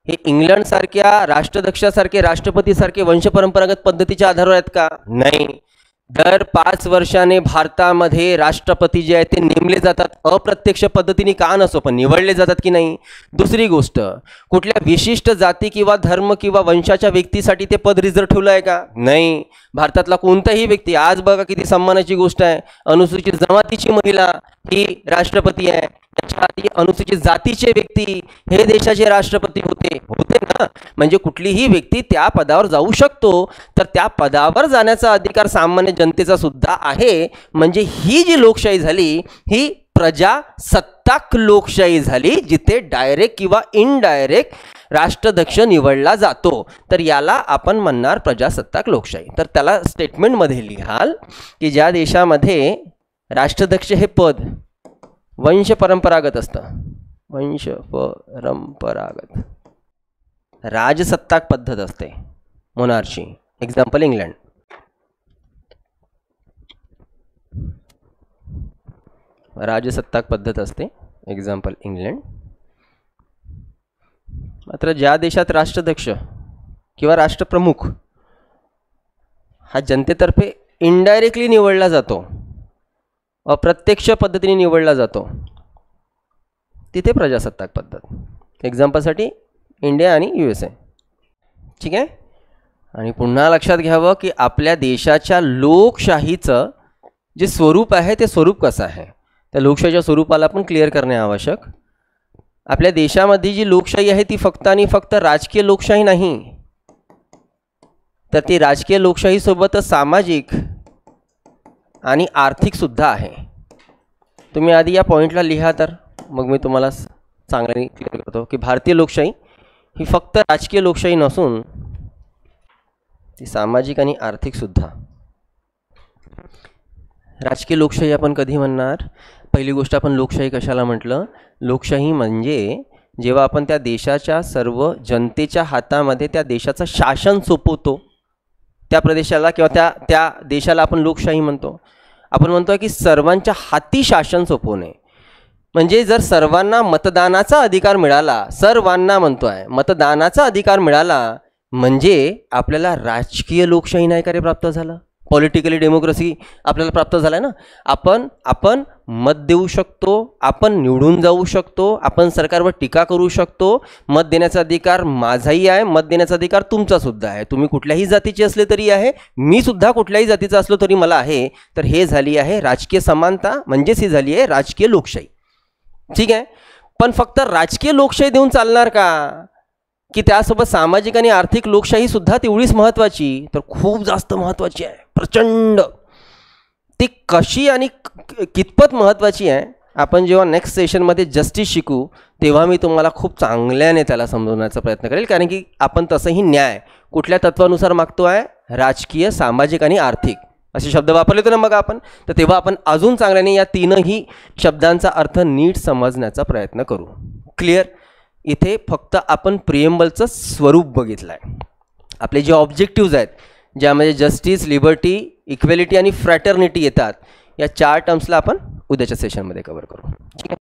हे इंग्लंडसारख्या राष्ट्राध्यक्षासारखे, राष्ट्रपतीसारखे वंशपरंपरागत पद्धतीच्या आधारावर आहेत का? नाही. दर 5 वर्षाने भारतामध्ये राष्ट्रपती जे आहेत ते नेमले जातात, अप्रत्यक्ष पद्धतीने का नसो पण निवडले जातात की नाही. दुसरी गोष्ट, कुठल्या विशिष्ट जाती किंवा धर्म किंवा वंशाच्या व्यक्तीसाठी ते पद रिझर्व ठेवलं आहे का? नाही. भारतातला कोणताही व्यक्ती, आज बघा किती सन्मानाची गोष्ट आहे, अनुसूचित जमातीची महिला ही राष्ट्रपती आहे, त्याच्या आधी अनुसूचित जातीचे व्यक्ती हे देशाचे राष्ट्रपती होते ना. म्हणजे कुठलीही व्यक्ती त्या पदावर जाऊ शकतो, तर त्या पदावर जाण्याचा अधिकार सामान्य जनतेचा सुद्धा आहे. म्हणजे ही जी लोकशाही झाली ही प्रजासत्ताक लोकशाही झाली, जिथे डायरेक्ट किंवा इनडायरेक्ट राष्ट्राध्यक्ष निवडला जातो. तर याला आपण म्हणणार प्रजासत्ताक लोकशाही. तर त्याला स्टेटमेंटमध्ये लिहाल की ज्या देशामध्ये राष्ट्राध्यक्ष हे पद वंश परंपरागत असतं, वंश परंपरागत राजसत्ताक पद्धत असते, मोनार्ची. Example England. राजसत्ताक पद्धत असते, एक्झाम्पल इंग्लंड. मात्र ज्या देशात राष्ट्राध्यक्ष किंवा राष्ट्रप्रमुख हा जनतेतर्फे इनडायरेक्टली निवडला जातो, अप्रत्यक्ष पद्धतीने निवडला जातो, तिथे प्रजासत्ताक पद्धत. एक्झाम्पलसाठी इंडिया आणि USA. ठीक आहे. आणि पुन्हा लक्षात घ्यावं की आपल्या देशाच्या लोकशाहीचं जे स्वरूप आहे ते स्वरूप कसं आहे, त्या लोकशाहीच्या स्वरूपाला पण क्लिअर करणे आवश्यक. आपल्या देशामध्ये जी लोकशाही आहे ती फक्त आणि फक्त राजकीय लोकशाही नाही, तर ती राजकीय लोकशाहीसोबतच सामाजिक आणि आर्थिक सुद्धा आहे. तुम्ही आधी या पॉईंटला लिहा, तर मग मी तुम्हाला चांगल्याने क्लिअर करतो की भारतीय लोकशाही ही फक्त राजकीय लोकशाही नसून ती सामाजिक आणि आर्थिक सुद्धा. राजकीय लोकशाही आपण कधी म्हणणार? पहिली गोष्ट, आपण लोकशाही कशाला म्हटलं? लोकशाही म्हणजे जेव्हा आपण त्या देशाच्या सर्व जनतेच्या हातामध्ये त्या देशाचं शासन सोपवतो, त्या प्रदेशाला किंवा त्या देशाला आपण लोकशाही म्हणतो. आपण म्हणतोय की सर्वांच्या हाती शासन सोपवणे. म्हणजे जर सर्वांना मतदानाचा अधिकार मिळाला, सर्वांना म्हणतोय मतदानाचा अधिकार मिळाला, म्हणजे आपल्याला राजकीय लोकशाही नाही का रे प्राप्त झालं? पॉलिटिकली डेमोक्रेसी आपल्याला प्राप्त झाला ना. आपण मत देऊ शकतो, आपण निवडून जाऊ शकतो, आपण सरकारवर टीका करू शकतो. मत देण्याचा अधिकार माझाही आहे, मत देण्याचा अधिकार तुमचा सुद्धा आहे. तुम्ही कुठल्याही जातीचे असले तरी आहे, मी सुद्धा कुठल्याही जातीचा असलो तरी मला आहे. तर हे झाली आहे राजकीय समानता, म्हणजेच ही झाली आहे राजकीय लोकशाही. ठीक आहे. पण फक्त राजकीय लोकशाही देऊन चालणार का? की त्यासोबत सामाजिक आणि आर्थिक लोकशाही सुद्धा तेवढीच महत्त्वाची? तर खूप जास्त महत्त्वाची आहे, प्रचंड. ती कशी आणि कितपत महत्त्वाची आहे आपण जेव्हा नेक्स्ट सेशनमध्ये जस्टिस शिकू तेव्हा मी तुम्हाला खूप चांगल्याने त्याला समजवण्याचा प्रयत्न करेल. कारण की आपण तसंही न्याय कुठल्या तत्वानुसार मागतो आहे? राजकीय, सामाजिक आणि आर्थिक असे शब्द वापरले होते ना मग आपण. तर तेव्हा आपण अजून चांगल्याने या तीनही शब्दांचा अर्थ नीट समजण्याचा प्रयत्न करू. क्लिअर. इथे फक्त आपण प्रिएम्बलचं स्वरूप बघितलं आहे. आपले जे ऑब्जेक्टिव्ज आहेत ज्यामध्ये जस्टिस, लिबर्टी, इक्वेलिटी आणि फ्रॅटर्निटी येतात, या 4 टर्म्सला आपण उद्याच्या सेशनमध्ये कव्हर करू. ठीक आहे.